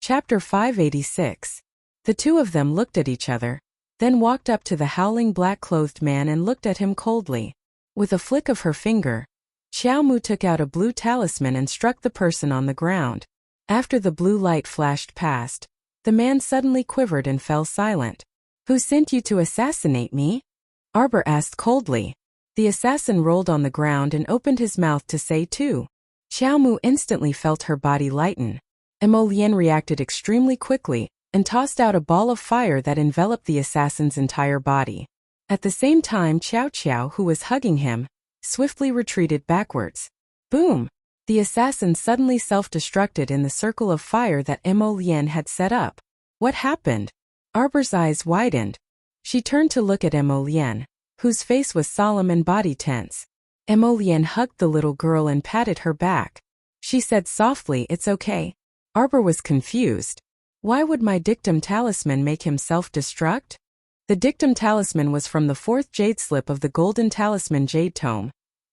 Chapter 586. The two of them looked at each other, then walked up to the howling black-clothed man and looked at him coldly. With a flick of her finger, Xiao Mu took out a blue talisman and struck the person on the ground. After the blue light flashed past, the man suddenly quivered and fell silent. "Who sent you to assassinate me?" Arbor asked coldly. The assassin rolled on the ground and opened his mouth to say too. Xiao Mu instantly felt her body lighten. Emolian reacted extremely quickly and tossed out a ball of fire that enveloped the assassin's entire body. At the same time, Qiao Qiao, who was hugging him, swiftly retreated backwards. Boom! The assassin suddenly self-destructed in the circle of fire that Emolian had set up. What happened? Arbor's eyes widened. She turned to look at Emolian, whose face was solemn and body tense. Emolian hugged the little girl and patted her back. She said softly, "It's okay." Arbor was confused. Why would my dictum talisman make him self-destruct? The dictum talisman was from the fourth jade slip of the golden talisman jade tome.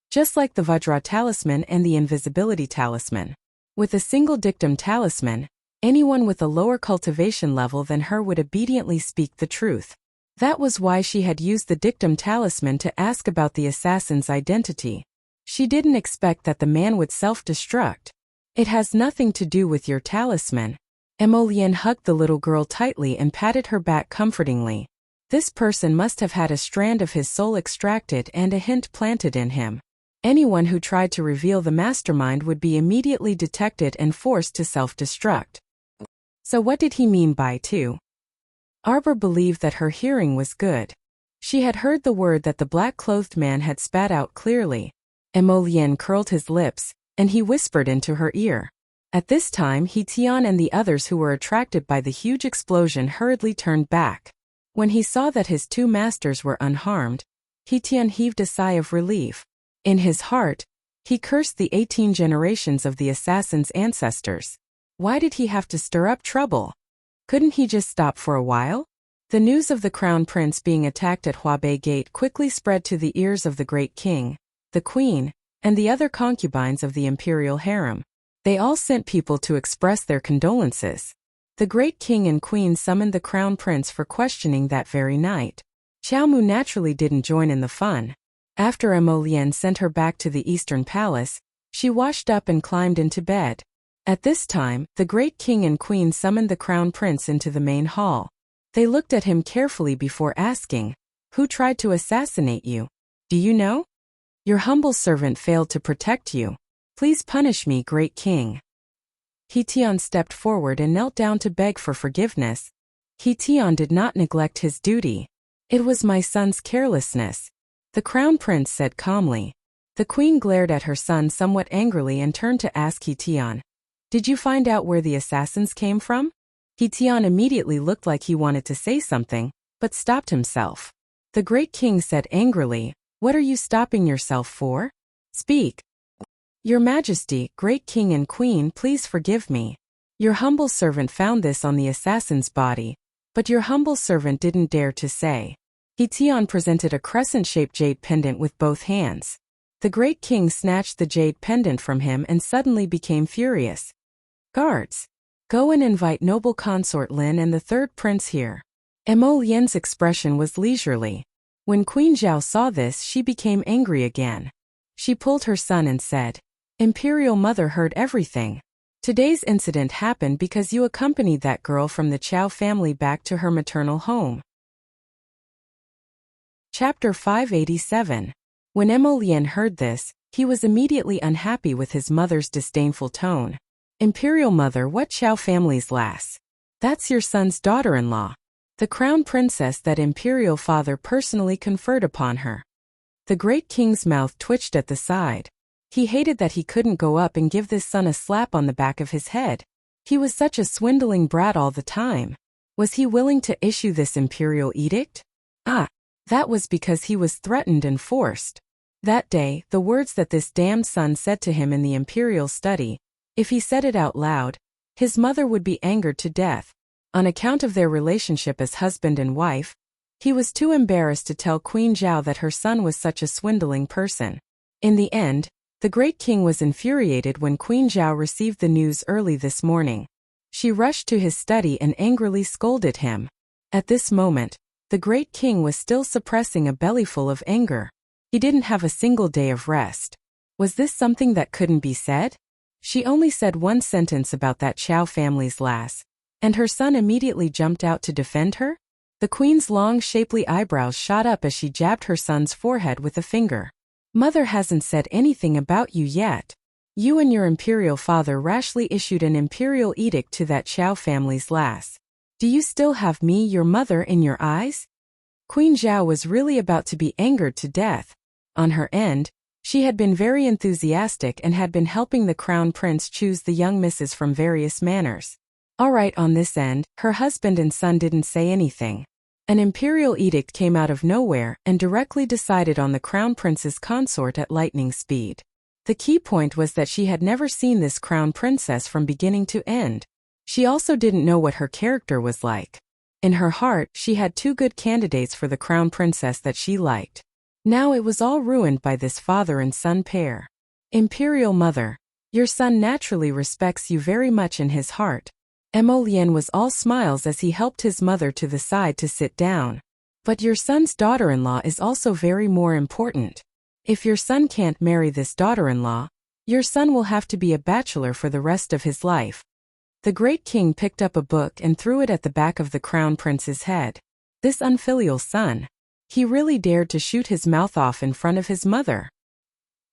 Just like the Vajra talisman and the invisibility talisman. With a single dictum talisman, anyone with a lower cultivation level than her would obediently speak the truth. That was why she had used the dictum talisman to ask about the assassin's identity. She didn't expect that the man would self-destruct. "It has nothing to do with your talisman." Emolian hugged the little girl tightly and patted her back comfortingly. This person must have had a strand of his soul extracted and a hint planted in him. Anyone who tried to reveal the mastermind would be immediately detected and forced to self-destruct. So what did he mean by two? Arbor believed that her hearing was good. She had heard the word that the black-clothed man had spat out clearly. Emolian curled his lips, and he whispered into her ear. At this time, He Tian and the others who were attracted by the huge explosion hurriedly turned back. When he saw that his two masters were unharmed, He Tian heaved a sigh of relief. In his heart, he cursed the 18 generations of the assassin's ancestors. Why did he have to stir up trouble? Couldn't he just stop for a while? The news of the crown prince being attacked at Huabei Gate quickly spread to the ears of the great king, the queen, and the other concubines of the imperial harem. They all sent people to express their condolences. The great king and queen summoned the crown prince for questioning that very night. Xiao Mu naturally didn't join in the fun. After Emolian sent her back to the eastern palace, she washed up and climbed into bed. At this time, the great king and queen summoned the crown prince into the main hall. They looked at him carefully before asking, "Who tried to assassinate you? Do you know? Your humble servant failed to protect you. Please punish me, great king." He Tian stepped forward and knelt down to beg for forgiveness. He Tian did not neglect his duty. "It was my son's carelessness," the crown prince said calmly. The queen glared at her son somewhat angrily and turned to ask He Tian, "Did you find out where the assassins came from?" He Tian immediately looked like he wanted to say something, but stopped himself. The great king said angrily, "What are you stopping yourself for? Speak." "Your Majesty, great king and queen, please forgive me. Your humble servant found this on the assassin's body, but your humble servant didn't dare to say." He Tian presented a crescent-shaped jade pendant with both hands. The great king snatched the jade pendant from him and suddenly became furious. "Guards, go and invite noble consort Lin and the third prince here." Emolian's expression was leisurely. When Queen Zhao saw this, she became angry again. She pulled her son and said, "Imperial Mother heard everything. Today's incident happened because you accompanied that girl from the Chao family back to her maternal home." Chapter 587. When Emolian heard this, he was immediately unhappy with his mother's disdainful tone. "Imperial Mother, what Chao family's lass? That's your son's daughter-in-law. The crown princess that imperial father personally conferred upon her." The great king's mouth twitched at the side. He hated that he couldn't go up and give this son a slap on the back of his head. He was such a swindling brat all the time. Was he willing to issue this imperial edict? That was because he was threatened and forced. That day, the words that this damned son said to him in the imperial study, if he said it out loud, his mother would be angered to death. On account of their relationship as husband and wife, he was too embarrassed to tell Queen Zhao that her son was such a swindling person. In the end, the great king was infuriated when Queen Zhao received the news early this morning. She rushed to his study and angrily scolded him. At this moment, the great king was still suppressing a bellyful of anger. He didn't have a single day of rest. Was this something that couldn't be said? She only said one sentence about that Chow family's lass, and her son immediately jumped out to defend her? The queen's long, shapely eyebrows shot up as she jabbed her son's forehead with a finger. Mother hasn't said anything about you yet. You and your imperial father rashly issued an imperial edict to that Chow family's lass. Do you still have me, your mother, in your eyes? Queen Zhao was really about to be angered to death. On her end, she had been very enthusiastic and had been helping the crown prince choose the young misses from various manors. Alright, on this end, her husband and son didn't say anything. An imperial edict came out of nowhere and directly decided on the crown prince's consort at lightning speed. The key point was that she had never seen this crown princess from beginning to end. She also didn't know what her character was like. In her heart, she had two good candidates for the crown princess that she liked. Now it was all ruined by this father and son pair. Imperial mother, your son naturally respects you very much in his heart. Mo Lian was all smiles as he helped his mother to the side to sit down. But your son's daughter-in-law is also very more important. If your son can't marry this daughter-in-law, your son will have to be a bachelor for the rest of his life. The great king picked up a book and threw it at the back of the crown prince's head. This unfilial son. He really dared to shoot his mouth off in front of his mother.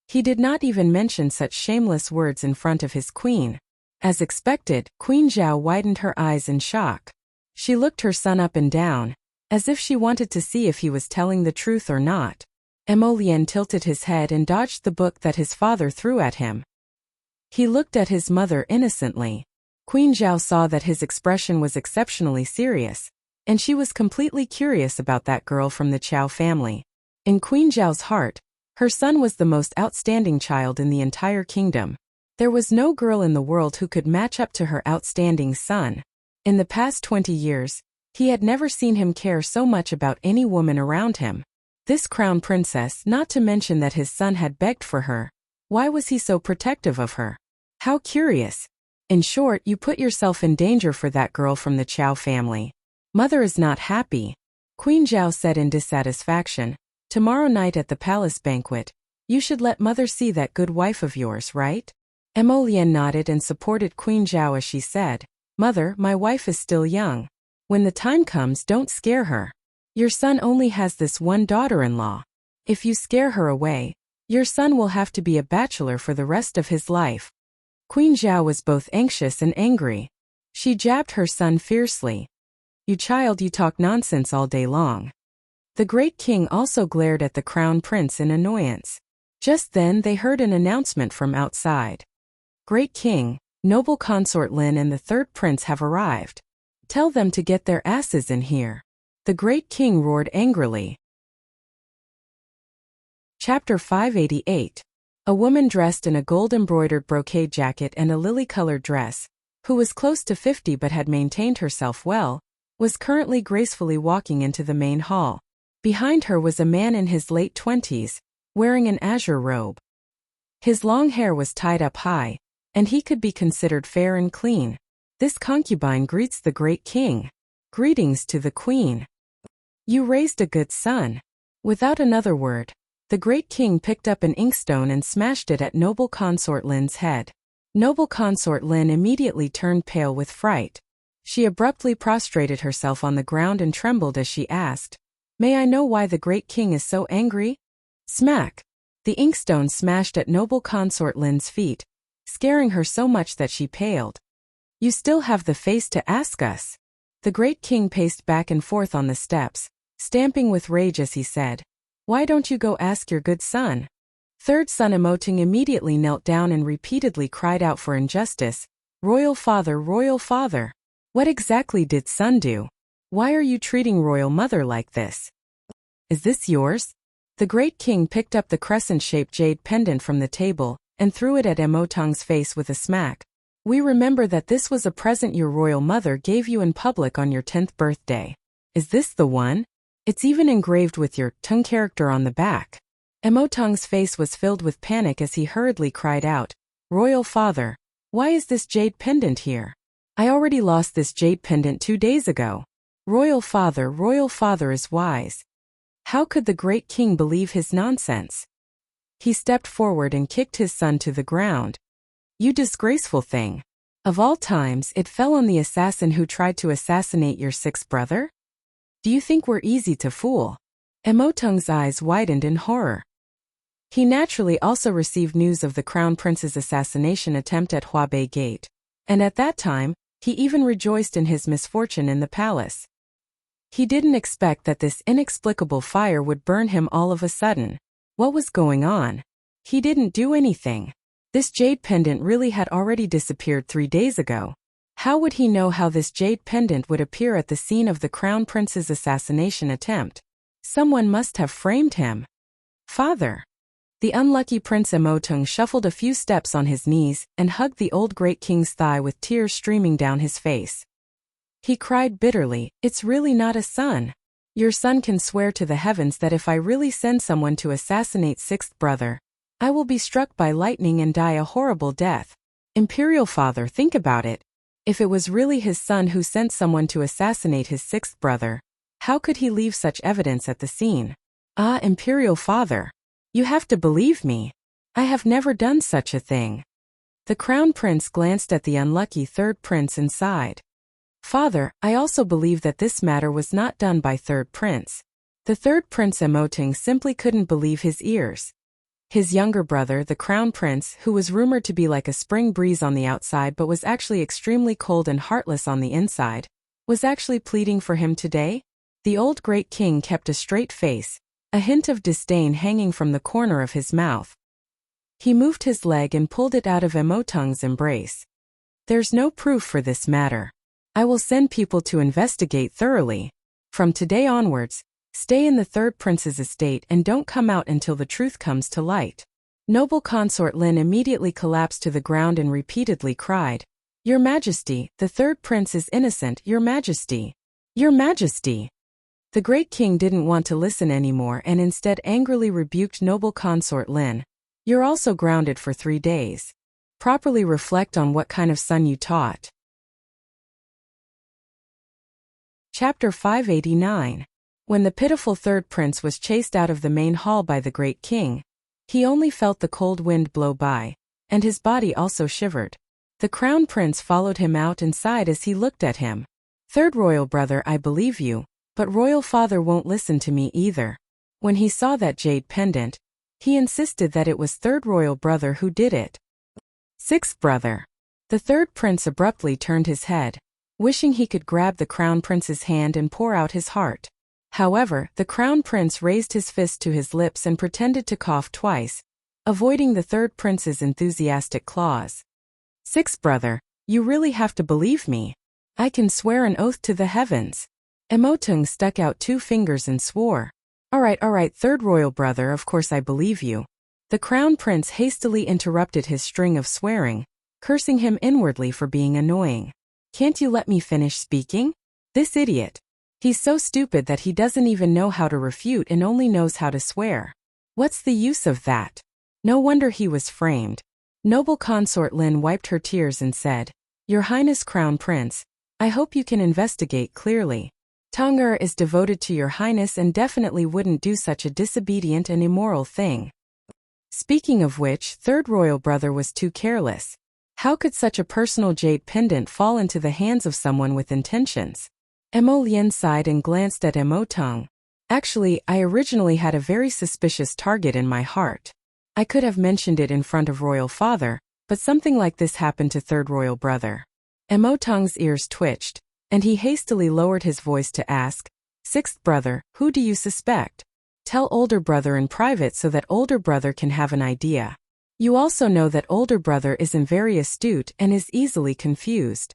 He did not even mention such shameless words in front of his queen. As expected, Queen Zhao widened her eyes in shock. She looked her son up and down, as if she wanted to see if he was telling the truth or not. Mo Lian tilted his head and dodged the book that his father threw at him. He looked at his mother innocently. Queen Zhao saw that his expression was exceptionally serious, and she was completely curious about that girl from the Chow family. In Queen Zhao's heart, her son was the most outstanding child in the entire kingdom. There was no girl in the world who could match up to her outstanding son. In the past 20 years, he had never seen him care so much about any woman around him. This crown princess, not to mention that his son had begged for her. Why was he so protective of her? How curious. In short, you put yourself in danger for that girl from the Chow family. Mother is not happy. Queen Zhao said in dissatisfaction. Tomorrow night at the palace banquet, you should let mother see that good wife of yours, right? Mo Lian nodded and supported Queen Zhao as she said, Mother, my wife is still young. When the time comes, don't scare her. Your son only has this one daughter-in-law. If you scare her away, your son will have to be a bachelor for the rest of his life. Queen Zhao was both anxious and angry. She jabbed her son fiercely. You child, you talk nonsense all day long. The great king also glared at the crown prince in annoyance. Just then they heard an announcement from outside. Great king, noble consort Lin and the third prince have arrived. Tell them to get their asses in here. The great king roared angrily. Chapter 588. A woman dressed in a gold-embroidered brocade jacket and a lily-colored dress, who was close to 50 but had maintained herself well, was currently gracefully walking into the main hall. Behind her was a man in his late 20s, wearing an azure robe. His long hair was tied up high, and he could be considered fair and clean. This concubine greets the great king. Greetings to the queen. You raised a good son. Without another word, the great king picked up an inkstone and smashed it at noble consort Lin's head. Noble consort Lin immediately turned pale with fright. She abruptly prostrated herself on the ground and trembled as she asked, May I know why the great king is so angry? Smack! The inkstone smashed at noble consort Lin's feet, scaring her so much that she paled. You still have the face to ask us. The great king paced back and forth on the steps, stamping with rage as he said, Why don't you go ask your good son? Third son Emoting immediately knelt down and repeatedly cried out for injustice, Royal father, what exactly did son do? Why are you treating royal mother like this? Is this yours? The great king picked up the crescent-shaped jade pendant from the table and threw it at Emotong's face with a smack. We remember that this was a present your royal mother gave you in public on your 10th birthday. Is this the one? It's even engraved with your tongue character on the back. Emotong's face was filled with panic as he hurriedly cried out, Royal father, why is this jade pendant here? I already lost this jade pendant 2 days ago. Royal father is wise. How could the great king believe his nonsense? He stepped forward and kicked his son to the ground. You disgraceful thing. Of all times, it fell on the assassin who tried to assassinate your sixth brother? Do you think we're easy to fool? Emotung's eyes widened in horror. He naturally also received news of the crown prince's assassination attempt at Huabei Gate, and at that time, he even rejoiced in his misfortune in the palace. He didn't expect that this inexplicable fire would burn him all of a sudden. What was going on? He didn't do anything. This jade pendant really had already disappeared 3 days ago. How would he know how this jade pendant would appear at the scene of the crown prince's assassination attempt? Someone must have framed him. Father. The unlucky Prince Emotung shuffled a few steps on his knees and hugged the old great king's thigh with tears streaming down his face. He cried bitterly, "It's really not a son. Your son can swear to the heavens that if I really send someone to assassinate sixth brother, I will be struck by lightning and die a horrible death. Imperial father, think about it. If it was really his son who sent someone to assassinate his sixth brother, how could he leave such evidence at the scene? Ah, Imperial father. You have to believe me. I have never done such a thing." The crown prince glanced at the unlucky third prince and sighed. Father, I also believe that this matter was not done by third prince. The third prince Emotung simply couldn't believe his ears. His younger brother, the crown prince, who was rumored to be like a spring breeze on the outside but was actually extremely cold and heartless on the inside, was actually pleading for him today? The old great king kept a straight face, a hint of disdain hanging from the corner of his mouth. He moved his leg and pulled it out of Emotung's embrace. There's no proof for this matter. I will send people to investigate thoroughly. From today onwards, stay in the third prince's estate and don't come out until the truth comes to light. Noble Consort Lin immediately collapsed to the ground and repeatedly cried, Your Majesty, the third prince is innocent, Your Majesty. Your Majesty. The great king didn't want to listen anymore and instead angrily rebuked Noble Consort Lin. You're also grounded for 3 days. Properly reflect on what kind of son you taught. Chapter 589. When the pitiful third prince was chased out of the main hall by the great king, he only felt the cold wind blow by, and his body also shivered. The crown prince followed him out and sighed as he looked at him. Third royal brother, I believe you, but royal father won't listen to me either. When he saw that jade pendant, he insisted that it was third royal brother who did it. Sixth brother. The third prince abruptly turned his head, wishing he could grab the crown prince's hand and pour out his heart. However, the crown prince raised his fist to his lips and pretended to cough twice, avoiding the third prince's enthusiastic claws. Sixth brother, you really have to believe me. I can swear an oath to the heavens. Emotung stuck out 2 fingers and swore. All right, third royal brother, of course I believe you. The crown prince hastily interrupted his string of swearing, cursing him inwardly for being annoying. Can't you let me finish speaking? This idiot. He's so stupid that he doesn't even know how to refute and only knows how to swear. What's the use of that? No wonder he was framed. Noble Consort Lin wiped her tears and said, Your Highness Crown Prince, I hope you can investigate clearly. Tong'er is devoted to your highness and definitely wouldn't do such a disobedient and immoral thing. Speaking of which, third royal brother was too careless. How could such a personal jade pendant fall into the hands of someone with intentions? Emo Lien sighed and glanced at Emotung. Actually, I originally had a very suspicious target in my heart. I could have mentioned it in front of royal father, but something like this happened to third royal brother. Emotung's ears twitched, and he hastily lowered his voice to ask, Sixth brother, who do you suspect? Tell older brother in private so that older brother can have an idea. You also know that older brother isn't very astute and is easily confused.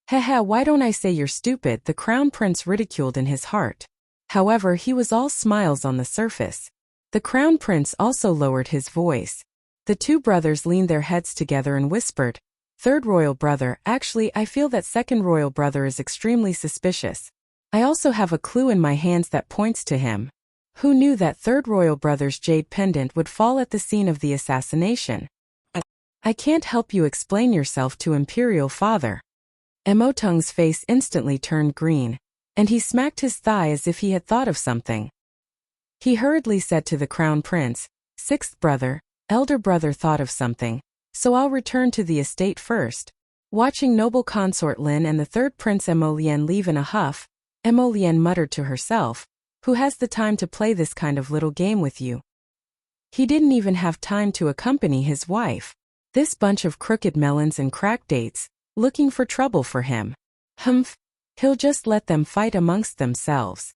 Haha, why don't I say you're stupid? The crown prince ridiculed in his heart. However, he was all smiles on the surface. The crown prince also lowered his voice. The 2 brothers leaned their heads together and whispered, Third royal brother, actually I feel that second royal brother is extremely suspicious. I also have a clue in my hands that points to him. Who knew that third royal brother's jade pendant would fall at the scene of the assassination? I can't help you explain yourself to imperial father. Emotung's face instantly turned green, and he smacked his thigh as if he had thought of something. He hurriedly said to the Crown Prince, "Sixth brother, elder brother thought of something, so I'll return to the estate first." Watching noble consort Lin and the third Prince Emolian leave in a huff, Emolian muttered to herself, "Who has the time to play this kind of little game with you?" He didn't even have time to accompany his wife. This bunch of crooked melons and crack dates, looking for trouble for him. Humph, he'll just let them fight amongst themselves.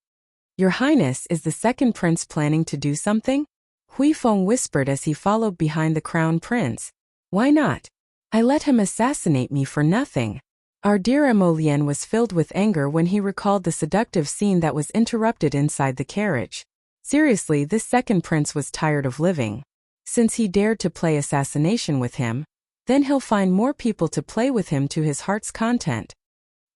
"Your Highness, is the second prince planning to do something?" Huifeng whispered as he followed behind the Crown Prince. "Why not? I let him assassinate me for nothing." Our dear Emolian was filled with anger when he recalled the seductive scene that was interrupted inside the carriage. Seriously, this second prince was tired of living. Since he dared to play assassination with him, then he'll find more people to play with him to his heart's content.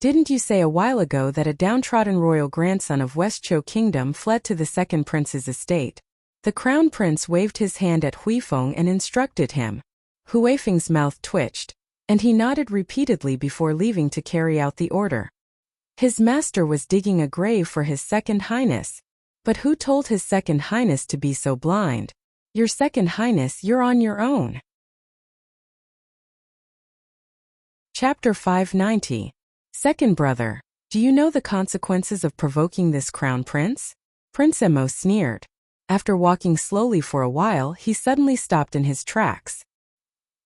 "Didn't you say a while ago that a downtrodden royal grandson of Westcho Kingdom fled to the second prince's estate?" The Crown Prince waved his hand at Huifeng and instructed him. Huifeng's mouth twitched, and he nodded repeatedly before leaving to carry out the order. His master was digging a grave for his second highness. But who told his second highness to be so blind? "Your second highness, you're on your own." Chapter 590. Second brother, do you know the consequences of provoking this Crown Prince? Prince Emo sneered. After walking slowly for a while, he suddenly stopped in his tracks.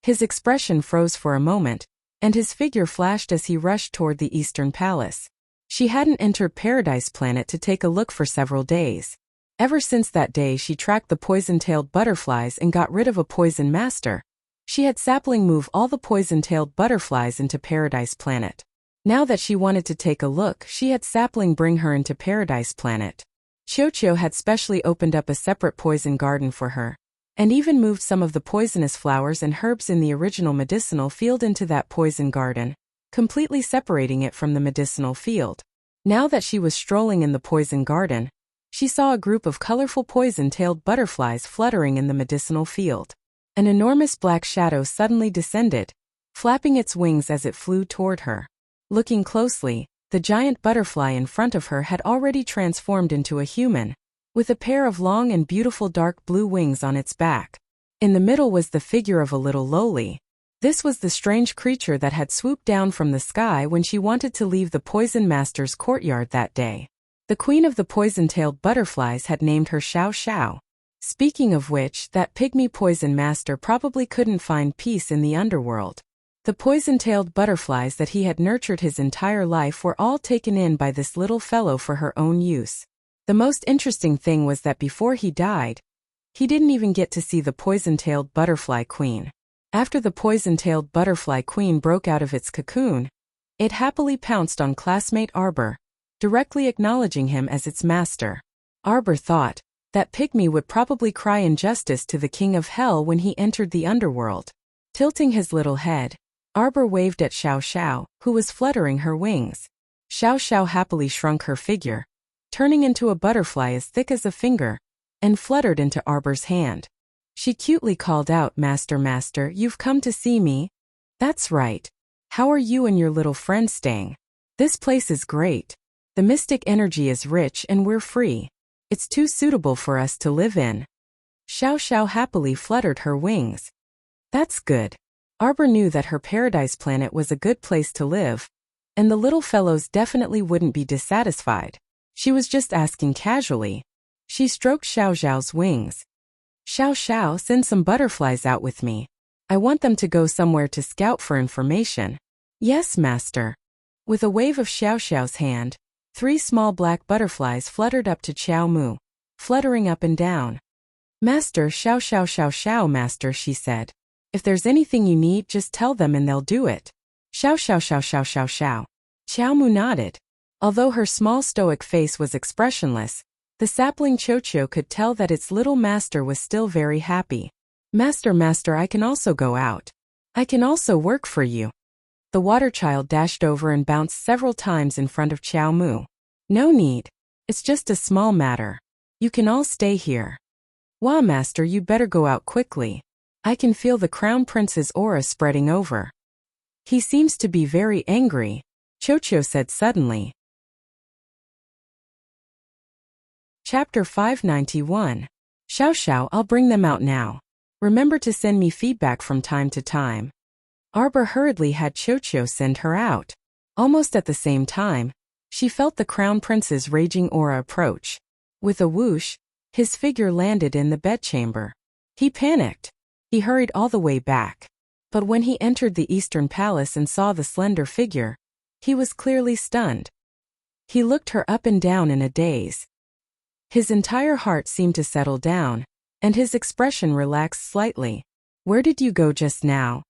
His expression froze for a moment, and his figure flashed as he rushed toward the Eastern Palace. She hadn't entered Paradise Planet to take a look for several days. Ever since that day she tracked the poison-tailed butterflies and got rid of a poison master. She had Sapling move all the poison-tailed butterflies into Paradise Planet. Now that she wanted to take a look, she had Sapling bring her into Paradise Planet. Chocho had specially opened up a separate poison garden for her, and even moved some of the poisonous flowers and herbs in the original medicinal field into that poison garden, completely separating it from the medicinal field. Now that she was strolling in the poison garden, she saw a group of colorful poison-tailed butterflies fluttering in the medicinal field. An enormous black shadow suddenly descended, flapping its wings as it flew toward her. Looking closely, the giant butterfly in front of her had already transformed into a human, with a pair of long and beautiful dark blue wings on its back. In the middle was the figure of a little lowly. This was the strange creature that had swooped down from the sky when she wanted to leave the Poison Master's courtyard that day. The queen of the poison-tailed butterflies had named her Xiao Xiao. Speaking of which, that pygmy poison master probably couldn't find peace in the underworld. The poison-tailed butterflies that he had nurtured his entire life were all taken in by this little fellow for her own use. The most interesting thing was that before he died, he didn't even get to see the poison-tailed butterfly queen. After the poison-tailed butterfly queen broke out of its cocoon, it happily pounced on classmate Arbor, directly acknowledging him as its master. Arbor thought that pygmy would probably cry injustice to the king of hell when he entered the underworld. Tilting his little head, Arbor waved at Xiao Xiao, who was fluttering her wings. Xiao Xiao happily shrunk her figure, turning into a butterfly as thick as a finger, and fluttered into Arbor's hand. She cutely called out, "Master, master, you've come to see me?" "That's right. How are you and your little friend staying? This place is great. The mystic energy is rich and we're free. It's too suitable for us to live in." Xiao Xiao happily fluttered her wings. That's good. Arbor knew that her Paradise Planet was a good place to live, and the little fellows definitely wouldn't be dissatisfied. She was just asking casually. She stroked Xiao Xiao's wings. "Xiao Xiao, send some butterflies out with me. I want them to go somewhere to scout for information." "Yes, master." With a wave of Xiao Xiao's hand, 3 small black butterflies fluttered up to Xiao Mu, fluttering up and down. "Master, Xiao Xiao Xiao Xiao, master," she said. "If there's anything you need, just tell them and they'll do it." "Xiao Xiao Xiao Xiao Xiao Xiao." Xiao Mu nodded. Although her small stoic face was expressionless, the sapling Chocho could tell that its little master was still very happy. "Master, master, I can also go out. I can also work for you." The water child dashed over and bounced several times in front of Xiao Mu. "No need. It's just a small matter. You can all stay here." "Wah, master, you'd better go out quickly. I can feel the Crown Prince's aura spreading over. He seems to be very angry." Chocho said suddenly. Chapter 591. Xiao, I'll bring them out now. Remember to send me feedback from time to time. Arbor hurriedly had Chocho send her out. Almost at the same time, she felt the Crown Prince's raging aura approach. With a whoosh, his figure landed in the bedchamber. He panicked. He hurried all the way back. But when he entered the Eastern Palace and saw the slender figure, he was clearly stunned. He looked her up and down in a daze. His entire heart seemed to settle down, and his expression relaxed slightly. Where did you go just now?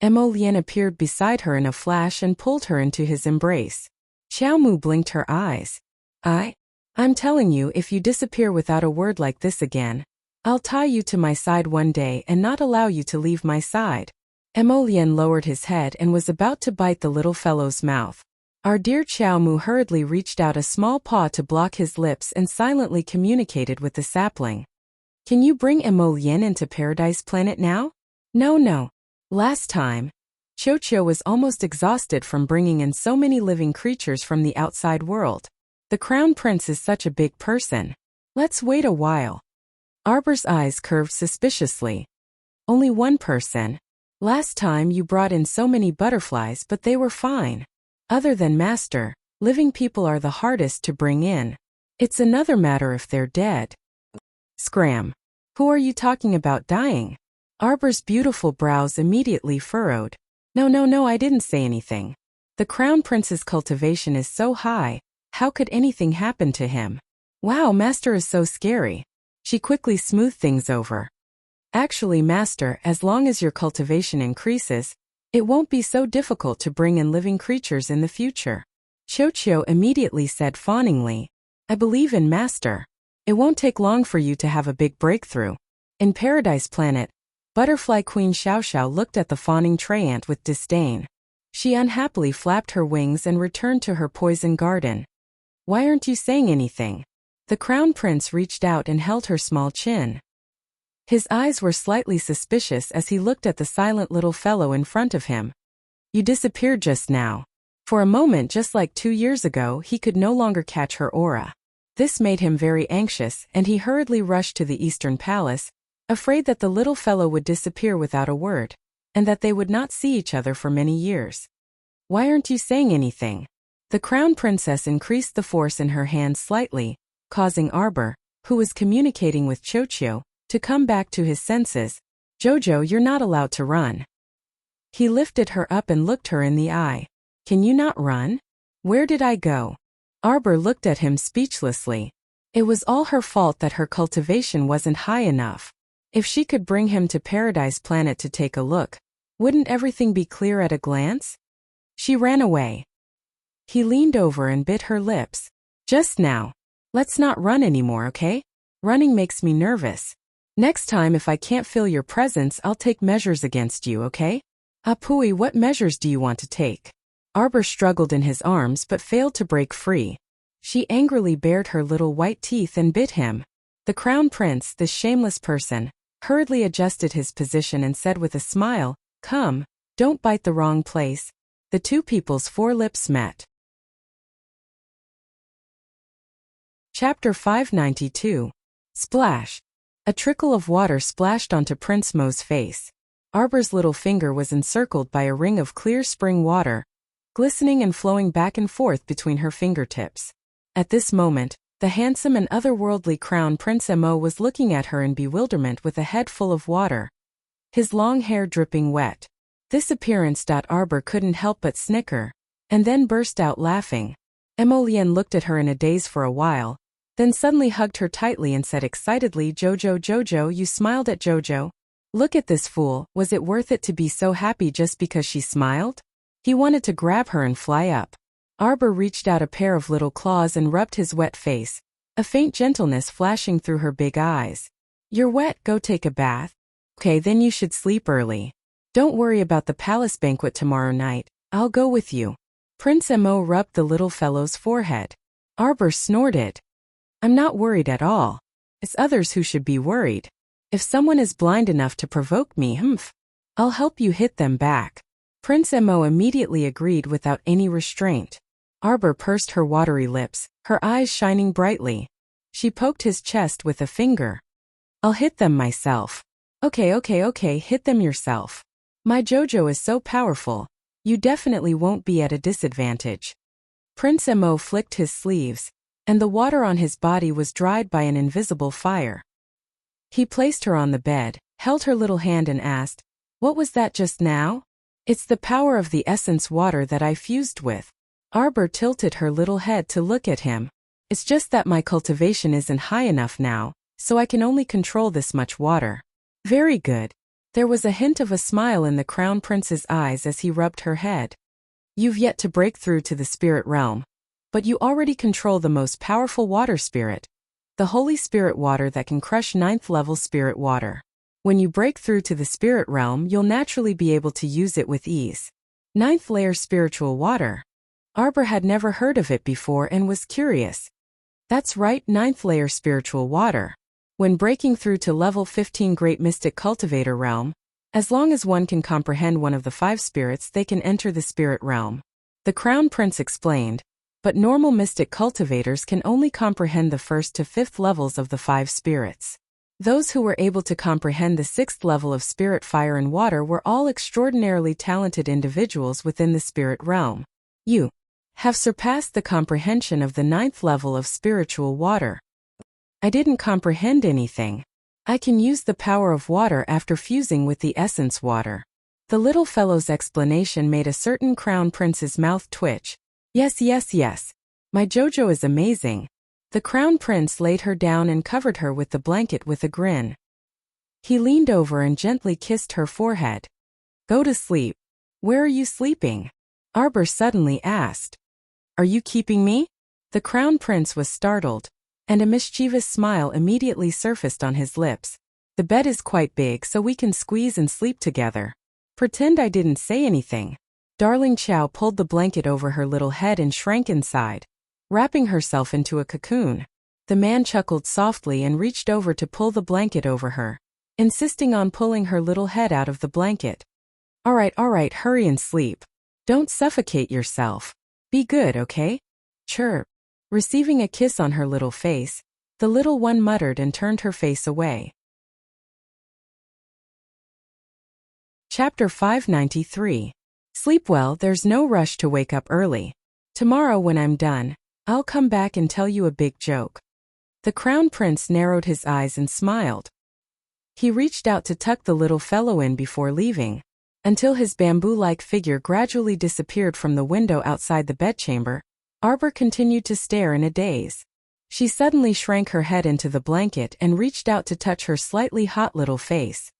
Emolian appeared beside her in a flash and pulled her into his embrace. Xiaomu blinked her eyes. I'm telling you, if you disappear without a word like this again, I'll tie you to my side one day and not allow you to leave my side. Emolian lowered his head and was about to bite the little fellow's mouth. Our dear Xiaomu hurriedly reached out a small paw to block his lips and silently communicated with the sapling. Can you bring Emolian into Paradise Planet now? No. Last time, Chocho was almost exhausted from bringing in so many living creatures from the outside world. The Crown Prince is such a big person. Let's wait a while. Arbor's eyes curved suspiciously. Only one person. Last time you brought in so many butterflies, but they were fine. Other than Master, living people are the hardest to bring in. It's another matter if they're dead. Scram. Who are you talking about dying? Arbor's beautiful brows immediately furrowed. No, I didn't say anything. The Crown Prince's cultivation is so high, how could anything happen to him? Wow, Master is so scary. She quickly smoothed things over. Actually, Master, as long as your cultivation increases, it won't be so difficult to bring in living creatures in the future. Chocho immediately said fawningly, I believe in Master. It won't take long for you to have a big breakthrough. In Paradise Planet, Butterfly Queen Xiao looked at the fawning Treyant with disdain. She unhappily flapped her wings and returned to her poison garden. Why aren't you saying anything? The Crown Prince reached out and held her small chin. His eyes were slightly suspicious as he looked at the silent little fellow in front of him. You disappeared just now. For a moment, just like 2 years ago, he could no longer catch her aura. This made him very anxious, and he hurriedly rushed to the Eastern Palace, afraid that the little fellow would disappear without a word, and that they would not see each other for many years. Why aren't you saying anything? The Crown Princess increased the force in her hand slightly, causing Arbor, who was communicating with Chocho, to come back to his senses. Jojo, you're not allowed to run. He lifted her up and looked her in the eye. Can you not run? Where did I go? Arbor looked at him speechlessly. It was all her fault that her cultivation wasn't high enough. If she could bring him to Paradise Planet to take a look, wouldn't everything be clear at a glance? She ran away. He leaned over and bit her lips. Just now. Let's not run anymore, okay? Running makes me nervous. Next time if I can't feel your presence, I'll take measures against you, okay? Apui, what measures do you want to take? Arbor struggled in his arms but failed to break free. She angrily bared her little white teeth and bit him. The Crown Prince, this shameless person, hurriedly adjusted his position and said with a smile, Come, don't bite the wrong place. The two people's forelips met. Chapter 592. Splash. A trickle of water splashed onto Prince Mo's face. Arbor's little finger was encircled by a ring of clear spring water, glistening and flowing back and forth between her fingertips. At this moment, the handsome and otherworldly Crown Prince Mo was looking at her in bewilderment with a head full of water, his long hair dripping wet. This appearance. Arbor couldn't help but snicker, and then burst out laughing. Emolian looked at her in a daze for a while, then suddenly hugged her tightly and said excitedly, Jojo, you smiled at Jojo? Look at this fool, was it worth it to be so happy just because she smiled? He wanted to grab her and fly up. Arbor reached out a pair of little claws and rubbed his wet face, a faint gentleness flashing through her big eyes. You're wet, go take a bath. Okay, then you should sleep early. Don't worry about the palace banquet tomorrow night, I'll go with you. Prince Mo rubbed the little fellow's forehead. Arbor snorted. I'm not worried at all. It's others who should be worried. If someone is blind enough to provoke me, I'll help you hit them back. Prince Mo immediately agreed without any restraint. Arbor pursed her watery lips, her eyes shining brightly. She poked his chest with a finger. I'll hit them myself. Okay, hit them yourself. My JoJo is so powerful. You definitely won't be at a disadvantage. Prince Mo flicked his sleeves, and the water on his body was dried by an invisible fire. He placed her on the bed, held her little hand and asked, "What was that just now?" "It's the power of the essence water that I fused with." Arbor tilted her little head to look at him. "It's just that my cultivation isn't high enough now, so I can only control this much water." "Very good." There was a hint of a smile in the Crown Prince's eyes as he rubbed her head. "You've yet to break through to the spirit realm. But you already control the most powerful water spirit, the Holy Spirit water that can crush 9th level spirit water. When you break through to the spirit realm, you'll naturally be able to use it with ease. 9th layer spiritual water." Arbor had never heard of it before and was curious. "That's right, 9th layer spiritual water. When breaking through to level 15 Great Mystic Cultivator realm, as long as one can comprehend one of the 5 spirits, they can enter the spirit realm," the Crown Prince explained. "But normal mystic cultivators can only comprehend the 1st to 5th levels of the 5 spirits. Those who were able to comprehend the 6th level of spirit fire and water were all extraordinarily talented individuals within the spirit realm. You have surpassed the comprehension of the 9th level of spiritual water." "I didn't comprehend anything. I can use the power of water after fusing with the essence water." The little fellow's explanation made a certain Crown Prince's mouth twitch. Yes. My JoJo is amazing." The Crown Prince laid her down and covered her with the blanket with a grin. He leaned over and gently kissed her forehead. "Go to sleep." "Where are you sleeping?" Arbor suddenly asked. "Are you keeping me?" The Crown Prince was startled, and a mischievous smile immediately surfaced on his lips. "The bed is quite big, so we can squeeze and sleep together. Pretend I didn't say anything." Darling Chow pulled the blanket over her little head and shrank inside, wrapping herself into a cocoon. The man chuckled softly and reached over to pull the blanket over her, insisting on pulling her little head out of the blanket. All right, hurry and sleep. Don't suffocate yourself. Be good, okay?" Chirp. Receiving a kiss on her little face, the little one muttered and turned her face away. Chapter 593. Sleep well, there's no rush to wake up early. Tomorrow when I'm done, I'll come back and tell you a big joke. The Crown Prince narrowed his eyes and smiled. He reached out to tuck the little fellow in before leaving, until his bamboo-like figure gradually disappeared from the window outside the bedchamber. Arbor continued to stare in a daze. She suddenly shrank her head into the blanket and reached out to touch her slightly hot little face.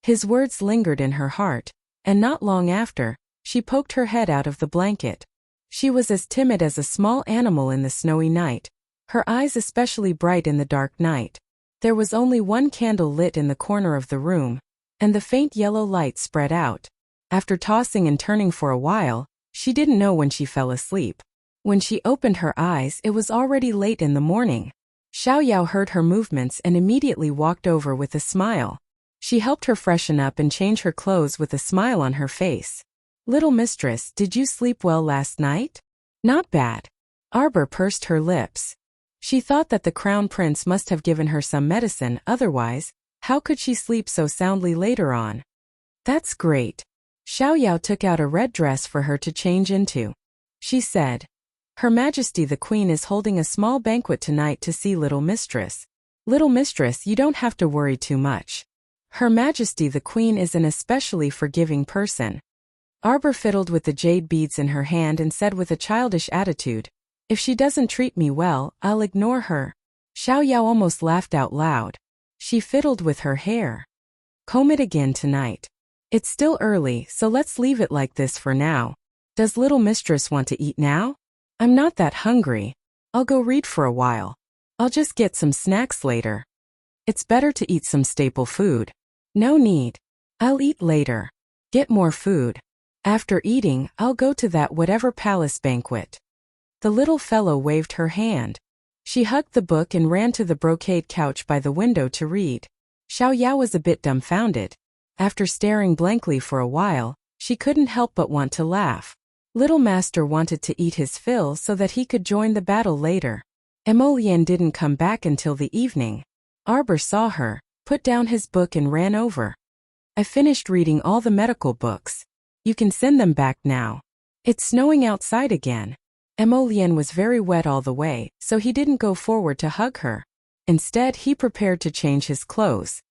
His words lingered in her heart, and not long after, she poked her head out of the blanket. She was as timid as a small animal in the snowy night, her eyes especially bright in the dark night. There was only one candle lit in the corner of the room, and the faint yellow light spread out. After tossing and turning for a while, she didn't know when she fell asleep. When she opened her eyes, it was already late in the morning. Xiao Yao heard her movements and immediately walked over with a smile. She helped her freshen up and change her clothes with a smile on her face. "Little mistress, did you sleep well last night?" "Not bad." Arbor pursed her lips. She thought that the Crown Prince must have given her some medicine, otherwise, how could she sleep so soundly later on? "That's great." Xiao Yao took out a red dress for her to change into. She said, "Her Majesty the Queen is holding a small banquet tonight to see Little Mistress." "Little Mistress, you don't have to worry too much. Her Majesty the Queen is an especially forgiving person." Arbor fiddled with the jade beads in her hand and said with a childish attitude, "If she doesn't treat me well, I'll ignore her." Xiao Yao almost laughed out loud. She fiddled with her hair. "Comb it again tonight. It's still early, so let's leave it like this for now. Does Little Mistress want to eat now?" "I'm not that hungry. I'll go read for a while. I'll just get some snacks later." "It's better to eat some staple food." "No need. I'll eat later. Get more food. After eating, I'll go to that whatever palace banquet." The little fellow waved her hand. She hugged the book and ran to the brocade couch by the window to read. Xiao Yao was a bit dumbfounded. After staring blankly for a while, She couldn't help but want to laugh. Little Master wanted to eat his fill so that he could join the battle later. Emolienne didn't come back until the evening. Arbor saw her, put down his book and ran over. I finished reading all the medical books. You can send them back now. It's snowing outside again. Emolienne was very wet all the way, so he didn't go forward to hug her. Instead, he prepared to change his clothes.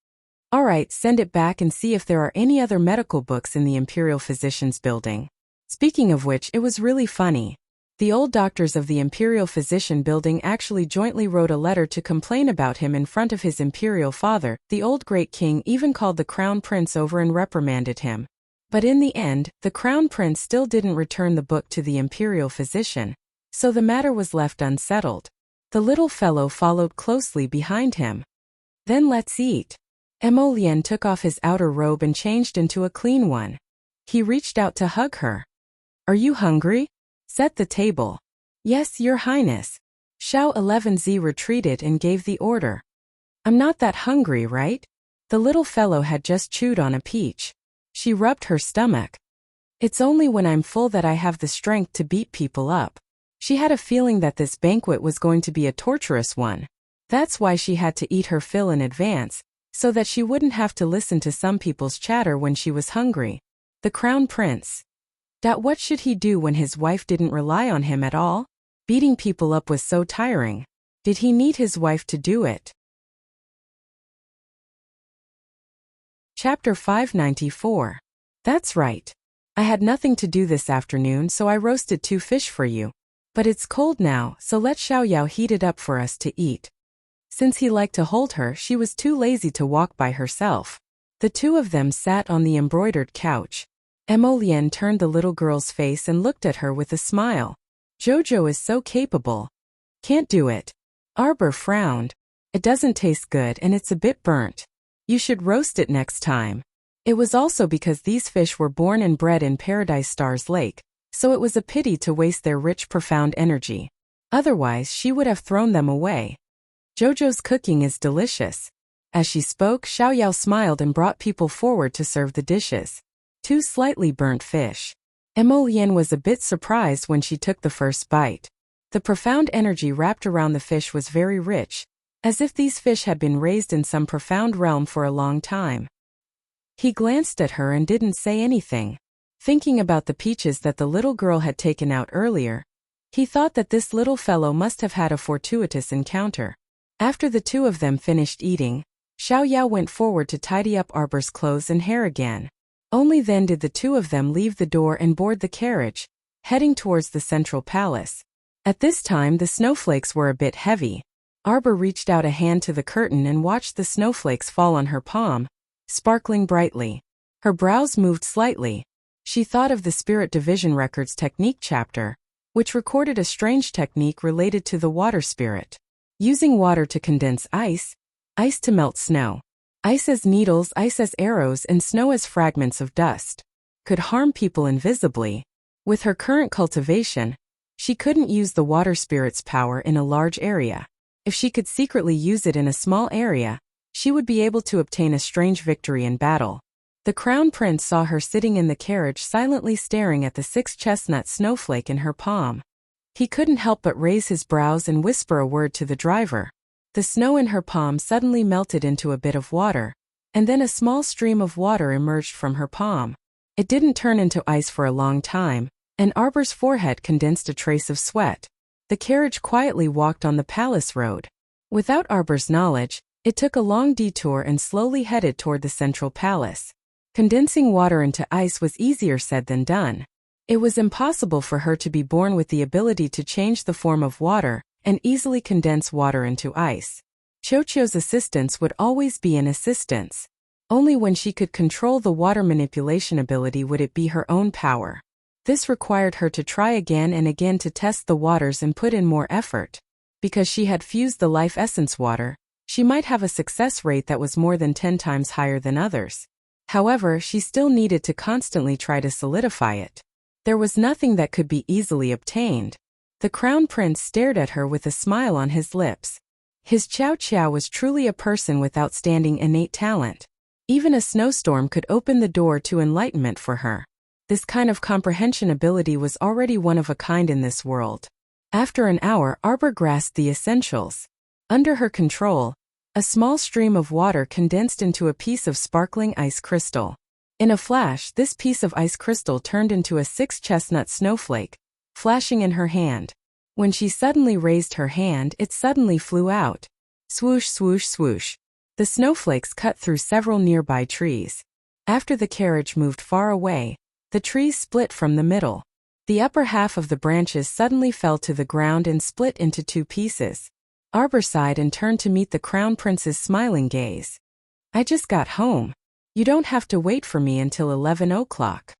All right, send it back and see if there are any other medical books in the Imperial Physicians Building. Speaking of which, it was really funny. The old doctors of the Imperial Physician Building actually jointly wrote a letter to complain about him in front of his imperial father. The old great king even called the crown prince over and reprimanded him. But in the end, the crown prince still didn't return the book to the imperial physician, so the matter was left unsettled. The little fellow followed closely behind him. Then let's eat. Emolienne took off his outer robe and changed into a clean one. He reached out to hug her. Are you hungry? Set the table. Yes, Your Highness. Xiao 11Z retreated and gave the order. I'm not that hungry, right? The little fellow had just chewed on a peach. She rubbed her stomach. It's only when I'm full that I have the strength to beat people up. She had a feeling that this banquet was going to be a torturous one. That's why she had to eat her fill in advance, so that she wouldn't have to listen to some people's chatter when she was hungry. The crown prince. What should he do when his wife didn't rely on him at all? Beating people up was so tiring. Did he need his wife to do it? Chapter 594. That's right. I had nothing to do this afternoon, so I roasted 2 fish for you. But it's cold now, so let Xiao Yao heat it up for us to eat. Since he liked to hold her, she was too lazy to walk by herself. The two of them sat on the embroidered couch. Emolienne turned the little girl's face and looked at her with a smile. Jojo is so capable. Can't do it. Arbor frowned. It doesn't taste good and it's a bit burnt. You should roast it next time. It was also because these fish were born and bred in Paradise Stars Lake, so it was a pity to waste their rich, profound energy. Otherwise, she would have thrown them away. Jojo's cooking is delicious. As she spoke, Xiao Yao smiled and brought people forward to serve the dishes. 2 slightly burnt fish. Emolienne was a bit surprised when she took the first bite. The profound energy wrapped around the fish was very rich, as if these fish had been raised in some profound realm for a long time. He glanced at her and didn't say anything. Thinking about the peaches that the little girl had taken out earlier, he thought that this little fellow must have had a fortuitous encounter. After the two of them finished eating, Xiao Yao went forward to tidy up Arbor's clothes and hair again. Only then did the two of them leave the door and board the carriage, heading towards the central palace. At this time the snowflakes were a bit heavy. Arbor reached out a hand to the curtain and watched the snowflakes fall on her palm, sparkling brightly. Her brows moved slightly. She thought of the Spirit Division Records Technique chapter, which recorded a strange technique related to the water spirit. Using water to condense ice, ice to melt snow. Ice as needles, ice as arrows, and snow as fragments of dust. Could harm people invisibly. With her current cultivation, she couldn't use the water spirit's power in a large area. If she could secretly use it in a small area, she would be able to obtain a strange victory in battle. The crown prince saw her sitting in the carriage silently staring at the 6-chestnut snowflake in her palm. He couldn't help but raise his brows and whisper a word to the driver. The snow in her palm suddenly melted into a bit of water, and then a small stream of water emerged from her palm. It didn't turn into ice for a long time, and Arbor's forehead condensed a trace of sweat. The carriage quietly walked on the palace road. Without Arbor's knowledge, it took a long detour and slowly headed toward the central palace. Condensing water into ice was easier said than done. It was impossible for her to be born with the ability to change the form of water and easily condense water into ice. Chocho's assistance would always be an assistance. Only when she could control the water manipulation ability would it be her own power. This required her to try again and again to test the waters and put in more effort. Because she had fused the life essence water, she might have a success rate that was more than 10 times higher than others. However, she still needed to constantly try to solidify it. There was nothing that could be easily obtained. The crown prince stared at her with a smile on his lips. His Chow Chow was truly a person with outstanding innate talent. Even a snowstorm could open the door to enlightenment for her. This kind of comprehension ability was already one of a kind in this world. After an hour, Arbor grasped the essentials. Under her control, a small stream of water condensed into a piece of sparkling ice crystal. In a flash, this piece of ice crystal turned into a 6-chestnut snowflake, flashing in her hand. When she suddenly raised her hand, it suddenly flew out. Swoosh, swoosh, swoosh. The snowflakes cut through several nearby trees. After the carriage moved far away, the trees split from the middle. The upper half of the branches suddenly fell to the ground and split into 2 pieces. Arbor sighed and turned to meet the Crown Prince's smiling gaze. I just got home. You don't have to wait for me until 11 o'clock.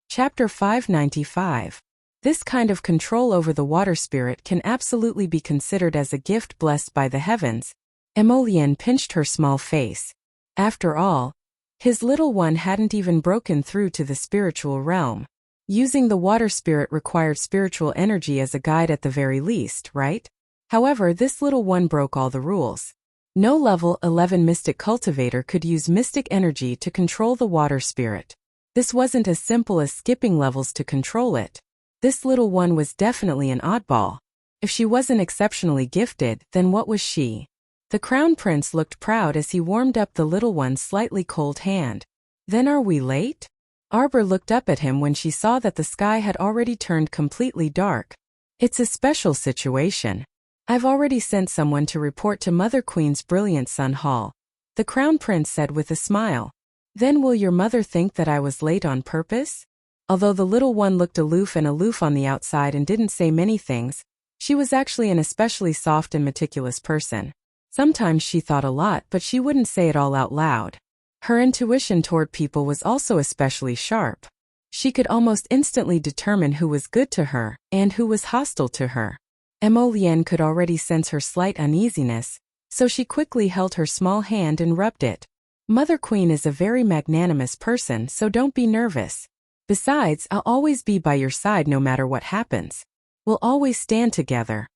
Chapter 595. This kind of control over the water spirit can absolutely be considered as a gift blessed by the heavens. Emolienne pinched her small face. After all, his little one hadn't even broken through to the spiritual realm. Using the water spirit required spiritual energy as a guide at the very least, right? However, this little one broke all the rules. No level 11 mystic cultivator could use mystic energy to control the water spirit. This wasn't as simple as skipping levels to control it. This little one was definitely an oddball. If she wasn't exceptionally gifted, then what was she? The Crown Prince looked proud as he warmed up the little one's slightly cold hand. Then are we late? Arbor looked up at him when she saw that the sky had already turned completely dark. It's a special situation. I've already sent someone to report to Mother Queen's brilliant Sun Hall, the Crown Prince said with a smile. Then will your mother think that I was late on purpose? Although the little one looked aloof on the outside and didn't say many things, she was actually an especially soft and meticulous person. Sometimes she thought a lot, but she wouldn't say it all out loud. Her intuition toward people was also especially sharp. She could almost instantly determine who was good to her and who was hostile to her. Emolienne could already sense her slight uneasiness, so she quickly held her small hand and rubbed it. Mother Queen is a very magnanimous person, so don't be nervous. Besides, I'll always be by your side no matter what happens. We'll always stand together.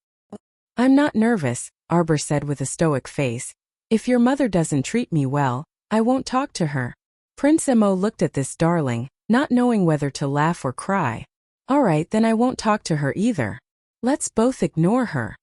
I'm not nervous, Arbor said with a stoic face. If your mother doesn't treat me well, I won't talk to her. Prince Emo looked at this darling, not knowing whether to laugh or cry. All right, then I won't talk to her either. Let's both ignore her.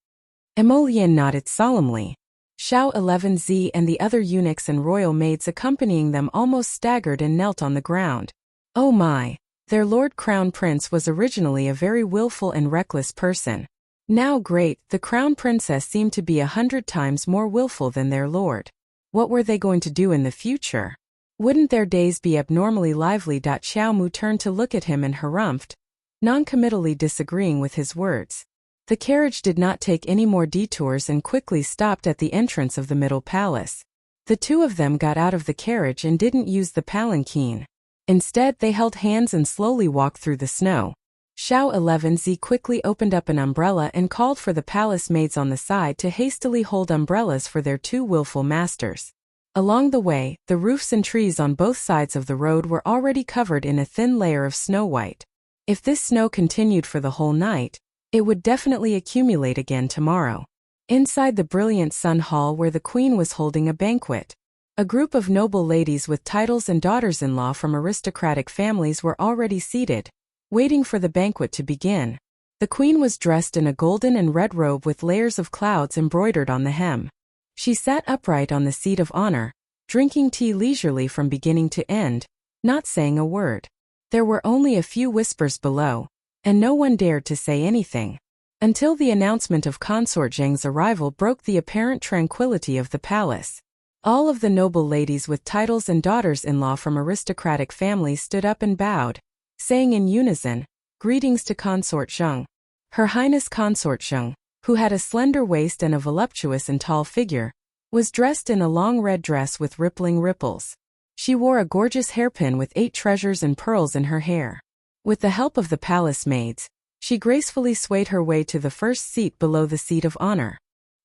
Emolienne nodded solemnly. Xiao 11Z and the other eunuchs and royal maids accompanying them almost staggered and knelt on the ground. Oh my, their Lord Crown Prince was originally a very willful and reckless person. Now great, the Crown Princess seemed to be 100 times more willful than their lord. What were they going to do in the future? Wouldn't their days be abnormally lively? Xiaomu turned to look at him and harumphed, non-committally disagreeing with his words. The carriage did not take any more detours and quickly stopped at the entrance of the middle palace. The 2 of them got out of the carriage and didn't use the palanquin. Instead, they held hands and slowly walked through the snow. Xiao 11Z quickly opened up an umbrella and called for the palace maids on the side to hastily hold umbrellas for their 2 willful masters. Along the way, the roofs and trees on both sides of the road were already covered in a thin layer of snow white. If this snow continued for the whole night, it would definitely accumulate again tomorrow. Inside the brilliant Sun Hall where the Queen was holding a banquet, a group of noble ladies with titles and daughters-in-law from aristocratic families were already seated, waiting for the banquet to begin. The Queen was dressed in a golden and red robe with layers of clouds embroidered on the hem. She sat upright on the seat of honor, drinking tea leisurely from beginning to end, not saying a word. There were only a few whispers below, and no one dared to say anything, until the announcement of Consort Zheng's arrival broke the apparent tranquility of the palace. All of the noble ladies with titles and daughters-in-law from aristocratic families stood up and bowed, saying in unison, "Greetings to Consort Zheng." Her Highness Consort Zheng, who had a slender waist and a voluptuous and tall figure, was dressed in a long red dress with rippling ripples. She wore a gorgeous hairpin with 8 treasures and pearls in her hair. With the help of the palace maids, she gracefully swayed her way to the first seat below the seat of honor.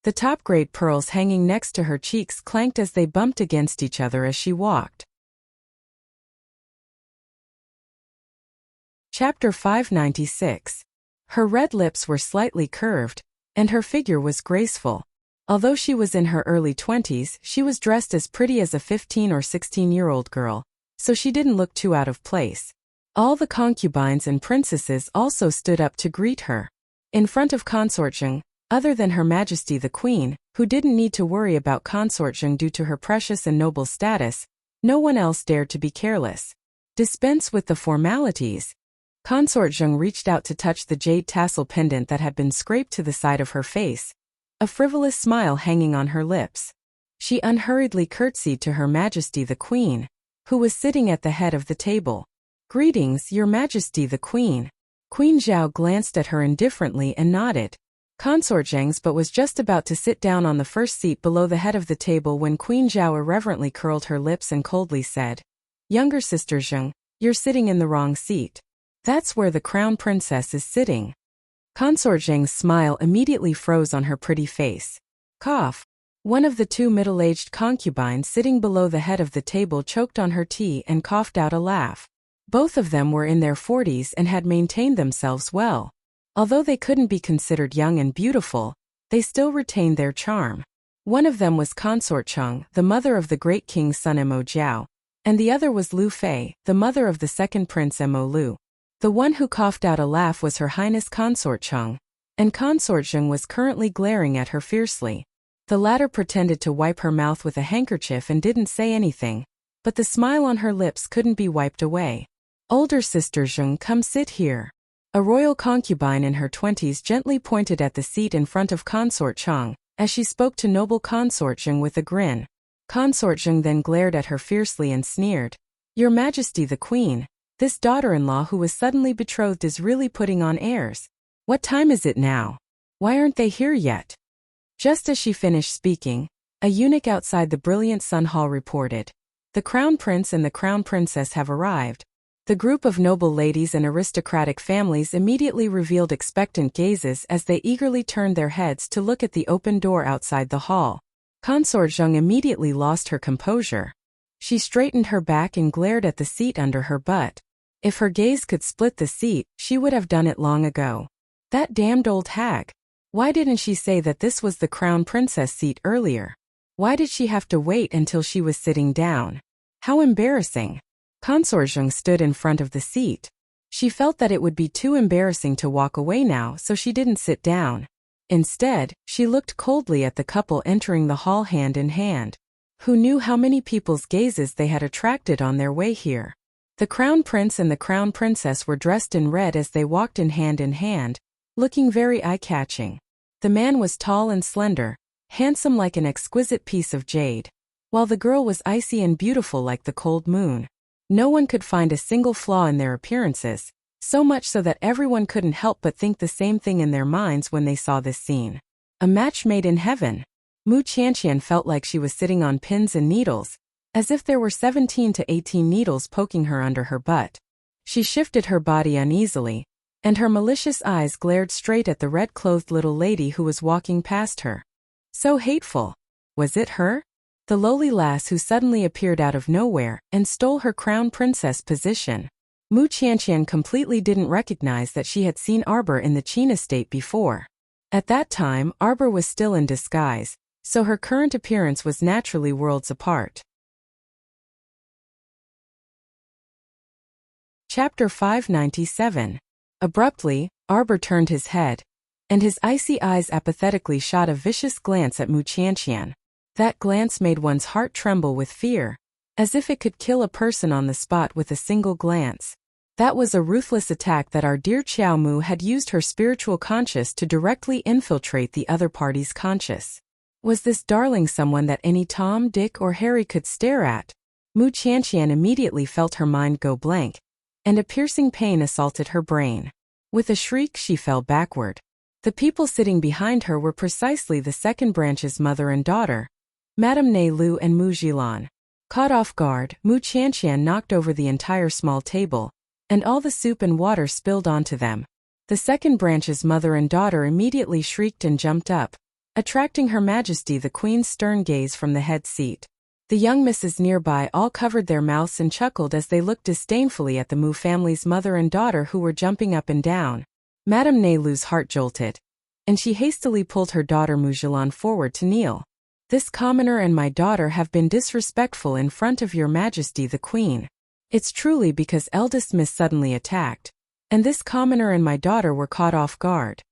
The top-grade pearls hanging next to her cheeks clanked as they bumped against each other as she walked. Chapter 596. Her red lips were slightly curved, and her figure was graceful. Although she was in her early 20s, she was dressed as pretty as a 15 or 16-year-old girl, so she didn't look too out of place. All the concubines and princesses also stood up to greet her. In front of Consort Zheng, other than Her Majesty the Queen, who didn't need to worry about Consort Zheng due to her precious and noble status, no one else dared to be careless. Dispense with the formalities. Consort Zheng reached out to touch the jade tassel pendant that had been scraped to the side of her face, a frivolous smile hanging on her lips. She unhurriedly curtsied to Her Majesty the Queen, who was sitting at the head of the table. "Greetings, Your Majesty the Queen." Queen Zhao glanced at her indifferently and nodded. Consort Zheng's but was just about to sit down on the first seat below the head of the table when Queen Zhao irreverently curled her lips and coldly said, "Younger sister Zheng, you're sitting in the wrong seat. That's where the crown princess is sitting." Consort Zheng's smile immediately froze on her pretty face. Cough. One of the two middle-aged concubines sitting below the head of the table choked on her tea and coughed out a laugh. Both of them were in their 40s and had maintained themselves well. Although they couldn't be considered young and beautiful, they still retained their charm. One of them was Consort Zheng, the mother of the great king's son Mo Jiao, and the other was Lu Fei, the mother of the second prince Mo Lu. The one who coughed out a laugh was Her Highness Consort Zheng, and Consort Zheng was currently glaring at her fiercely. The latter pretended to wipe her mouth with a handkerchief and didn't say anything, but the smile on her lips couldn't be wiped away. "Older sister Zheng, come sit here." A royal concubine in her 20s gently pointed at the seat in front of Consort Zheng, as she spoke to noble Consort Zheng with a grin. Consort Zheng then glared at her fiercely and sneered, "Your Majesty the Queen, this daughter-in-law who was suddenly betrothed is really putting on airs. What time is it now? Why aren't they here yet?" Just as she finished speaking, a eunuch outside the brilliant Sun Hall reported, "The Crown Prince and the Crown Princess have arrived." The group of noble ladies and aristocratic families immediately revealed expectant gazes as they eagerly turned their heads to look at the open door outside the hall. Consort Zheng immediately lost her composure. She straightened her back and glared at the seat under her butt. If her gaze could split the seat, she would have done it long ago. That damned old hag. Why didn't she say that this was the Crown Princess seat earlier? Why did she have to wait until she was sitting down? How embarrassing. Consort Zheng stood in front of the seat. She felt that it would be too embarrassing to walk away now, so she didn't sit down. Instead, she looked coldly at the couple entering the hall hand in hand. Who knew how many people's gazes they had attracted on their way here? The Crown Prince and the Crown Princess were dressed in red as they walked in hand, looking very eye-catching. The man was tall and slender, handsome like an exquisite piece of jade, while the girl was icy and beautiful like the cold moon. No one could find a single flaw in their appearances, so much so that everyone couldn't help but think the same thing in their minds when they saw this scene. A match made in heaven. Mu Qianqian felt like she was sitting on pins and needles, as if there were 17 to 18 needles poking her under her butt. She shifted her body uneasily, and her malicious eyes glared straight at the red-clothed little lady who was walking past her. So hateful. Was it her? The lowly lass who suddenly appeared out of nowhere and stole her crown princess position. Mu Qianqian completely didn't recognize that she had seen Arbor in the Qin estate before. At that time, Arbor was still in disguise, so her current appearance was naturally worlds apart. Chapter 597. Abruptly, Arbor turned his head, and his icy eyes apathetically shot a vicious glance at Mu Qianqian. That glance made one's heart tremble with fear, as if it could kill a person on the spot with a single glance. That was a ruthless attack that our dear Qiao Mu had used her spiritual conscience to directly infiltrate the other party's conscience. Was this darling someone that any Tom, Dick, or Harry could stare at? Mu Qianqian immediately felt her mind go blank, and a piercing pain assaulted her brain. With a shriek, she fell backward. The people sitting behind her were precisely the second branch's mother and daughter, Madame Ne Lu and Mu Jilan. Caught off guard, Mu Qianqian knocked over the entire small table, and all the soup and water spilled onto them. The second branch's mother and daughter immediately shrieked and jumped up, attracting Her Majesty the Queen's stern gaze from the head seat. The young misses nearby all covered their mouths and chuckled as they looked disdainfully at the Mu family's mother and daughter who were jumping up and down. Madame Ne Lu's heart jolted. and she hastily pulled her daughter Mujilan forward to kneel. This commoner and my daughter have been disrespectful in front of your majesty the queen. It's truly because eldest miss suddenly attacked, and this commoner and my daughter were caught off guard.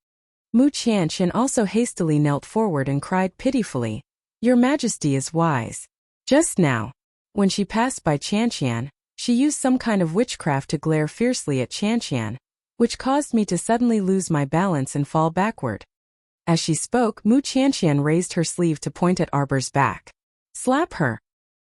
Mu Qianqian also hastily knelt forward and cried pitifully, Your Majesty is wise. Just now, when she passed by Qianqian, she used some kind of witchcraft to glare fiercely at Qianqian, which caused me to suddenly lose my balance and fall backward. As she spoke, Mu Qianqian raised her sleeve to point at Arbor's back. Slap her!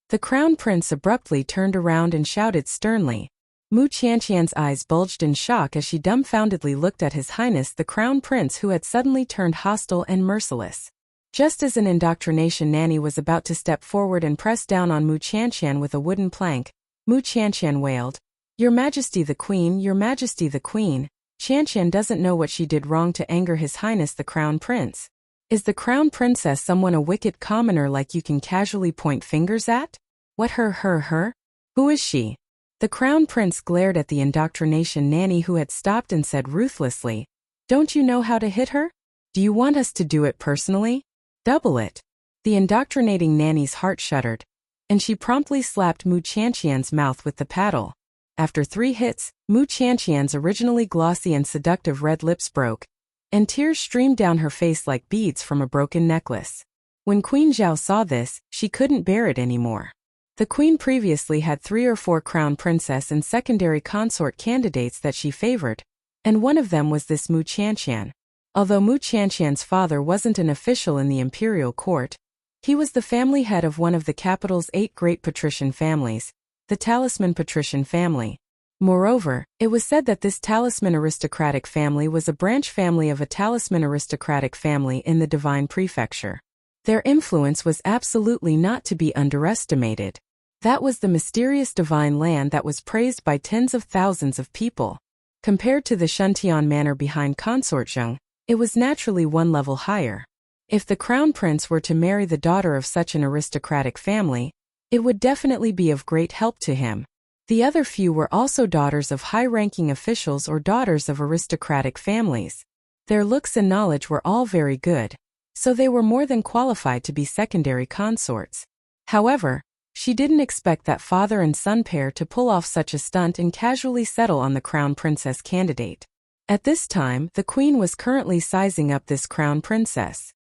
The crown prince abruptly turned around and shouted sternly. Mu Qianqian's eyes bulged in shock as she dumbfoundedly looked at His Highness the Crown Prince, who had suddenly turned hostile and merciless. Just as an indoctrination nanny was about to step forward and press down on Mu Qianqian with a wooden plank, Mu Qianqian wailed, Your Majesty the Queen, Your Majesty the Queen. Qianqian doesn't know what she did wrong to anger His Highness the Crown Prince. Is the Crown Princess someone a wicked commoner like you can casually point fingers at? What her? Who is she? The Crown Prince glared at the indoctrination nanny, who had stopped, and said ruthlessly, Don't you know how to hit her? Do you want us to do it personally? Double it. The indoctrinating nanny's heart shuddered, and she promptly slapped Mu Qianqian's mouth with the paddle. After 3 hits, Mu Qianqian's originally glossy and seductive red lips broke, and tears streamed down her face like beads from a broken necklace. When Queen Zhao saw this, she couldn't bear it anymore. The queen previously had 3 or 4 crown princess and secondary consort candidates that she favored, and one of them was this Mu Qianqian. Although Mu Qianqian's father wasn't an official in the imperial court, he was the family head of one of the capital's 8 great patrician families, the Talisman patrician family. Moreover, it was said that this Talisman aristocratic family was a branch family of a Talisman aristocratic family in the Divine Prefecture. Their influence was absolutely not to be underestimated. That was the mysterious divine land that was praised by tens of thousands of people. Compared to the Shuntian manor behind Consort Zheng, it was naturally 1 level higher. If the crown prince were to marry the daughter of such an aristocratic family, it would definitely be of great help to him. The other few were also daughters of high-ranking officials or daughters of aristocratic families. Their looks and knowledge were all very good, so they were more than qualified to be secondary consorts. However, she didn't expect that father and son pair to pull off such a stunt and casually settle on the crown princess candidate. At this time, the queen was currently sizing up this crown princess.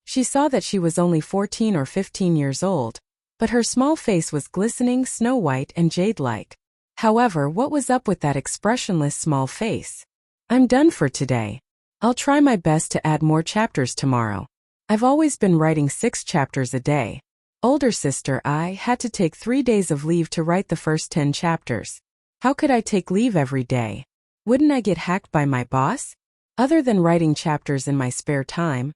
She saw that she was only 14 or 15 years old, but her small face was glistening snow-white and jade-like. However, what was up with that expressionless small face? I'm done for today. I'll try my best to add more chapters tomorrow. I've always been writing 6 chapters a day. Older sister, I had to take 3 days of leave to write the first 10 chapters. How could I take leave every day? Wouldn't I get hacked by my boss? Other than writing chapters in my spare time,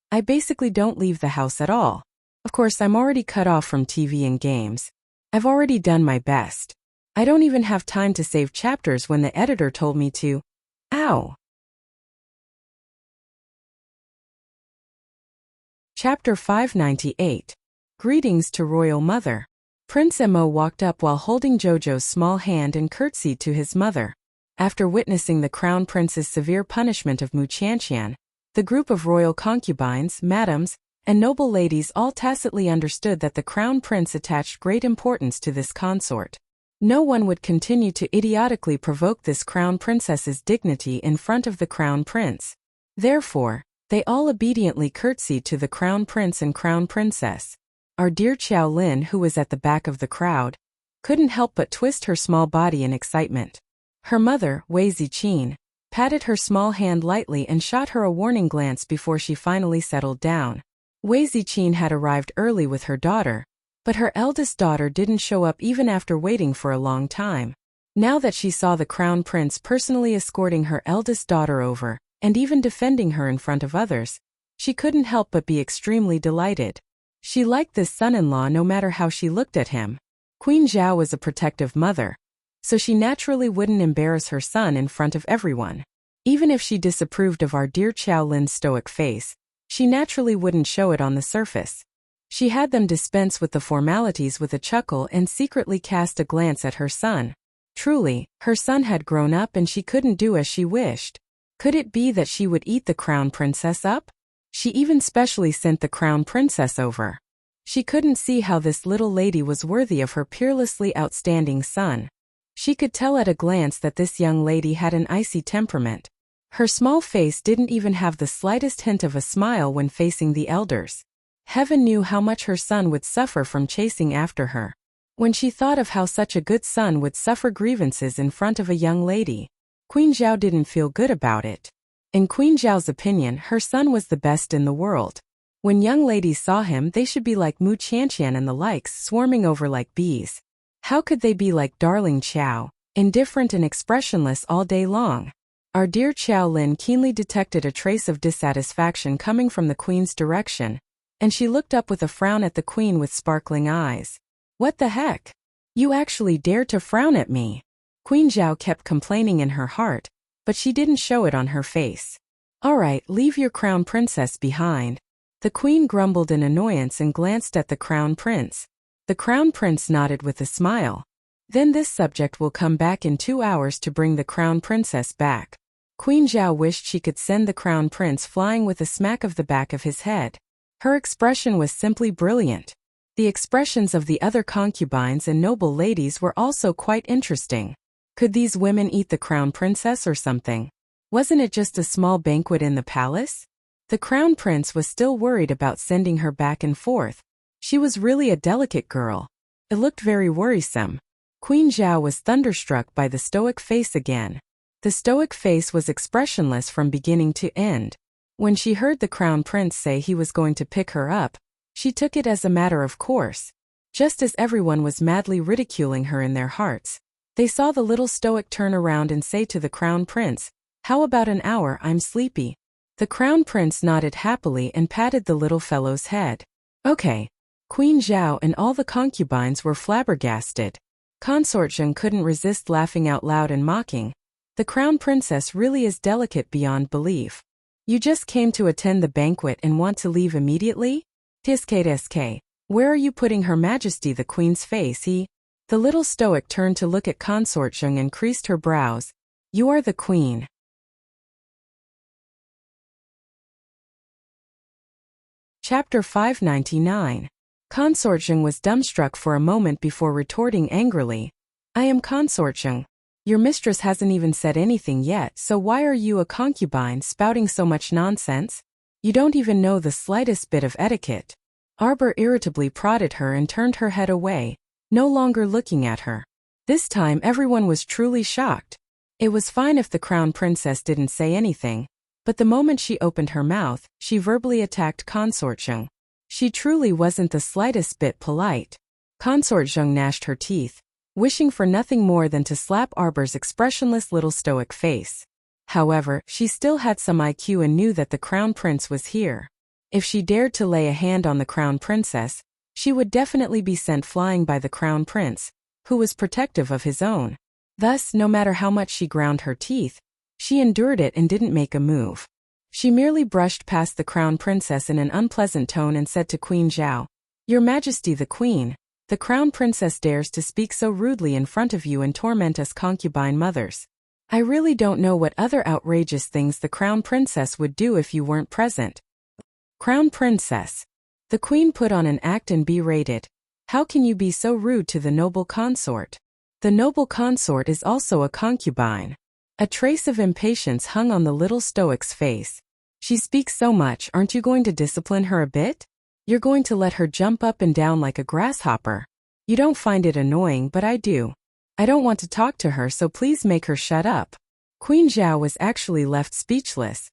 I basically don't leave the house at all. Of course, I'm already cut off from TV and games. I've already done my best. I don't even have time to save chapters when the editor told me to. Ow! Chapter 598. Greetings to Royal Mother. Prince Mo walked up while holding Jojo's small hand and curtsied to his mother. After witnessing the Crown Prince's severe punishment of Mu Qianqian, the group of royal concubines, madams, and noble ladies all tacitly understood that the Crown Prince attached great importance to this consort. No one would continue to idiotically provoke this Crown Princess's dignity in front of the Crown Prince. Therefore, they all obediently curtsied to the Crown Prince and Crown Princess. Our dear Qiao Lin, who was at the back of the crowd, couldn't help but twist her small body in excitement. Her mother, Wei Ziqin, patted her small hand lightly and shot her a warning glance before she finally settled down. Wei Ziqin had arrived early with her daughter, but her eldest daughter didn't show up even after waiting for a long time. Now that she saw the Crown Prince personally escorting her eldest daughter over, and even defending her in front of others, she couldn't help but be extremely delighted. She liked this son-in-law no matter how she looked at him. Queen Zhao was a protective mother, so she naturally wouldn't embarrass her son in front of everyone. Even if she disapproved of our dear Qiao Lin's stoic face, she naturally wouldn't show it on the surface. She had them dispense with the formalities with a chuckle and secretly cast a glance at her son. Truly, her son had grown up and she couldn't do as she wished. Could it be that she would eat the Crown Princess up? She even specially sent the crown princess over. She couldn't see how this little lady was worthy of her peerlessly outstanding son. She could tell at a glance that this young lady had an icy temperament. Her small face didn't even have the slightest hint of a smile when facing the elders. Heaven knew how much her son would suffer from chasing after her. When she thought of how such a good son would suffer grievances in front of a young lady, Queen Zhao didn't feel good about it. In Queen Zhao's opinion, her son was the best in the world. When young ladies saw him, they should be like Mu Qianqian and the likes, swarming over like bees. How could they be like darling Qiao, indifferent and expressionless all day long? Our dear Qiao Lin keenly detected a trace of dissatisfaction coming from the queen's direction, and she looked up with a frown at the queen with sparkling eyes. What the heck? You actually dare to frown at me? Queen Zhao kept complaining in her heart, but she didn't show it on her face. Alright, leave your crown princess behind. The queen grumbled in annoyance and glanced at the crown prince. The crown prince nodded with a smile. Then this subject will come back in 2 hours to bring the crown princess back. Queen Zhao wished she could send the crown prince flying with a smack of the back of his head. Her expression was simply brilliant. The expressions of the other concubines and noble ladies were also quite interesting. Could these women eat the crown princess or something? Wasn't it just a small banquet in the palace? The crown prince was still worried about sending her back and forth. She was really a delicate girl. It looked very worrisome. Queen Zhao was thunderstruck by the stoic face again. The stoic face was expressionless from beginning to end. When she heard the crown prince say he was going to pick her up, she took it as a matter of course. Just as everyone was madly ridiculing her in their hearts, they saw the little stoic turn around and say to the crown prince, "How about an hour? I'm sleepy." The crown prince nodded happily and patted the little fellow's head. Okay. Queen Zhao and all the concubines were flabbergasted. Consort Zheng couldn't resist laughing out loud and mocking. The crown princess really is delicate beyond belief. You just came to attend the banquet and want to leave immediately? Tsk. Where are you putting Her Majesty the Queen's face? The little stoic turned to look at Consort Zheng and creased her brows. You are the queen. Chapter 599. Consort Zheng was dumbstruck for a moment before retorting angrily. I am Consort Zheng. Your mistress hasn't even said anything yet, so why are you a concubine spouting so much nonsense? You don't even know the slightest bit of etiquette. Arbor irritably prodded her and turned her head away, no longer looking at her. This time everyone was truly shocked. It was fine if the crown princess didn't say anything, but the moment she opened her mouth, she verbally attacked Consort Zheng. She truly wasn't the slightest bit polite. Consort Zheng gnashed her teeth, wishing for nothing more than to slap Arbor's expressionless little stoic face. However, she still had some IQ and knew that the crown prince was here. If she dared to lay a hand on the crown princess, she would definitely be sent flying by the crown prince, who was protective of his own. Thus, no matter how much she ground her teeth, she endured it and didn't make a move. She merely brushed past the crown princess in an unpleasant tone and said to Queen Zhao, Your Majesty the Queen, the crown princess dares to speak so rudely in front of you and torment us concubine mothers. I really don't know what other outrageous things the crown princess would do if you weren't present. Crown princess. The queen put on an act and berated. How can you be so rude to the noble consort? The noble consort is also a concubine. A trace of impatience hung on the little stoic's face. She speaks so much, aren't you going to discipline her a bit? You're going to let her jump up and down like a grasshopper. You don't find it annoying, but I do. I don't want to talk to her, so please make her shut up. Queen Zhao was actually left speechless.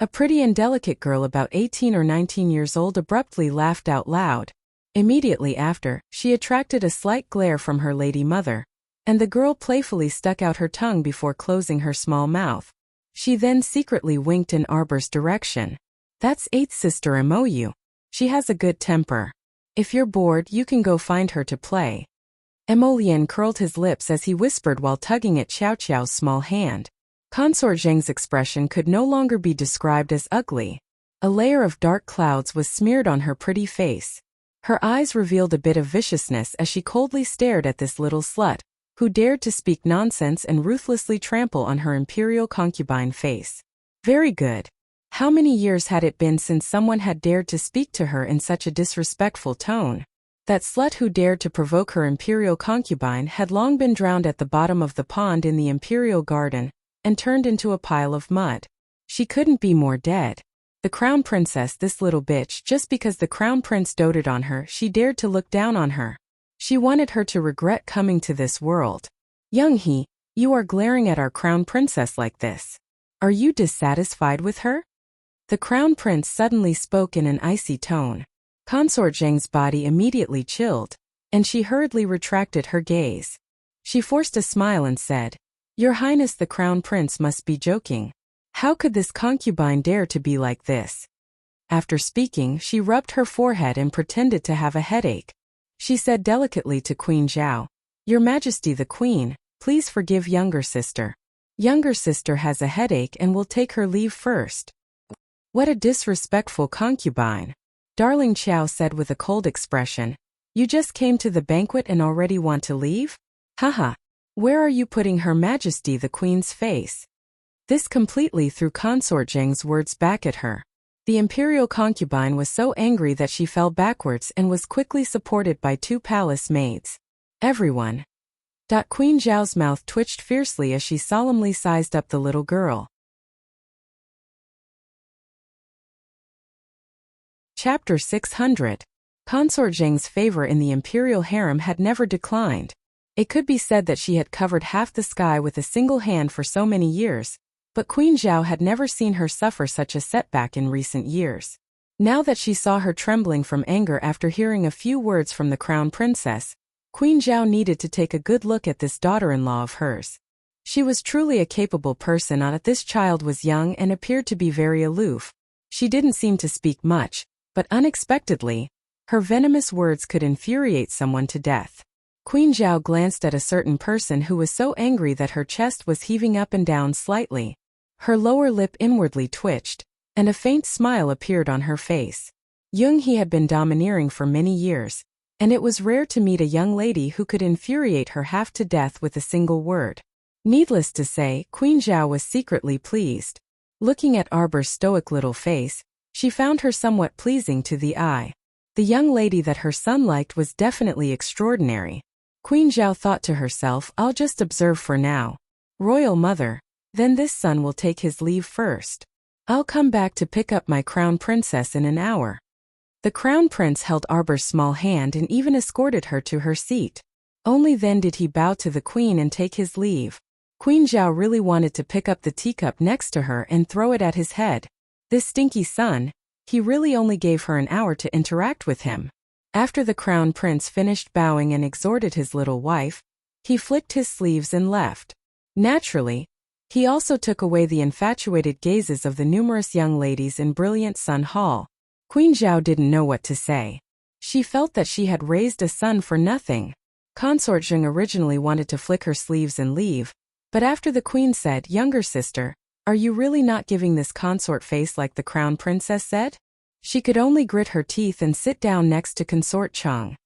A pretty and delicate girl about 18 or 19 years old abruptly laughed out loud. Immediately after, she attracted a slight glare from her lady mother, and the girl playfully stuck out her tongue before closing her small mouth. She then secretly winked in Arbor's direction. That's 8th sister Mou. She has a good temper. If you're bored, you can go find her to play. Emolian curled his lips as he whispered while tugging at Xiao Qiao's small hand. Consort Zheng's expression could no longer be described as ugly. A layer of dark clouds was smeared on her pretty face. Her eyes revealed a bit of viciousness as she coldly stared at this little slut, who dared to speak nonsense and ruthlessly trample on her imperial concubine face. Very good. How many years had it been since someone had dared to speak to her in such a disrespectful tone? That slut who dared to provoke her imperial concubine had long been drowned at the bottom of the pond in the imperial garden, and turned into a pile of mud. She couldn't be more dead. The crown princess, this little bitch, just because the crown prince doted on her, she dared to look down on her. She wanted her to regret coming to this world. Young He, you are glaring at our crown princess like this. Are you dissatisfied with her? The crown prince suddenly spoke in an icy tone. Consort Zheng's body immediately chilled, and she hurriedly retracted her gaze. She forced a smile and said, Your Highness, the crown prince must be joking. How could this concubine dare to be like this? After speaking, she rubbed her forehead and pretended to have a headache. She said delicately to Queen Zhao, Your Majesty the Queen, please forgive younger sister. Younger sister has a headache and will take her leave first. What a disrespectful concubine. Darling Qiao said with a cold expression, You just came to the banquet and already want to leave? Haha. Where are you putting Her Majesty the Queen's face? This completely threw Consort Zheng's words back at her. The imperial concubine was so angry that she fell backwards and was quickly supported by 2 palace maids. Everyone. Queen Zhao's mouth twitched fiercely as she solemnly sized up the little girl. Chapter 600. Consort Zheng's favor in the imperial harem had never declined. It could be said that she had covered half the sky with a single hand for so many years, but Queen Zhao had never seen her suffer such a setback in recent years. Now that she saw her trembling from anger after hearing a few words from the crown princess, Queen Zhao needed to take a good look at this daughter-in-law of hers. She was truly a capable person, but this child was young and appeared to be very aloof. She didn't seem to speak much, but unexpectedly, her venomous words could infuriate someone to death. Queen Zhao glanced at a certain person who was so angry that her chest was heaving up and down slightly. Her lower lip inwardly twitched, and a faint smile appeared on her face. Jung He had been domineering for many years, and it was rare to meet a young lady who could infuriate her half to death with a single word. Needless to say, Queen Zhao was secretly pleased. Looking at Arbor's stoic little face, she found her somewhat pleasing to the eye. The young lady that her son liked was definitely extraordinary. Queen Zhao thought to herself, I'll just observe for now. Royal mother, then this son will take his leave first. I'll come back to pick up my crown princess in an hour. The crown prince held Arbor's small hand and even escorted her to her seat. Only then did he bow to the queen and take his leave. Queen Zhao really wanted to pick up the teacup next to her and throw it at his head. This stinky son, he really only gave her an hour to interact with him. After the crown prince finished bowing and exhorted his little wife, he flicked his sleeves and left. Naturally, he also took away the infatuated gazes of the numerous young ladies in Brilliant Sun Hall. Queen Zhao didn't know what to say. She felt that she had raised a son for nothing. Consort Zheng originally wanted to flick her sleeves and leave, but after the queen said, Younger sister, are you really not giving this consort face like the crown princess said? She could only grit her teeth and sit down next to Consort Chang.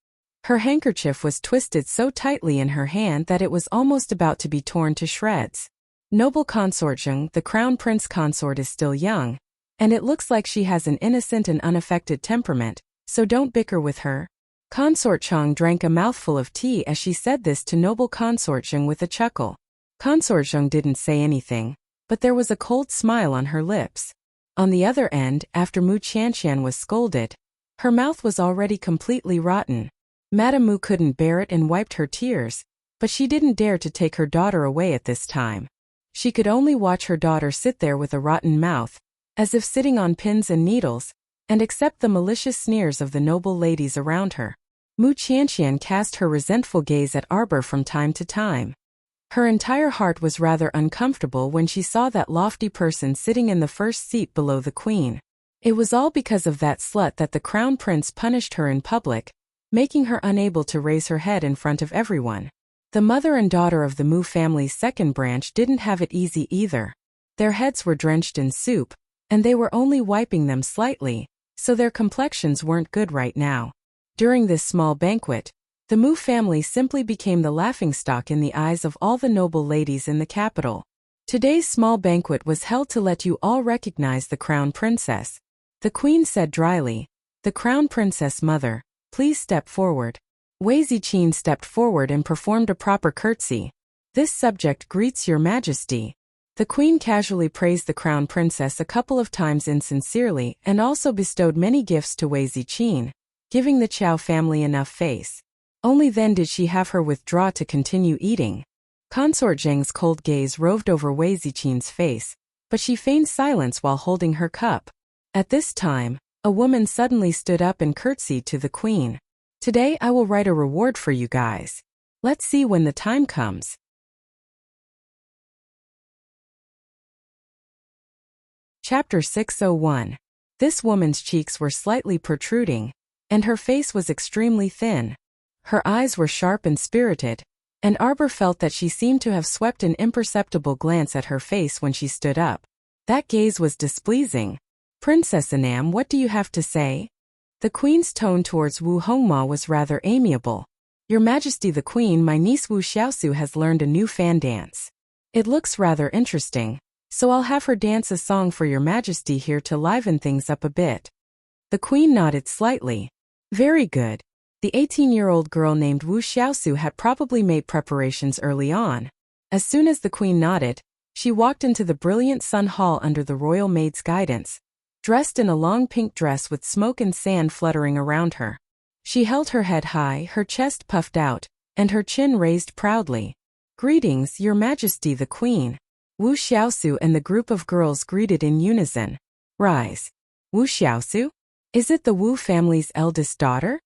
Her handkerchief was twisted so tightly in her hand that it was almost about to be torn to shreds. Noble Consort Zheng, the crown prince consort is still young, and it looks like she has an innocent and unaffected temperament, so don't bicker with her. Consort Chang drank a mouthful of tea as she said this to noble Consort Zheng with a chuckle. Consort Zheng didn't say anything, but there was a cold smile on her lips. On the other end, after Mu Qianqian was scolded, her mouth was already completely rotten. Madame Mu couldn't bear it and wiped her tears, but she didn't dare to take her daughter away at this time. She could only watch her daughter sit there with a rotten mouth, as if sitting on pins and needles, and accept the malicious sneers of the noble ladies around her. Mu Qianqian cast her resentful gaze at Arbor from time to time. Her entire heart was rather uncomfortable when she saw that lofty person sitting in the first seat below the queen. It was all because of that slut that the crown prince punished her in public, making her unable to raise her head in front of everyone. The mother and daughter of the Mu family's second branch didn't have it easy either. Their heads were drenched in soup, and they were only wiping them slightly, so their complexions weren't good right now. During this small banquet, the Mu family simply became the laughingstock in the eyes of all the noble ladies in the capital. Today's small banquet was held to let you all recognize the crown princess. The queen said dryly. The crown princess mother, please step forward. Wei Ziqin stepped forward and performed a proper curtsy. This subject greets your majesty. The queen casually praised the crown princess a couple of times insincerely and also bestowed many gifts to Wei Ziqin, giving the Chao family enough face. Only then did she have her withdraw to continue eating. Consort Zheng's cold gaze roved over Wei Ziqin's face, but she feigned silence while holding her cup. At this time, a woman suddenly stood up and curtsied to the queen. Today I will write a reward for you guys. Let's see when the time comes. Chapter 601. This woman's cheeks were slightly protruding, and her face was extremely thin. Her eyes were sharp and spirited, and Arbor felt that she seemed to have swept an imperceptible glance at her face when she stood up. That gaze was displeasing. Princess Anam, what do you have to say? The queen's tone towards Wu Hongma was rather amiable. Your Majesty the Queen, my niece Wu Xiaosu has learned a new fan dance. It looks rather interesting, so I'll have her dance a song for your Majesty here to liven things up a bit. The queen nodded slightly. Very good. The 18-year-old girl named Wu Xiaosu had probably made preparations early on. As soon as the queen nodded, she walked into the brilliant Sun Hall under the royal maid's guidance, dressed in a long pink dress with smoke and sand fluttering around her. She held her head high, her chest puffed out, and her chin raised proudly. Greetings, Your Majesty the Queen. Wu Xiaosu and the group of girls greeted in unison. Rise. Wu Xiaosu? Is it the Wu family's eldest daughter?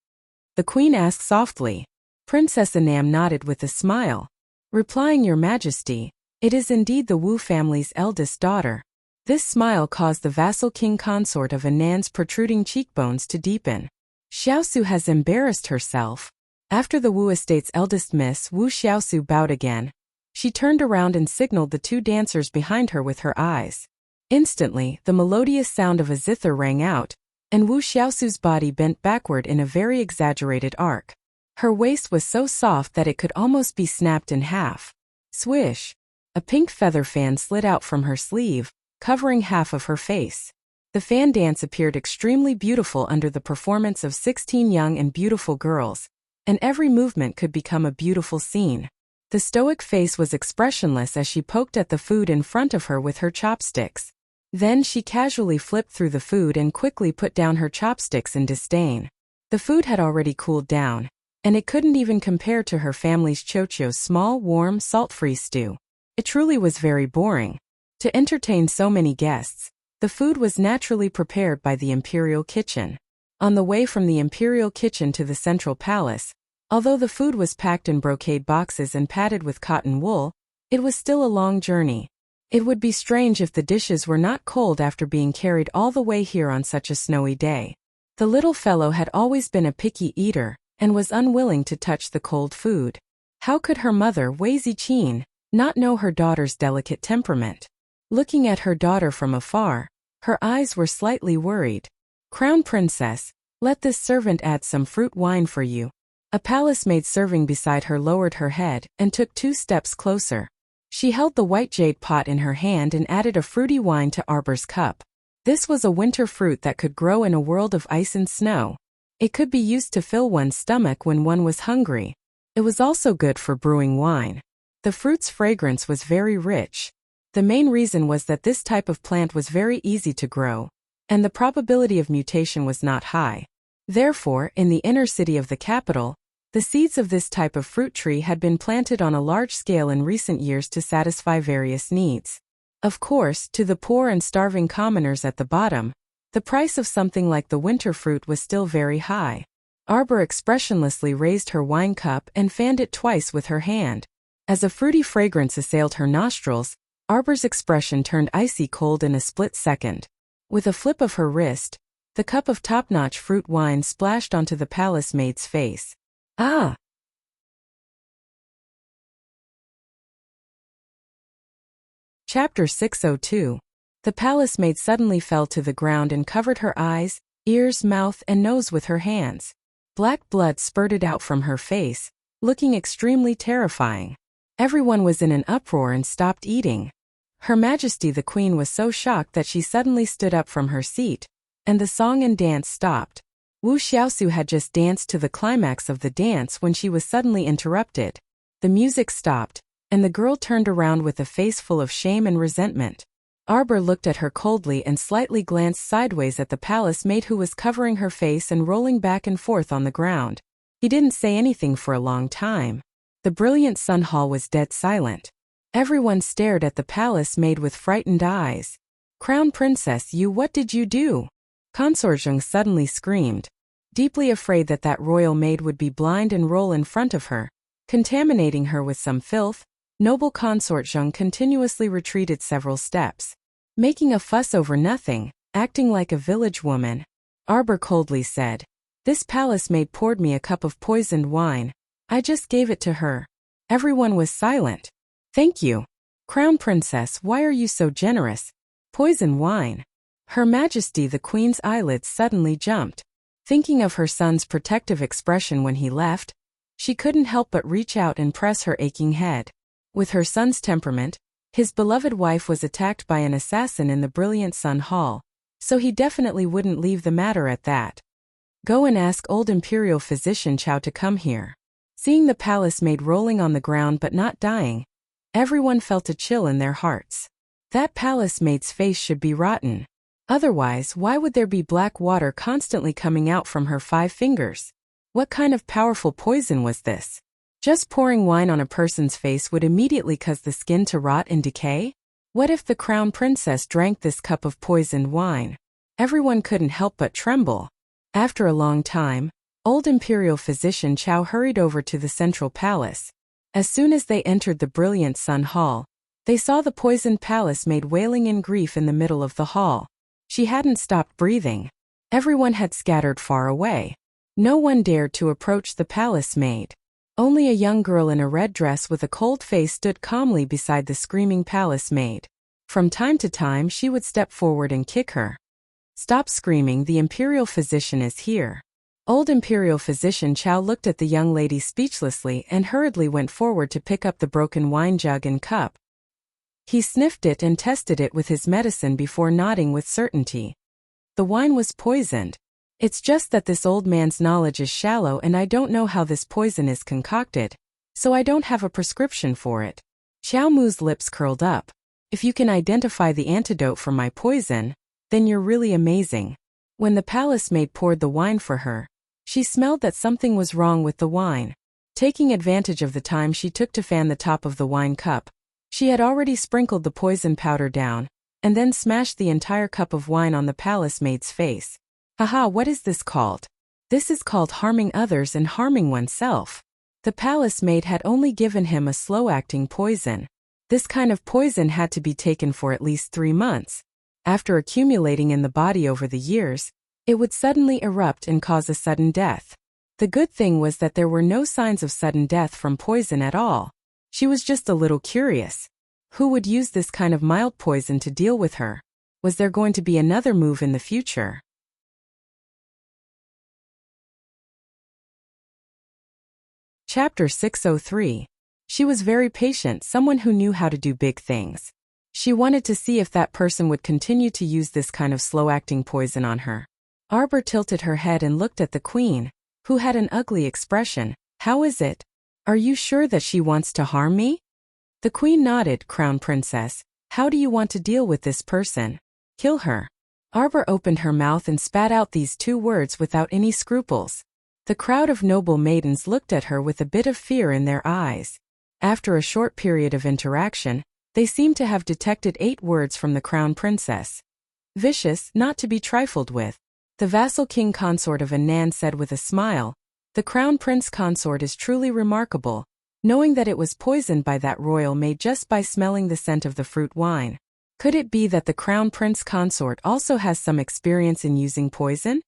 The queen asked softly. Princess Anam nodded with a smile. Replying, Your Majesty, it is indeed the Wu family's eldest daughter. This smile caused the vassal king consort of Anan's protruding cheekbones to deepen. Xiaosu has embarrassed herself. After the Wu estate's eldest miss, Wu Xiaosu bowed again. She turned around and signaled the two dancers behind her with her eyes. Instantly, the melodious sound of a zither rang out, and Wu Xiaosu's body bent backward in a very exaggerated arc. Her waist was so soft that it could almost be snapped in half. Swish! A pink feather fan slid out from her sleeve, covering half of her face. The fan dance appeared extremely beautiful under the performance of 16 young and beautiful girls, and every movement could become a beautiful scene. The stoic face was expressionless as she poked at the food in front of her with her chopsticks. Then she casually flipped through the food and quickly put down her chopsticks in disdain. The food had already cooled down, and it couldn't even compare to her family's chocho's small, warm, salt-free stew. It truly was very boring. To entertain so many guests, the food was naturally prepared by the imperial kitchen. On the way from the imperial kitchen to the central palace, although the food was packed in brocade boxes and padded with cotton wool, it was still a long journey. It would be strange if the dishes were not cold after being carried all the way here on such a snowy day. The little fellow had always been a picky eater, and was unwilling to touch the cold food. How could her mother, Wei Ziqin, not know her daughter's delicate temperament? Looking at her daughter from afar, her eyes were slightly worried. Crown Princess, let this servant add some fruit wine for you. A palace maid serving beside her lowered her head and took 2 steps closer. She held the white jade pot in her hand and added a fruity wine to Arbor's cup. This was a winter fruit that could grow in a world of ice and snow. It could be used to fill one's stomach when one was hungry. It was also good for brewing wine. The fruit's fragrance was very rich. The main reason was that this type of plant was very easy to grow, and the probability of mutation was not high. Therefore, in the inner city of the capital, the seeds of this type of fruit tree had been planted on a large scale in recent years to satisfy various needs. Of course, to the poor and starving commoners at the bottom, the price of something like the winter fruit was still very high. Arbor expressionlessly raised her wine cup and fanned it twice with her hand. As a fruity fragrance assailed her nostrils, Arbor's expression turned icy cold in a split second. With a flip of her wrist, the cup of top-notch fruit wine splashed onto the palace maid's face. Ah! Chapter 602. The palace maid suddenly fell to the ground and covered her eyes, ears, mouth, and nose with her hands. Black blood spurted out from her face, looking extremely terrifying. Everyone was in an uproar and stopped eating. Her Majesty the Queen was so shocked that she suddenly stood up from her seat, and the song and dance stopped. Wu Xiaosu had just danced to the climax of the dance when she was suddenly interrupted. The music stopped, and the girl turned around with a face full of shame and resentment. Arbor looked at her coldly and slightly glanced sideways at the palace maid who was covering her face and rolling back and forth on the ground. He didn't say anything for a long time. The brilliant Sun Hall was dead silent. Everyone stared at the palace maid with frightened eyes. "Crown Princess, what did you do?" Consort suddenly screamed, deeply afraid that that royal maid would be blind and roll in front of her, contaminating her with some filth. Noble Consort continuously retreated several steps, making a fuss over nothing, acting like a village woman. Arbor coldly said, "This palace maid poured me a cup of poisoned wine. I just gave it to her." Everyone was silent. "Thank you. Crown Princess, why are you so generous? Poison wine." Her Majesty the Queen's eyelids suddenly jumped. Thinking of her son's protective expression when he left, she couldn't help but reach out and press her aching head. With her son's temperament, his beloved wife was attacked by an assassin in the brilliant Sun Hall, so he definitely wouldn't leave the matter at that. "Go and ask old imperial physician Chow to come here." Seeing the palace maid rolling on the ground but not dying, everyone felt a chill in their hearts. That palace maid's face should be rotten. Otherwise, why would there be black water constantly coming out from her 5 fingers? What kind of powerful poison was this? Just pouring wine on a person's face would immediately cause the skin to rot and decay? What if the crown princess drank this cup of poisoned wine? Everyone couldn't help but tremble. After a long time, old imperial physician Chow hurried over to the central palace. As soon as they entered the brilliant Sun Hall, they saw the poisoned palace maid wailing in grief in the middle of the hall. She hadn't stopped breathing. Everyone had scattered far away. No one dared to approach the palace maid. Only a young girl in a red dress with a cold face stood calmly beside the screaming palace maid. From time to time she would step forward and kick her. "Stop screaming, the imperial physician is here." Old imperial physician Chow looked at the young lady speechlessly and hurriedly went forward to pick up the broken wine jug and cup. He sniffed it and tested it with his medicine before nodding with certainty. The wine was poisoned. "It's just that this old man's knowledge is shallow and I don't know how this poison is concocted, so I don't have a prescription for it." Xiao Mu's lips curled up. "If you can identify the antidote for my poison, then you're really amazing." When the palace maid poured the wine for her, she smelled that something was wrong with the wine. Taking advantage of the time she took to fan the top of the wine cup, she had already sprinkled the poison powder down, and then smashed the entire cup of wine on the palace maid's face. "Haha, what is this called?" "This is called harming others and harming oneself." The palace maid had only given him a slow-acting poison. This kind of poison had to be taken for at least 3 months. After accumulating in the body over the years, it would suddenly erupt and cause a sudden death. The good thing was that there were no signs of sudden death from poison at all. She was just a little curious. Who would use this kind of mild poison to deal with her? Was there going to be another move in the future? Chapter 603. She was very patient, someone who knew how to do big things. She wanted to see if that person would continue to use this kind of slow-acting poison on her. Arbor tilted her head and looked at the queen, who had an ugly expression. "How is it? Are you sure that she wants to harm me?" The queen nodded. "Crown Princess, how do you want to deal with this person?" "Kill her." Arbor opened her mouth and spat out these 2 words without any scruples. The crowd of noble maidens looked at her with a bit of fear in their eyes. After a short period of interaction, they seemed to have detected 8 words from the crown princess. "Vicious, not to be trifled with." The vassal king consort of Anan said with a smile, "The crown prince consort is truly remarkable, knowing that it was poisoned by that royal maid just by smelling the scent of the fruit wine. Could it be that the crown prince consort also has some experience in using poison?"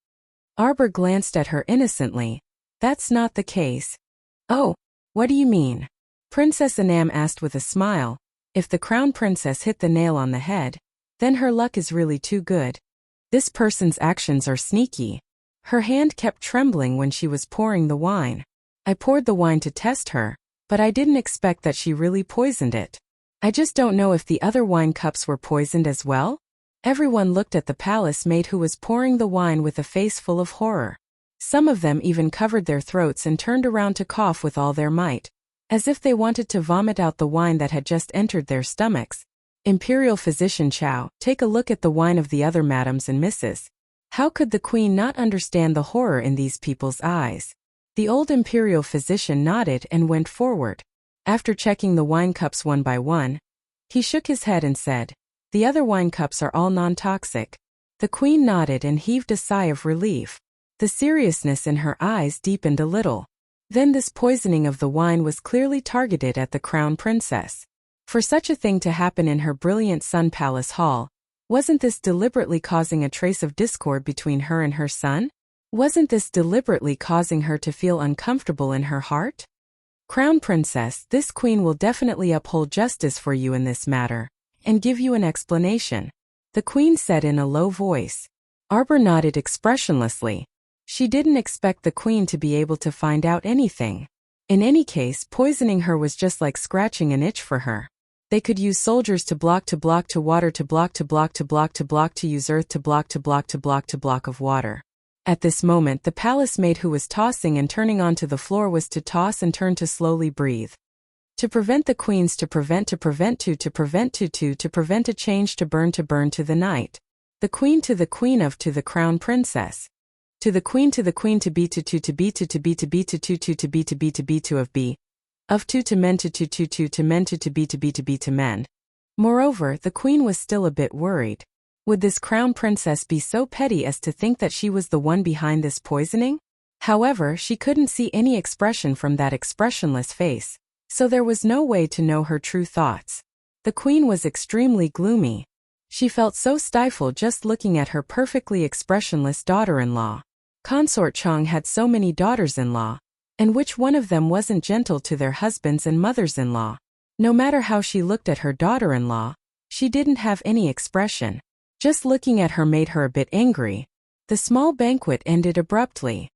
Arbor glanced at her innocently. "That's not the case." "Oh, what do you mean?" Princess Anam asked with a smile. "If the crown princess hit the nail on the head, then her luck is really too good. This person's actions are sneaky." Her hand kept trembling when she was pouring the wine. "I poured the wine to test her, but I didn't expect that she really poisoned it." I just don't know if the other wine cups were poisoned as well? Everyone looked at the palace maid who was pouring the wine with a face full of horror. Some of them even covered their throats and turned around to cough with all their might, as if they wanted to vomit out the wine that had just entered their stomachs. Imperial Physician Chow, take a look at the wine of the other madams and misses. How could the queen not understand the horror in these people's eyes? The old imperial physician nodded and went forward. After checking the wine cups one by one, he shook his head and said, "The other wine cups are all non-toxic." The queen nodded and heaved a sigh of relief. The seriousness in her eyes deepened a little. Then this poisoning of the wine was clearly targeted at the crown princess. For such a thing to happen in her brilliant Sun Palace Hall, wasn't this deliberately causing a trace of discord between her and her son? Wasn't this deliberately causing her to feel uncomfortable in her heart? Crown Princess, this queen will definitely uphold justice for you in this matter, and give you an explanation, the queen said in a low voice. Arbor nodded expressionlessly. She didn't expect the queen to be able to find out anything. In any case, poisoning her was just like scratching an itch for her. They could use soldiers to block water to block to use earth to block of water. At this moment the palace maid who was tossing and turning onto the floor was to toss and turn to slowly breathe. To prevent the queens to prevent a change to burn to the night. The queen to the queen of to the crown princess. To the queen to be to be to of be. Of to men to men to be to men. Moreover, the queen was still a bit worried. Would this crown princess be so petty as to think that she was the one behind this poisoning? However, she couldn't see any expression from that expressionless face, so there was no way to know her true thoughts. The queen was extremely gloomy. She felt so stifled just looking at her perfectly expressionless daughter-in-law. Consort Chong had so many daughters-in-law, and which one of them wasn't gentle to their husbands and mothers-in-law? No matter how she looked at her daughter-in-law, she didn't have any expression. Just looking at her made her a bit angry. The small banquet ended abruptly.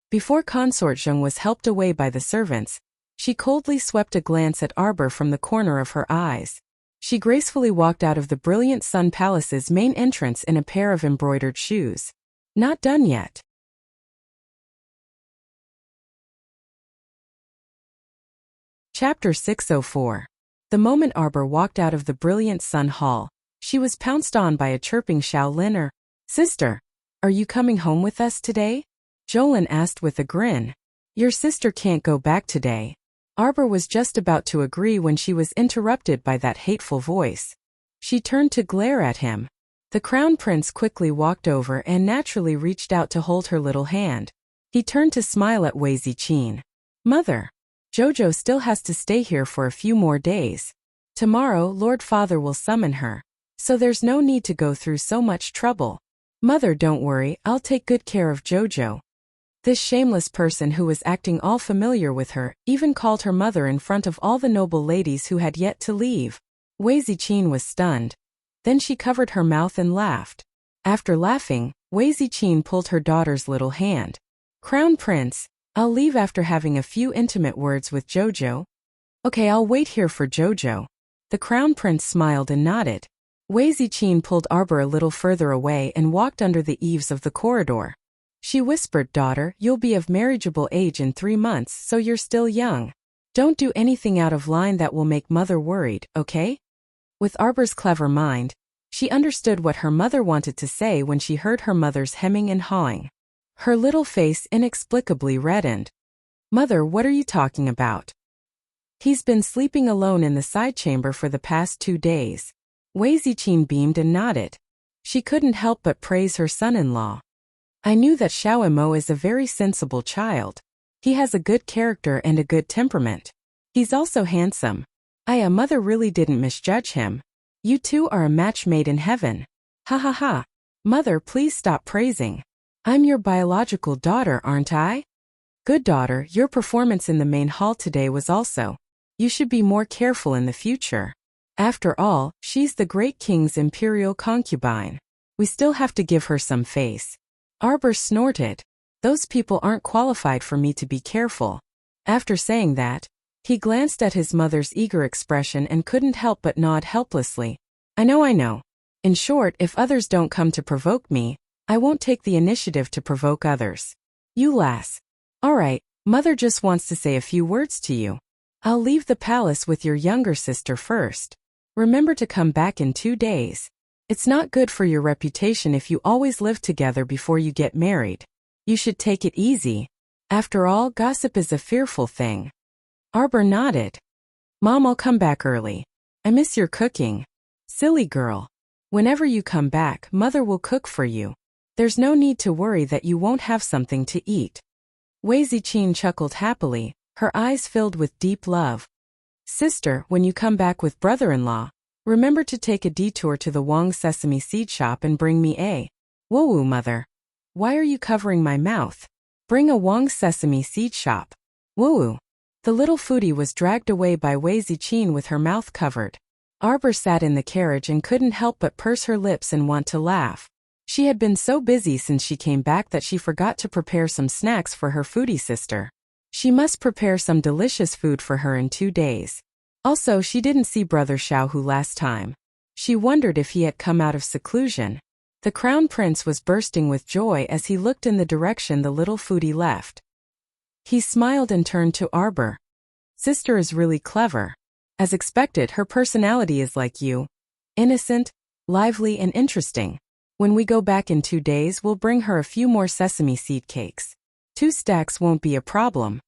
Before Consort Zheng was helped away by the servants, she coldly swept a glance at Arbor from the corner of her eyes. She gracefully walked out of the brilliant Sun Palace's main entrance in a pair of embroidered shoes. Not done yet. Chapter 604. The moment Arbor walked out of the brilliant Sun Hall, she was pounced on by a chirping Shaoliner. "Sister, are you coming home with us today?" Jolin asked with a grin. "Your sister can't go back today." Arbor was just about to agree when she was interrupted by that hateful voice. She turned to glare at him. The crown prince quickly walked over and naturally reached out to hold her little hand. He turned to smile at Wei Ziqin. "Mother, Jojo still has to stay here for a few more days. Tomorrow Lord Father will summon her, so there's no need to go through so much trouble. Mother, don't worry, I'll take good care of Jojo." This shameless person who was acting all familiar with her even called her mother in front of all the noble ladies who had yet to leave. Wei Ziqin was stunned. Then she covered her mouth and laughed. After laughing, Wei Ziqin pulled her daughter's little hand. "Crown Prince, I'll leave after having a few intimate words with Jojo." "Okay, I'll wait here for Jojo." The crown prince smiled and nodded. Wei Ziqin pulled Arbor a little further away and walked under the eaves of the corridor. She whispered, "Daughter, you'll be of marriageable age in 3 months, so you're still young. Don't do anything out of line that will make mother worried, okay?" With Arbor's clever mind, she understood what her mother wanted to say when she heard her mother's hemming and hawing. Her little face inexplicably reddened. "Mother, what are you talking about?" "He's been sleeping alone in the side chamber for the past 2 days. Wei Ziqin beamed and nodded. She couldn't help but praise her son-in-law. "I knew that Xiao Imo is a very sensible child. He has a good character and a good temperament. He's also handsome. Mother really didn't misjudge him. You two are a match made in heaven. Ha ha ha. Mother, please stop praising. I'm your biological daughter, aren't I?" "Good daughter, your performance in the main hall today was also. You should be more careful in the future. After all, she's the great king's imperial concubine. We still have to give her some face." Arbor snorted. "Those people aren't qualified for me to be careful." After saying that, He glanced at his mother's eager expression and couldn't help but nod helplessly. I know. In short, if others don't come to provoke me, I won't take the initiative to provoke others. You lass. All right, mother just wants to say a few words to you. I'll leave the palace with your younger sister first. Remember to come back in 2 days. It's not good for your reputation if you always live together before you get married. You should take it easy. After all, gossip is a fearful thing. Arbor nodded. Mom, I'll come back early. I miss your cooking. Silly girl. Whenever you come back, mother will cook for you. There's no need to worry that you won't have something to eat. Wei Ziqing chuckled happily, her eyes filled with deep love. Sister, when you come back with brother-in-law, remember to take a detour to the Wang sesame seed shop and bring me a. Whoa, mother. Why are you covering my mouth? Bring a Wang sesame seed shop. Whoa. The little foodie was dragged away by Wei Ziqing with her mouth covered. Arbor sat in the carriage and couldn't help but purse her lips and want to laugh. She had been so busy since she came back that she forgot to prepare some snacks for her foodie sister. She must prepare some delicious food for her in 2 days. Also, she didn't see Brother Xiaohu last time. She wondered if he had come out of seclusion. The crown prince was bursting with joy as he looked in the direction the little foodie left. He smiled and turned to Arbor. Sister is really clever. As expected, her personality is like you. Innocent, lively and interesting. When we go back in 2 days, we'll bring her a few more sesame seed cakes. 2 stacks won't be a problem.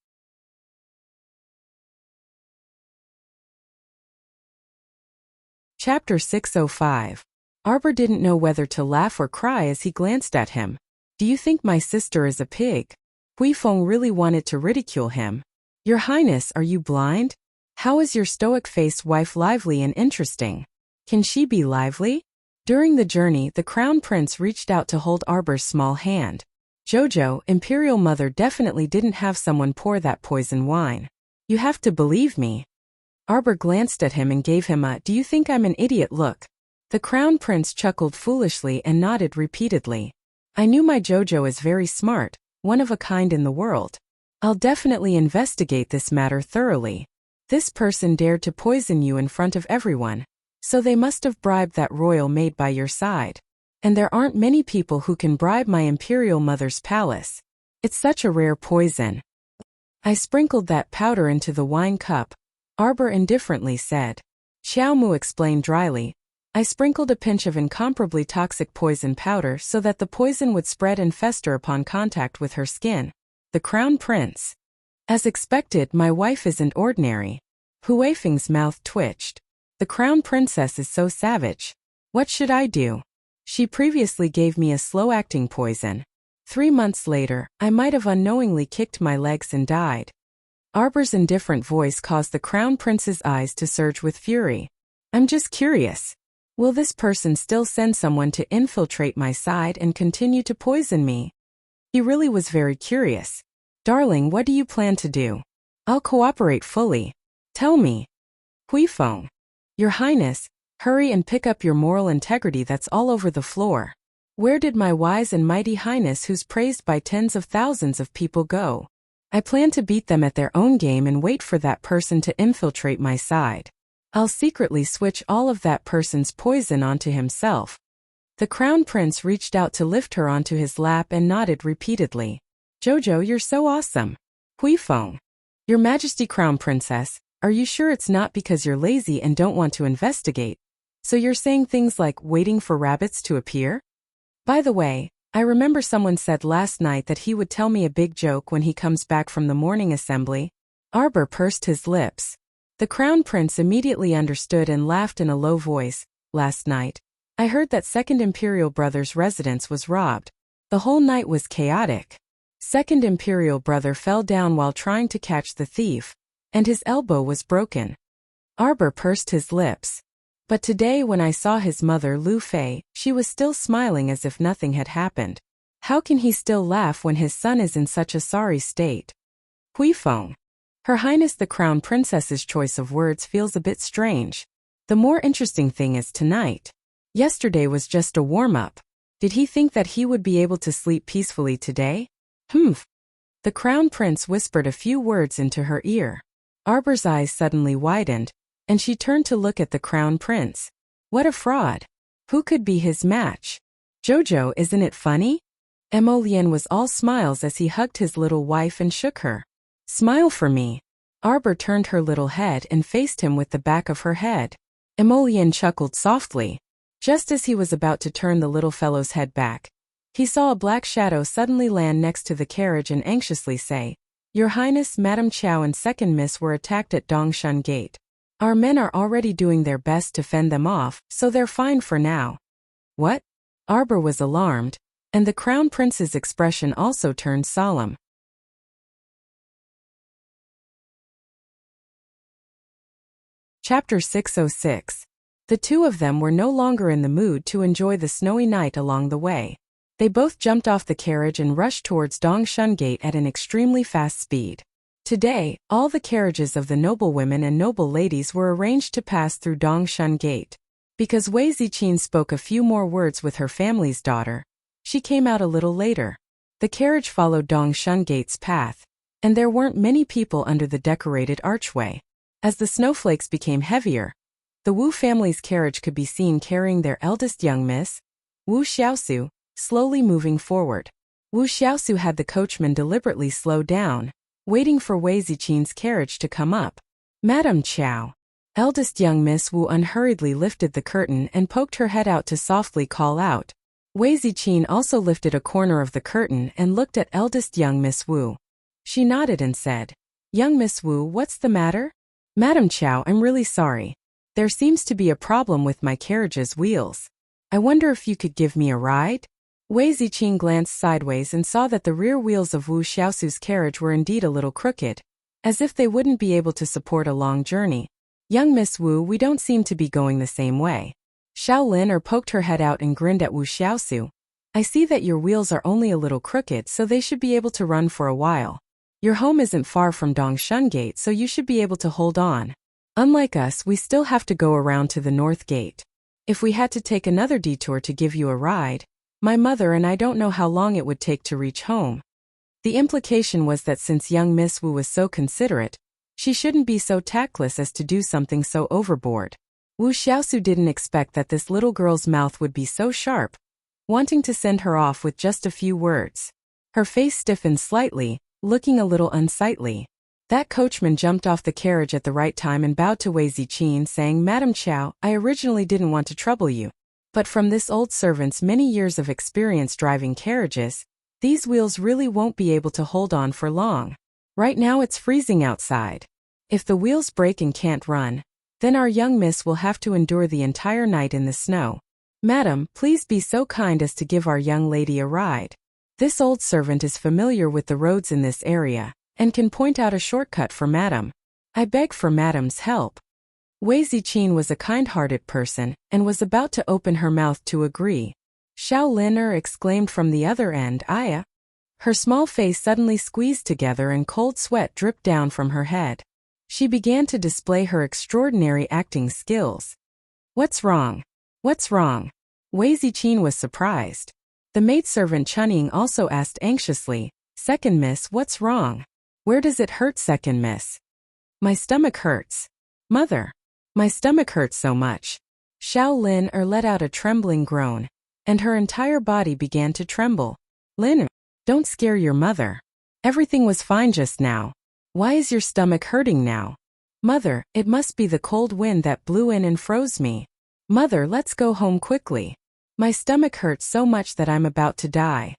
Chapter 605. Arbor didn't know whether to laugh or cry as he glanced at him. Do you think my sister is a pig? Huifeng really wanted to ridicule him. Your Highness, are you blind? How is your stoic-faced wife lively and interesting? Can she be lively? During the journey, the crown prince reached out to hold Arbor's small hand. Jojo, Imperial Mother definitely didn't have someone pour that poison wine. You have to believe me. Arbor glanced at him and gave him a, do you think I'm an idiot look? The crown prince chuckled foolishly and nodded repeatedly. I knew my Jojo is very smart, one of a kind in the world. I'll definitely investigate this matter thoroughly. This person dared to poison you in front of everyone, so they must have bribed that royal maid by your side. And there aren't many people who can bribe my Imperial Mother's palace. It's such a rare poison. I sprinkled that powder into the wine cup, Arbor indifferently said. Xiao Mu explained dryly. I sprinkled a pinch of incomparably toxic poison powder so that the poison would spread and fester upon contact with her skin. The crown prince. As expected, my wife isn't ordinary. Huifeng's mouth twitched. The crown princess is so savage. What should I do? She previously gave me a slow-acting poison. 3 months later, I might have unknowingly kicked my legs and died. Arbor's indifferent voice caused the crown prince's eyes to surge with fury. I'm just curious. Will this person still send someone to infiltrate my side and continue to poison me? He really was very curious. Darling, what do you plan to do? I'll cooperate fully. Tell me. Huifeng. Your Highness, hurry and pick up your moral integrity that's all over the floor. Where did my wise and mighty Highness who's praised by tens of thousands of people go? I plan to beat them at their own game and wait for that person to infiltrate my side. I'll secretly switch all of that person's poison onto himself. The crown prince reached out to lift her onto his lap and nodded repeatedly. Jojo, you're so awesome. Huifeng. Your Majesty Crown Princess, are you sure it's not because you're lazy and don't want to investigate? So you're saying things like waiting for rabbits to appear? By the way, I remember someone said last night that he would tell me a big joke when he comes back from the morning assembly. Arbor pursed his lips. The crown prince immediately understood and laughed in a low voice. Last night, I heard that Second Imperial Brother's residence was robbed. The whole night was chaotic. Second Imperial Brother fell down while trying to catch the thief, and his elbow was broken. Arbor pursed his lips. But today when I saw his mother Lu Fei, she was still smiling as if nothing had happened. How can he still laugh when his son is in such a sorry state? Huifeng. Her Highness the Crown Princess's choice of words feels a bit strange. The more interesting thing is tonight. Yesterday was just a warm-up. Did he think that he would be able to sleep peacefully today? The Crown Prince whispered a few words into her ear. Arbor's eyes suddenly widened, and she turned to look at the crown prince. What a fraud! Who could be his match? Jojo, isn't it funny? Emolien was all smiles as he hugged his little wife and shook her. Smile for me. Arbor turned her little head and faced him with the back of her head. Emolien chuckled softly. Just as he was about to turn the little fellow's head back, he saw a black shadow suddenly land next to the carriage and anxiously say, Your Highness, Madame Chow and Second Miss were attacked at Dongshan Gate. Our men are already doing their best to fend them off, so they're fine for now. What? Arbor was alarmed, and the Crown Prince's expression also turned solemn. Chapter 606. The two of them were no longer in the mood to enjoy the snowy night along the way. They both jumped off the carriage and rushed towards Dongshan Gate at an extremely fast speed. Today, all the carriages of the noblewomen and noble ladies were arranged to pass through Dongshan Gate. Because Wei Ziqin spoke a few more words with her family's daughter, she came out a little later. The carriage followed Dongshan Gate's path, and there weren't many people under the decorated archway. As the snowflakes became heavier, the Wu family's carriage could be seen carrying their eldest young miss, Wu Xiaosu, slowly moving forward. Wu Xiaosu had the coachman deliberately slow down, waiting for Wei Ziqin's carriage to come up. Madame Chow. Eldest young Miss Wu unhurriedly lifted the curtain and poked her head out to softly call out. Wei Ziqin also lifted a corner of the curtain and looked at eldest young Miss Wu. She nodded and said, Young Miss Wu, what's the matter? Madame Chow, I'm really sorry. There seems to be a problem with my carriage's wheels. I wonder if you could give me a ride? Wei Ziqin glanced sideways and saw that the rear wheels of Wu Xiaosu's carriage were indeed a little crooked, as if they wouldn't be able to support a long journey. Young Miss Wu, we don't seem to be going the same way. Xiao Lin poked her head out and grinned at Wu Xiaosu. I see that your wheels are only a little crooked, so they should be able to run for a while. Your home isn't far from Dongshan Gate, so you should be able to hold on. Unlike us, we still have to go around to the North Gate. If we had to take another detour to give you a ride, my mother and I don't know how long it would take to reach home. The implication was that since young Miss Wu was so considerate, she shouldn't be so tactless as to do something so overboard. Wu Xiaosu didn't expect that this little girl's mouth would be so sharp, wanting to send her off with just a few words. Her face stiffened slightly, looking a little unsightly. That coachman jumped off the carriage at the right time and bowed to Wei Ziqin, saying, Madame Chow, I originally didn't want to trouble you, but from this old servant's many years of experience driving carriages, these wheels really won't be able to hold on for long. Right now it's freezing outside. If the wheels break and can't run, then our young miss will have to endure the entire night in the snow. Madam, please be so kind as to give our young lady a ride. This old servant is familiar with the roads in this area, and can point out a shortcut for Madam. I beg for Madam's help. Wei Ziqin was a kind-hearted person, and was about to open her mouth to agree. Xiao Lin exclaimed from the other end, Aya. Her small face suddenly squeezed together and cold sweat dripped down from her head. She began to display her extraordinary acting skills. What's wrong? What's wrong? Wei Ziqin was surprised. The maidservant Chunying also asked anxiously, Second Miss, what's wrong? Where does it hurt, Second Miss? My stomach hurts. Mother. My stomach hurts so much. Xiao Lin let out a trembling groan, and her entire body began to tremble. Lin, don't scare your mother. Everything was fine just now. Why is your stomach hurting now? Mother, it must be the cold wind that blew in and froze me. Mother, let's go home quickly. My stomach hurts so much that I'm about to die.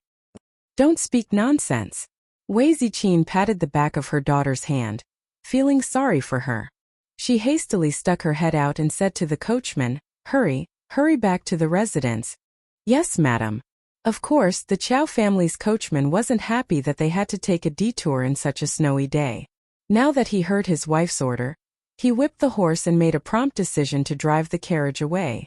Don't speak nonsense. Wei Ziqin patted the back of her daughter's hand, feeling sorry for her. She hastily stuck her head out and said to the coachman, Hurry back to the residence. Yes, madam. Of course, the Chow family's coachman wasn't happy that they had to take a detour in such a snowy day. Now that he heard his wife's order, he whipped the horse and made a prompt decision to drive the carriage away.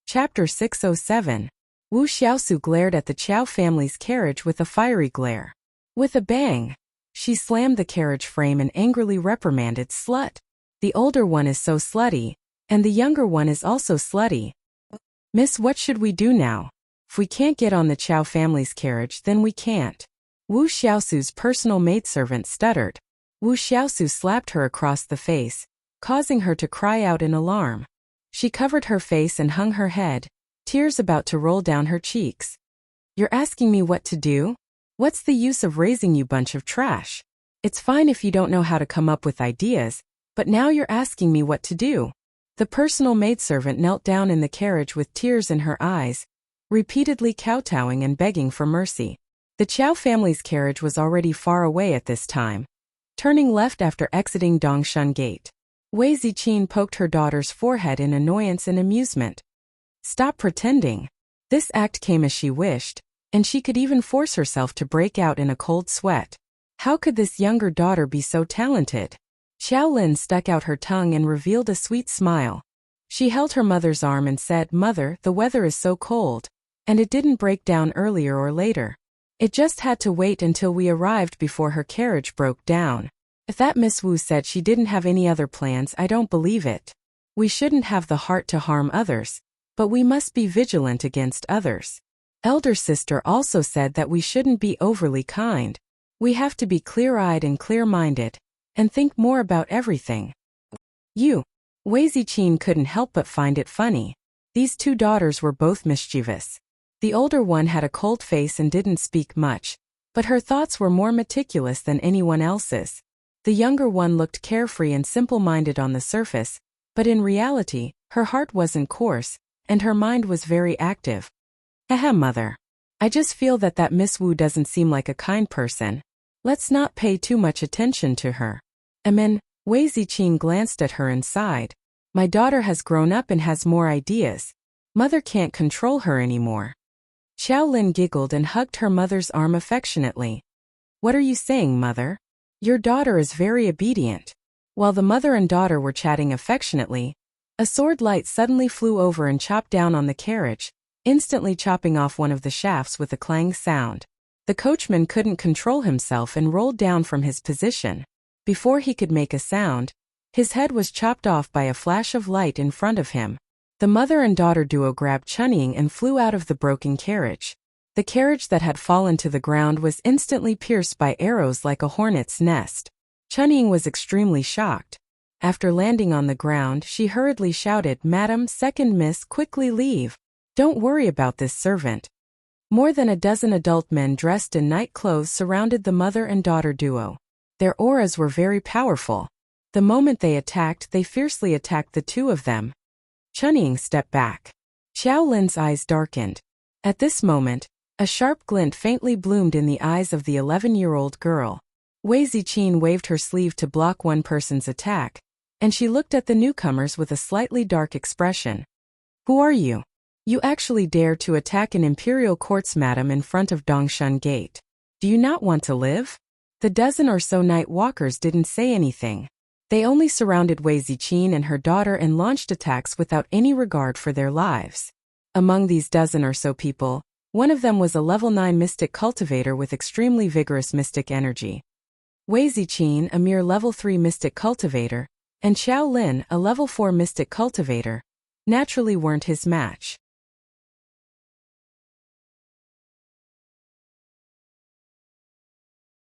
Chapter 607. Wu Xiaosu glared at the Chow family's carriage with a fiery glare. With a bang, she slammed the carriage frame and angrily reprimanded, Slut. The older one is so slutty, and the younger one is also slutty. Miss, what should we do now? If we can't get on the Chow family's carriage, then we can't. Wu Xiaosu's personal maidservant stuttered. Wu Xiaosu slapped her across the face, causing her to cry out in alarm. She covered her face and hung her head, tears about to roll down her cheeks. You're asking me what to do? What's the use of raising you bunch of trash? It's fine if you don't know how to come up with ideas, but now you're asking me what to do. The personal maidservant knelt down in the carriage with tears in her eyes, repeatedly kowtowing and begging for mercy. The Chow family's carriage was already far away at this time, turning left after exiting Dongshan Gate. Wei Ziqin poked her daughter's forehead in annoyance and amusement. Stop pretending. This act came as she wished, and she could even force herself to break out in a cold sweat. How could this younger daughter be so talented? Xiao Lin stuck out her tongue and revealed a sweet smile. She held her mother's arm and said, "Mother, the weather is so cold, and it didn't break down earlier or later. It just had to wait until we arrived before her carriage broke down. If that Miss Wu said she didn't have any other plans, I don't believe it. We shouldn't have the heart to harm others, but we must be vigilant against others." Elder sister also said that we shouldn't be overly kind. We have to be clear-eyed and clear-minded, and think more about everything. Wei Ziqin couldn't help but find it funny. These two daughters were both mischievous. The older one had a cold face and didn't speak much, but her thoughts were more meticulous than anyone else's. The younger one looked carefree and simple-minded on the surface, but in reality, her heart wasn't coarse, and her mind was very active. Haha, mother. I just feel that Miss Wu doesn't seem like a kind person. Let's not pay too much attention to her. Wei Ziqin glanced at her and sighed. My daughter has grown up and has more ideas. Mother can't control her anymore. Xiao Lin giggled and hugged her mother's arm affectionately. What are you saying, mother? Your daughter is very obedient. While the mother and daughter were chatting affectionately, a sword light suddenly flew over and chopped down on the carriage, instantly chopping off one of the shafts with a clang sound. The coachman couldn't control himself and rolled down from his position. Before he could make a sound, his head was chopped off by a flash of light in front of him. The mother and daughter duo grabbed Chunying and flew out of the broken carriage. The carriage that had fallen to the ground was instantly pierced by arrows like a hornet's nest. Chunying was extremely shocked. After landing on the ground, she hurriedly shouted, "Madam, second miss, quickly leave. Don't worry about this servant." More than a dozen adult men dressed in night clothes surrounded the mother and daughter duo. Their auras were very powerful. The moment they attacked, they fiercely attacked the two of them. Chunying stepped back. Xiao Lin's eyes darkened. At this moment, a sharp glint faintly bloomed in the eyes of the 11-year-old girl. Wei Ziqin waved her sleeve to block one person's attack, and she looked at the newcomers with a slightly dark expression. Who are you? You actually dare to attack an imperial court's madam in front of Dongshan Gate. Do you not want to live? The dozen or so night walkers didn't say anything. They only surrounded Wei Ziqin and her daughter and launched attacks without any regard for their lives. Among these dozen or so people, one of them was a level 9 mystic cultivator with extremely vigorous mystic energy. Wei Ziqin, a mere level 3 mystic cultivator, and Xiao Lin, a level 4 mystic cultivator, naturally weren't his match.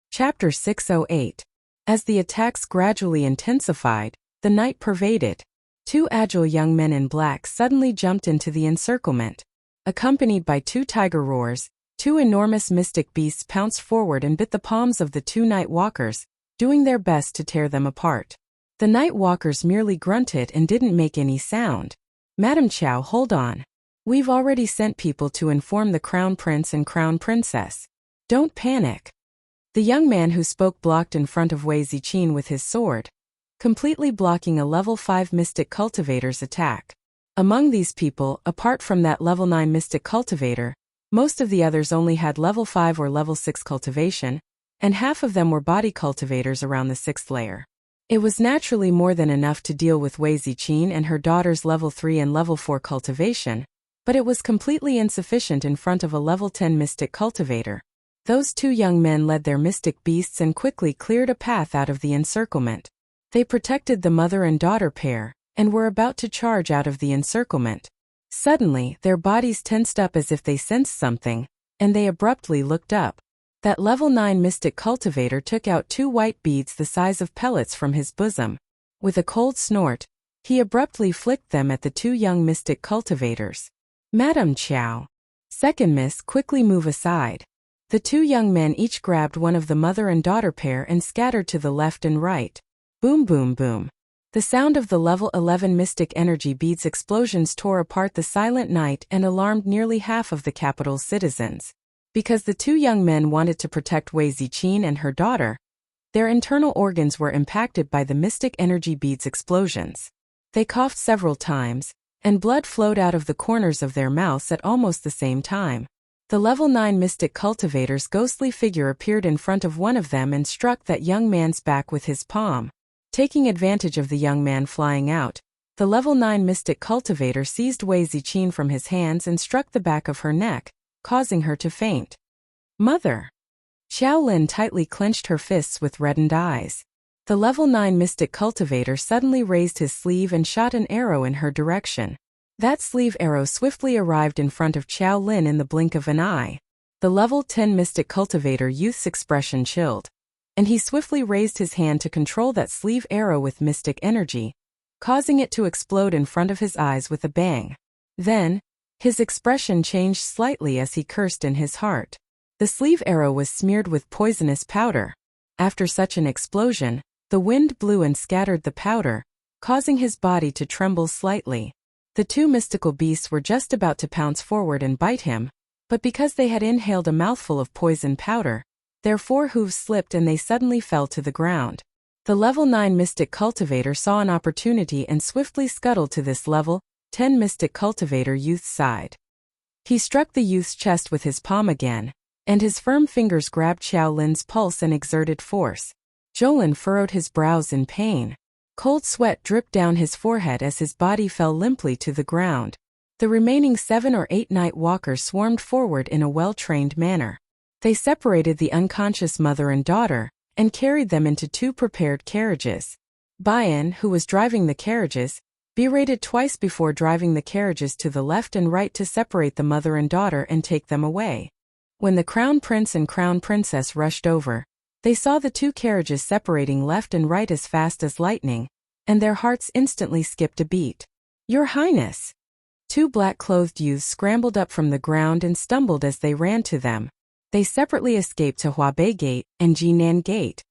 Chapter 608. As the attacks gradually intensified, the night pervaded. Two agile young men in black suddenly jumped into the encirclement. Accompanied by two tiger roars, two enormous mystic beasts pounced forward and bit the palms of the two night walkers, doing their best to tear them apart. The night walkers merely grunted and didn't make any sound. Madam Chow, hold on. We've already sent people to inform the Crown Prince and Crown Princess. Don't panic. The young man who spoke blocked in front of Wei Ziqin with his sword, completely blocking a level 5 mystic cultivator's attack. Among these people, apart from that level 9 mystic cultivator, most of the others only had level 5 or level 6 cultivation, and half of them were body cultivators around the 6th layer. It was naturally more than enough to deal with Wei Ziqin and her daughter's level 3 and level 4 cultivation, but it was completely insufficient in front of a level 10 mystic cultivator. Those two young men led their mystic beasts and quickly cleared a path out of the encirclement. They protected the mother and daughter pair, and were about to charge out of the encirclement. Suddenly, their bodies tensed up as if they sensed something, and they abruptly looked up. That level 9 mystic cultivator took out 2 white beads the size of pellets from his bosom. With a cold snort, he abruptly flicked them at the 2 young mystic cultivators. Madam Chow. Second Miss, quickly move aside. The 2 young men each grabbed one of the mother and daughter pair and scattered to the left and right. Boom boom boom. The sound of the level 11 mystic energy beads explosions tore apart the silent night and alarmed nearly half of the capital's citizens. Because the 2 young men wanted to protect Wei Ziqin and her daughter, their internal organs were impacted by the mystic energy beads explosions. They coughed several times, and blood flowed out of the corners of their mouths at almost the same time. The level 9 mystic cultivator's ghostly figure appeared in front of one of them and struck that young man's back with his palm. Taking advantage of the young man flying out, the level 9 mystic cultivator seized Wei Ziqin from his hands and struck the back of her neck, causing her to faint. Mother! Xiao Lin tightly clenched her fists with reddened eyes. The level 9 mystic cultivator suddenly raised his sleeve and shot an arrow in her direction. That sleeve arrow swiftly arrived in front of Xiao Lin in the blink of an eye. The level 10 mystic cultivator youth's expression chilled, and he swiftly raised his hand to control that sleeve arrow with mystic energy, causing it to explode in front of his eyes with a bang. Then, his expression changed slightly as he cursed in his heart. The sleeve arrow was smeared with poisonous powder. After such an explosion, the wind blew and scattered the powder, causing his body to tremble slightly. The 2 mystical beasts were just about to pounce forward and bite him, but because they had inhaled a mouthful of poison powder, their 4 hooves slipped and they suddenly fell to the ground. The level 9 mystic cultivator saw an opportunity and swiftly scuttled to this level 10 mystic cultivator youth's side. He struck the youth's chest with his palm again, and his firm fingers grabbed Xiao Lin's pulse and exerted force. Jolin furrowed his brows in pain. Cold sweat dripped down his forehead as his body fell limply to the ground. The remaining 7 or 8 night walkers swarmed forward in a well-trained manner. They separated the unconscious mother and daughter, and carried them into 2 prepared carriages. Bayan, who was driving the carriages, berated twice before driving the carriages to the left and right to separate the mother and daughter and take them away. When the Crown Prince and Crown Princess rushed over, they saw the 2 carriages separating left and right as fast as lightning, and their hearts instantly skipped a beat. Your Highness! 2 black-clothed youths scrambled up from the ground and stumbled as they ran to them. They separately escaped to Huabei Gate and Jinan Gate.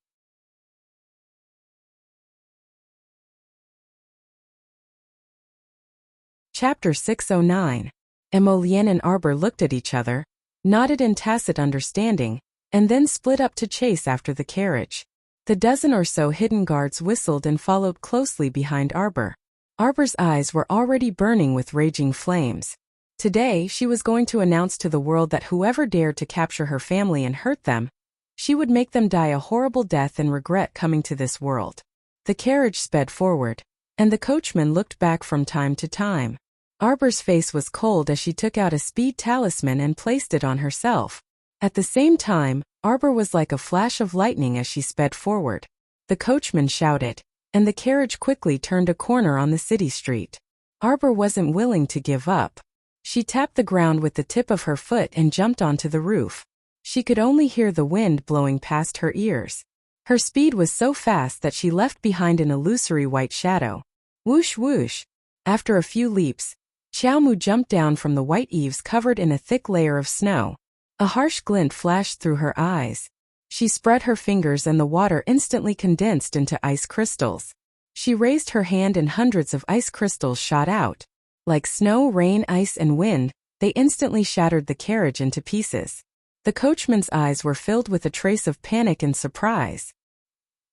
Chapter 609. Emolian and Arbor looked at each other, nodded in tacit understanding, and then split up to chase after the carriage. The dozen or so hidden guards whistled and followed closely behind Arbor. Arbor's eyes were already burning with raging flames. Today she was going to announce to the world that whoever dared to capture her family and hurt them, she would make them die a horrible death and regret coming to this world. The carriage sped forward, and the coachman looked back from time to time. Arbor's face was cold as she took out a speed talisman and placed it on herself. At the same time, Arbor was like a flash of lightning as she sped forward. The coachman shouted, and the carriage quickly turned a corner on the city street. Arbor wasn't willing to give up. She tapped the ground with the tip of her foot and jumped onto the roof. She could only hear the wind blowing past her ears. Her speed was so fast that she left behind an illusory white shadow. Whoosh whoosh. After a few leaps, Xiaomu jumped down from the white eaves covered in a thick layer of snow. A harsh glint flashed through her eyes. She spread her fingers and the water instantly condensed into ice crystals. She raised her hand and hundreds of ice crystals shot out. Like snow, rain, ice, and wind, they instantly shattered the carriage into pieces. The coachman's eyes were filled with a trace of panic and surprise.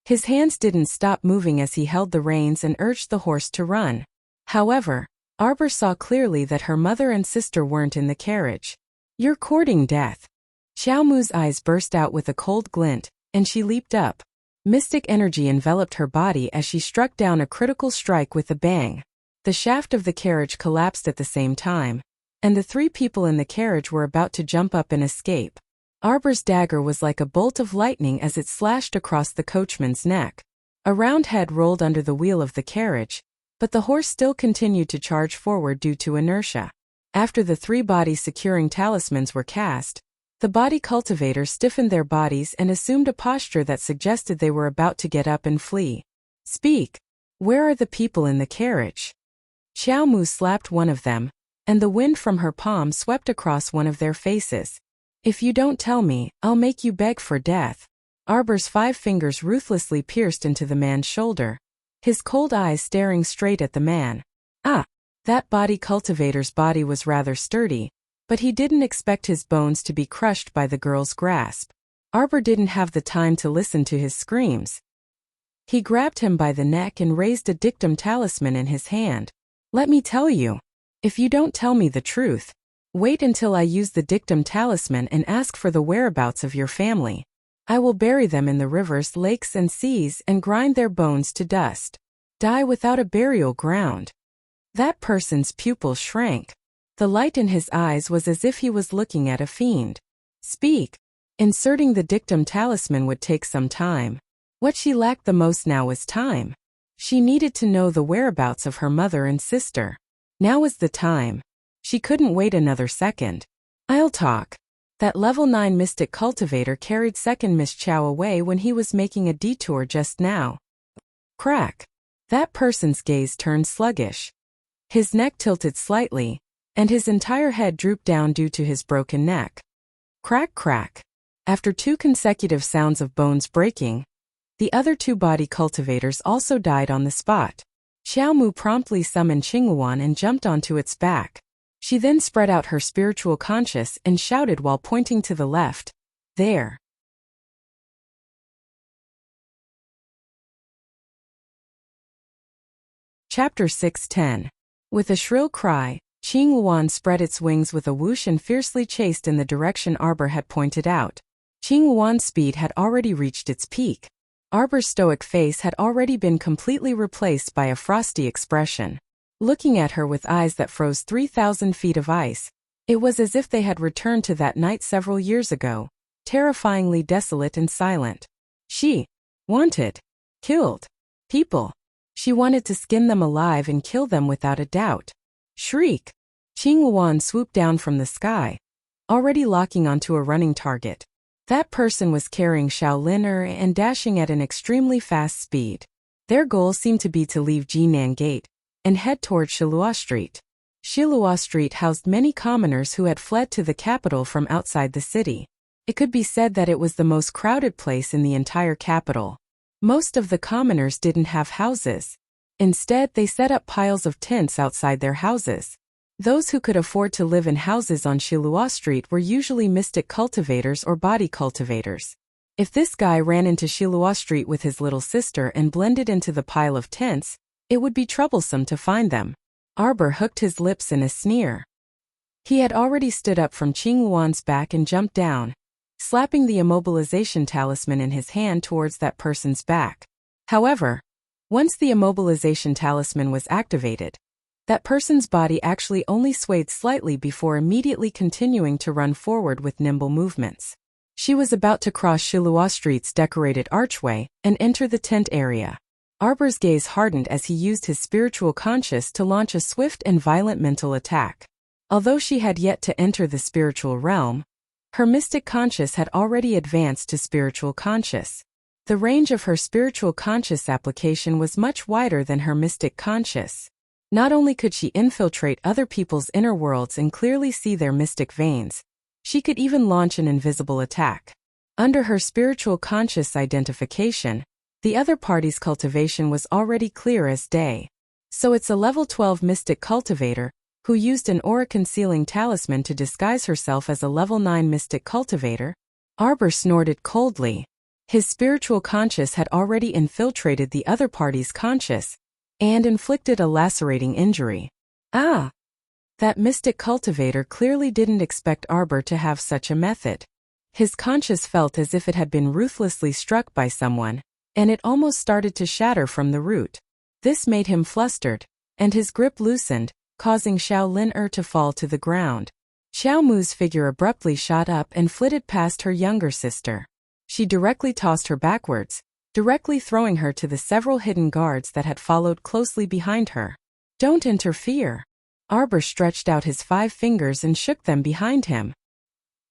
His hands didn't stop moving as he held the reins and urged the horse to run. However, Arbor saw clearly that her mother and sister weren't in the carriage. You're courting death. Xiaomu's eyes burst out with a cold glint, and she leaped up. Mystic energy enveloped her body as she struck down a critical strike with a bang. The shaft of the carriage collapsed at the same time, and the 3 people in the carriage were about to jump up and escape. Arbor's dagger was like a bolt of lightning as it slashed across the coachman's neck. A round head rolled under the wheel of the carriage, but the horse still continued to charge forward due to inertia. After the 3 body-securing talismans were cast, the body cultivators stiffened their bodies and assumed a posture that suggested they were about to get up and flee. "Speak! Where are the people in the carriage?" Xiao Mu slapped one of them, and the wind from her palm swept across one of their faces. "If you don't tell me, I'll make you beg for death." Arbor's 5 fingers ruthlessly pierced into the man's shoulder, his cold eyes staring straight at the man. That body cultivator's body was rather sturdy, but he didn't expect his bones to be crushed by the girl's grasp. Arbor didn't have the time to listen to his screams. He grabbed him by the neck and raised a dictum talisman in his hand. "Let me tell you. If you don't tell me the truth, wait until I use the dictum talisman and ask for the whereabouts of your family. I will bury them in the rivers, lakes, and seas and grind their bones to dust. Die without a burial ground." That person's pupils shrank. The light in his eyes was as if he was looking at a fiend. "Speak." Inserting the dictum talisman would take some time. What she lacked the most now was time. She needed to know the whereabouts of her mother and sister. Now was the time. She couldn't wait another second. "I'll talk." That level 9 mystic cultivator carried second Miss Chow away when he was making a detour just now. Crack. That person's gaze turned sluggish. His neck tilted slightly, and his entire head drooped down due to his broken neck. Crack, crack. After 2 consecutive sounds of bones breaking, the other 2 body cultivators also died on the spot. Xiao Mu promptly summoned Qingluan and jumped onto its back. She then spread out her spiritual conscious and shouted while pointing to the left, "There." Chapter 610. With a shrill cry, Qingluan spread its wings with a whoosh and fiercely chased in the direction Arbor had pointed out. Qingluan's speed had already reached its peak. Arbor's stoic face had already been completely replaced by a frosty expression. Looking at her with eyes that froze 3,000 feet of ice, it was as if they had returned to that night several years ago, terrifyingly desolate and silent. She killed people. She wanted to skin them alive and kill them without a doubt. Shriek! Qingluan swooped down from the sky, already locking onto a running target. That person was carrying Shaoliner and dashing at an extremely fast speed. Their goal seemed to be to leave Jinan Gate and head toward Shilua Street. Shilua Street housed many commoners who had fled to the capital from outside the city. It could be said that it was the most crowded place in the entire capital. Most of the commoners didn't have houses. Instead, they set up piles of tents outside their houses. Those who could afford to live in houses on Shilua Street were usually mystic cultivators or body cultivators. If this guy ran into Shilua Street with his little sister and blended into the pile of tents, it would be troublesome to find them. Arbor hooked his lips in a sneer. He had already stood up from Qingluan's back and jumped down, slapping the immobilization talisman in his hand towards that person's back. However, once the immobilization talisman was activated, that person's body actually only swayed slightly before immediately continuing to run forward with nimble movements. She was about to cross Shilua Street's decorated archway and enter the tent area. Arbor's gaze hardened as he used his spiritual conscious to launch a swift and violent mental attack. Although she had yet to enter the spiritual realm, her mystic conscious had already advanced to spiritual conscious. The range of her spiritual conscious application was much wider than her mystic conscious. Not only could she infiltrate other people's inner worlds and clearly see their mystic veins, she could even launch an invisible attack. Under her spiritual conscious identification, the other party's cultivation was already clear as day. So it's a level 12 mystic cultivator, who used an aura-concealing talisman to disguise herself as a level 9 mystic cultivator? Arbor snorted coldly. His spiritual conscious had already infiltrated the other party's conscious and inflicted a lacerating injury. Ah! That mystic cultivator clearly didn't expect Arbor to have such a method. His conscious felt as if it had been ruthlessly struck by someone, and it almost started to shatter from the root. This made him flustered, and his grip loosened, causing Shaoliner to fall to the ground. Xiao Mu's figure abruptly shot up and flitted past her younger sister. She directly tossed her backwards, directly throwing her to the several hidden guards that had followed closely behind her. "Don't interfere." Arbor stretched out his 5 fingers and shook them behind him.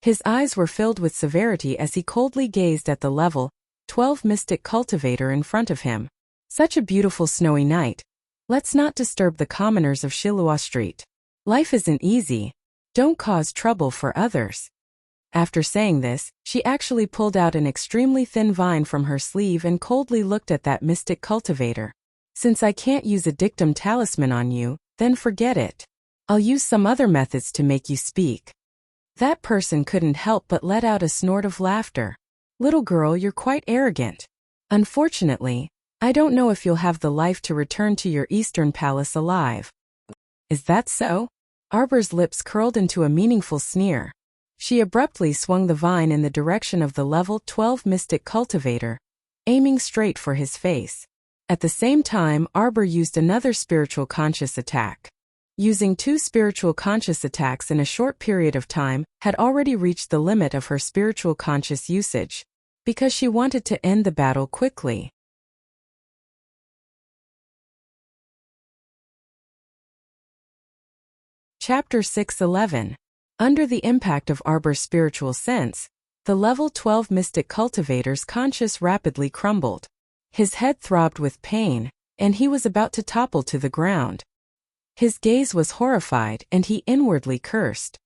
His eyes were filled with severity as he coldly gazed at the level 12 mystic cultivator in front of him. "Such a beautiful snowy night. Let's not disturb the commoners of Shilua Street. Life isn't easy. Don't cause trouble for others." After saying this, she actually pulled out an extremely thin vine from her sleeve and coldly looked at that mystic cultivator. "Since I can't use a dictum talisman on you, then forget it. I'll use some other methods to make you speak." That person couldn't help but let out a snort of laughter. "Little girl, you're quite arrogant. Unfortunately, I don't know if you'll have the life to return to your Eastern Palace alive." "Is that so?" Arbor's lips curled into a meaningful sneer. She abruptly swung the vine in the direction of the level 12 mystic cultivator, aiming straight for his face. At the same time, Arbor used another spiritual conscious attack. Using 2 spiritual conscious attacks in a short period of time had already reached the limit of her spiritual conscious usage, because she wanted to end the battle quickly. Chapter 6:11. Under the impact of Arbor's spiritual sense, the level 12 mystic cultivator's conscience rapidly crumbled. His head throbbed with pain, and he was about to topple to the ground. His gaze was horrified and he inwardly cursed.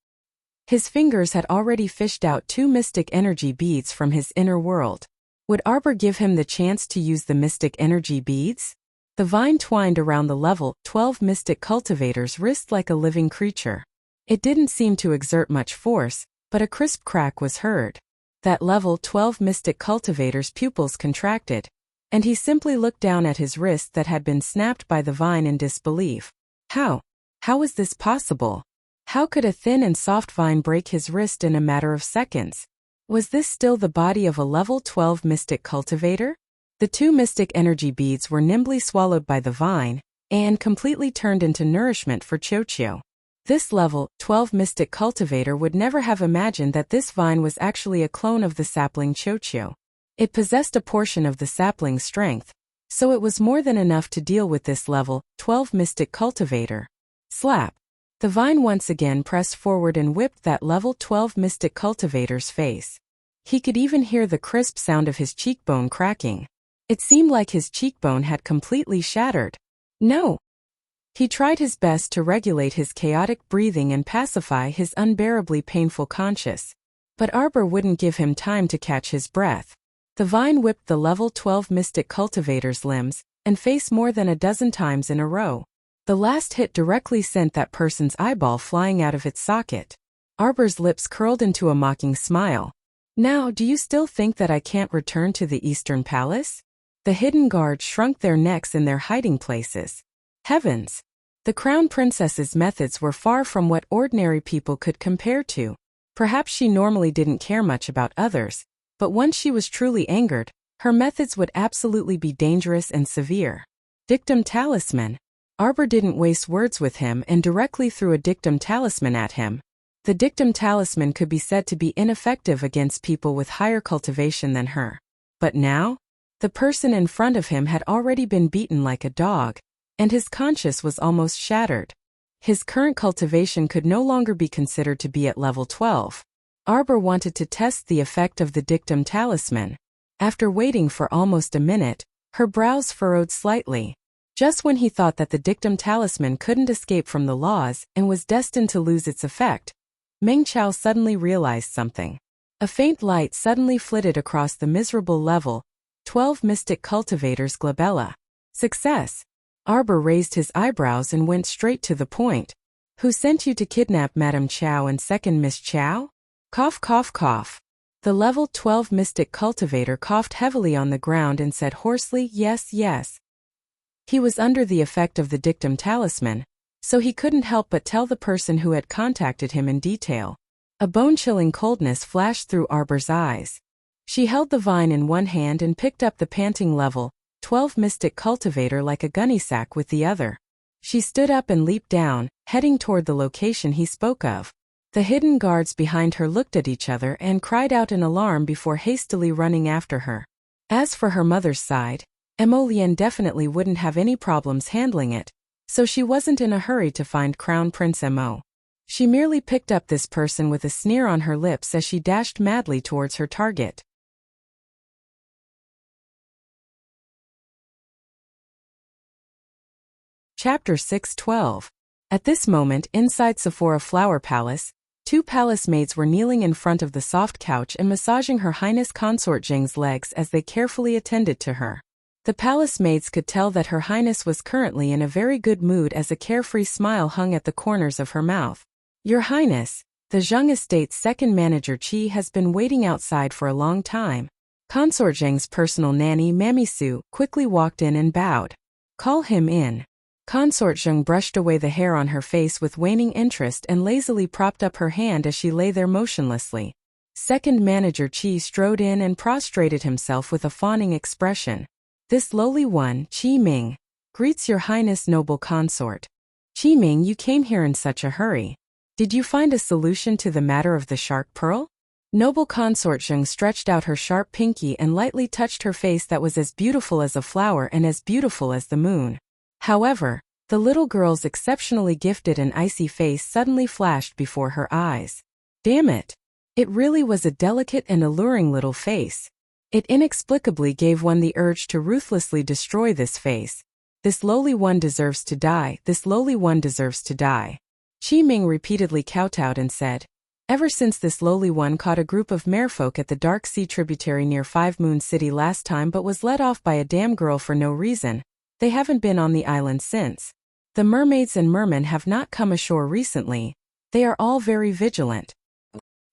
His fingers had already fished out 2 mystic energy beads from his inner world. Would Arbor give him the chance to use the mystic energy beads? The vine twined around the level 12 mystic cultivator's wrist like a living creature. It didn't seem to exert much force, but a crisp crack was heard. That level 12 mystic cultivator's pupils contracted, and he simply looked down at his wrist that had been snapped by the vine in disbelief. How was this possible? How could a thin and soft vine break his wrist in a matter of seconds? Was this still the body of a level 12 mystic cultivator? The 2 mystic energy beads were nimbly swallowed by the vine, and completely turned into nourishment for Chocho. This level 12 mystic cultivator would never have imagined that this vine was actually a clone of the sapling Chocho. It possessed a portion of the sapling's strength, so it was more than enough to deal with this level 12 mystic cultivator. Slap! The vine once again pressed forward and whipped that level 12 mystic cultivator's face. He could even hear the crisp sound of his cheekbone cracking. It seemed like his cheekbone had completely shattered. No! He tried his best to regulate his chaotic breathing and pacify his unbearably painful conscience. But Arbor wouldn't give him time to catch his breath. The vine whipped the level 12 mystic cultivator's limbs and face more than a dozen times in a row. The last hit directly sent that person's eyeball flying out of its socket. Arbor's lips curled into a mocking smile. "Now, do you still think that I can't return to the Eastern Palace?" The hidden guards shrunk their necks in their hiding places. Heavens! The Crown Princess's methods were far from what ordinary people could compare to. Perhaps she normally didn't care much about others, but once she was truly angered, her methods would absolutely be dangerous and severe. Dictum talisman. Arbor didn't waste words with him and directly threw a dictum talisman at him. The dictum talisman could be said to be ineffective against people with higher cultivation than her. But now, the person in front of him had already been beaten like a dog, and his conscience was almost shattered. His current cultivation could no longer be considered to be at level 12. Arbor wanted to test the effect of the dictum talisman. After waiting for almost a minute, her brows furrowed slightly. Just when he thought that the dictum talisman couldn't escape from the laws and was destined to lose its effect, Meng Chao suddenly realized something. A faint light suddenly flitted across the miserable level 12 mystic cultivator's glabella. Success! Arbor raised his eyebrows and went straight to the point. "Who sent you to kidnap Madame Chao and second Miss Chao?" Cough, cough, cough. The level 12 mystic cultivator coughed heavily on the ground and said hoarsely, "Yes, yes." He was under the effect of the dictum talisman, so he couldn't help but tell the person who had contacted him in detail. A bone-chilling coldness flashed through Arbor's eyes. She held the vine in one hand and picked up the panting level 12 mystic cultivator like a gunny sack with the other. She stood up and leaped down, heading toward the location he spoke of. The hidden guards behind her looked at each other and cried out in alarm before hastily running after her. As for her mother's side, Emolian definitely wouldn't have any problems handling it, so she wasn't in a hurry to find Crown Prince Mo. She merely picked up this person with a sneer on her lips as she dashed madly towards her target. Chapter 6:12. At this moment, inside Sephora Flower Palace, two palace maids were kneeling in front of the soft couch and massaging Her Highness Consort Jing's legs as they carefully attended to her. The palace maids could tell that Her Highness was currently in a very good mood as a carefree smile hung at the corners of her mouth. Your Highness, the Zheng Estate's second manager Qi has been waiting outside for a long time. Consort Jing's personal nanny Mammy Su quickly walked in and bowed. Call him in. Consort Zheng brushed away the hair on her face with waning interest and lazily propped up her hand as she lay there motionlessly. Second manager Qi strode in and prostrated himself with a fawning expression. This lowly one, Qi Ming, greets your Highness noble consort. Qi Ming, you came here in such a hurry. Did you find a solution to the matter of the shark pearl? Noble consort Zheng stretched out her sharp pinky and lightly touched her face that was as beautiful as a flower and as beautiful as the moon. However, the little girl's exceptionally gifted and icy face suddenly flashed before her eyes. Damn it! It really was a delicate and alluring little face. It inexplicably gave one the urge to ruthlessly destroy this face. This lowly one deserves to die, this lowly one deserves to die. Qi Ming repeatedly kowtowed and said, ever since this lowly one caught a group of merfolk at the Dark Sea tributary near Five Moon City last time but was let off by a damn girl for no reason, they haven't been on the island since. The mermaids and mermen have not come ashore recently. They are all very vigilant.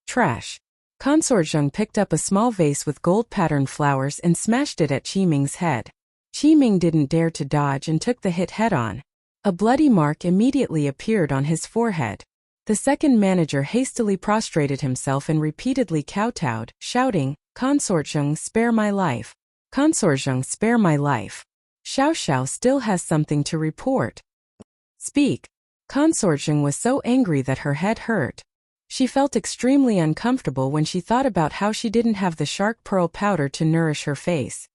Trash. Consort Zheng picked up a small vase with gold-patterned flowers and smashed it at Qi Ming's head. Qi Ming didn't dare to dodge and took the hit head-on. A bloody mark immediately appeared on his forehead. The second manager hastily prostrated himself and repeatedly kowtowed, shouting, Consort Zheng, spare my life. Consort Zheng, spare my life. Xiao Xiao still has something to report. Speak. Consort Zheng was so angry that her head hurt. She felt extremely uncomfortable when she thought about how she didn't have the shark pearl powder to nourish her face.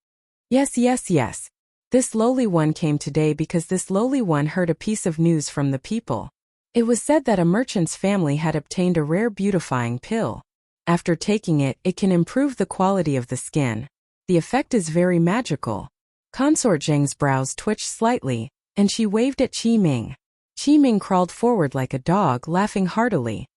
Yes. This lowly one came today because this lowly one heard a piece of news from the people. It was said that a merchant's family had obtained a rare beautifying pill. After taking it, it can improve the quality of the skin. The effect is very magical. Consort Zheng's brows twitched slightly, and she waved at Qi Ming. Qi Ming crawled forward like a dog, laughing heartily.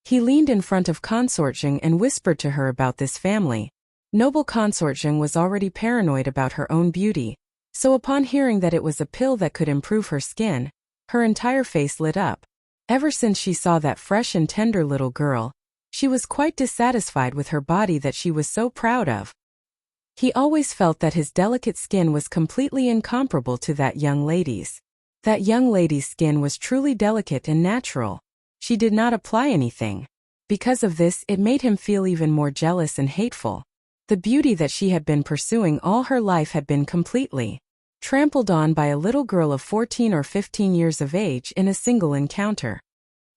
He leaned in front of Consort Zheng and whispered to her about this family. Noble Consort Zheng was already paranoid about her own beauty, so upon hearing that it was a pill that could improve her skin, her entire face lit up. Ever since she saw that fresh and tender little girl, she was quite dissatisfied with her body that she was so proud of. He always felt that his delicate skin was completely incomparable to that young lady's. That young lady's skin was truly delicate and natural. She did not apply anything. Because of this, it made him feel even more jealous and hateful. The beauty that she had been pursuing all her life had been completely trampled on by a little girl of 14 or 15 years of age in a single encounter.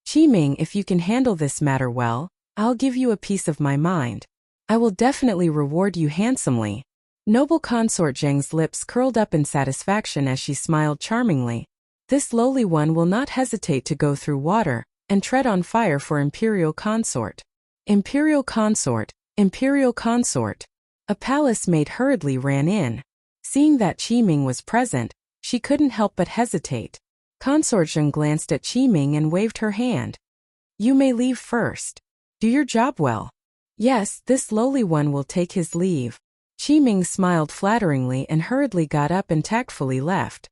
Qi Ming, if you can handle this matter well, I'll give you a piece of my mind. I will definitely reward you handsomely. Noble Consort Zheng's lips curled up in satisfaction as she smiled charmingly. This lowly one will not hesitate to go through water and tread on fire for Imperial Consort. Imperial Consort, Imperial Consort. A palace maid hurriedly ran in. Seeing that Qi Ming was present, she couldn't help but hesitate. Consort Zheng glanced at Qi Ming and waved her hand. You may leave first. Do your job well. Yes, this lowly one will take his leave. Qi Ming smiled flatteringly and hurriedly got up and tactfully left.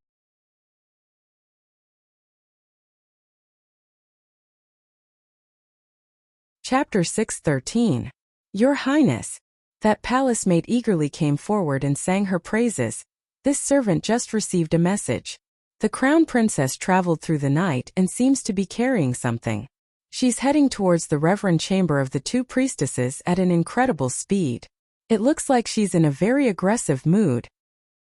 Chapter 6:13. Your Highness. That palace maid eagerly came forward and sang her praises. This servant just received a message. The crown princess traveled through the night and seems to be carrying something. She's heading towards the reverend chamber of the two priestesses at an incredible speed. It looks like she's in a very aggressive mood.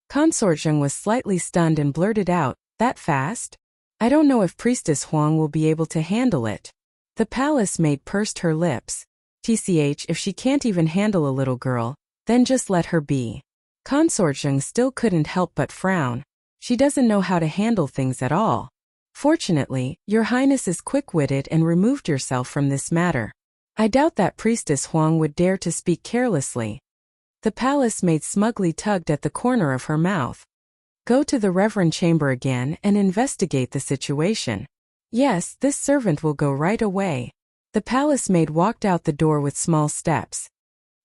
Consort Zheng was slightly stunned and blurted out, that fast? I don't know if Priestess Huang will be able to handle it. The palace maid pursed her lips. TCH, if she can't even handle a little girl, then just let her be. Consort Zheng still couldn't help but frown. She doesn't know how to handle things at all. Fortunately, your highness is quick-witted and removed yourself from this matter. I doubt that priestess Huang would dare to speak carelessly. The palace maid smugly tugged at the corner of her mouth. Go to the reverend chamber again and investigate the situation. Yes, this servant will go right away. The palace maid walked out the door with small steps.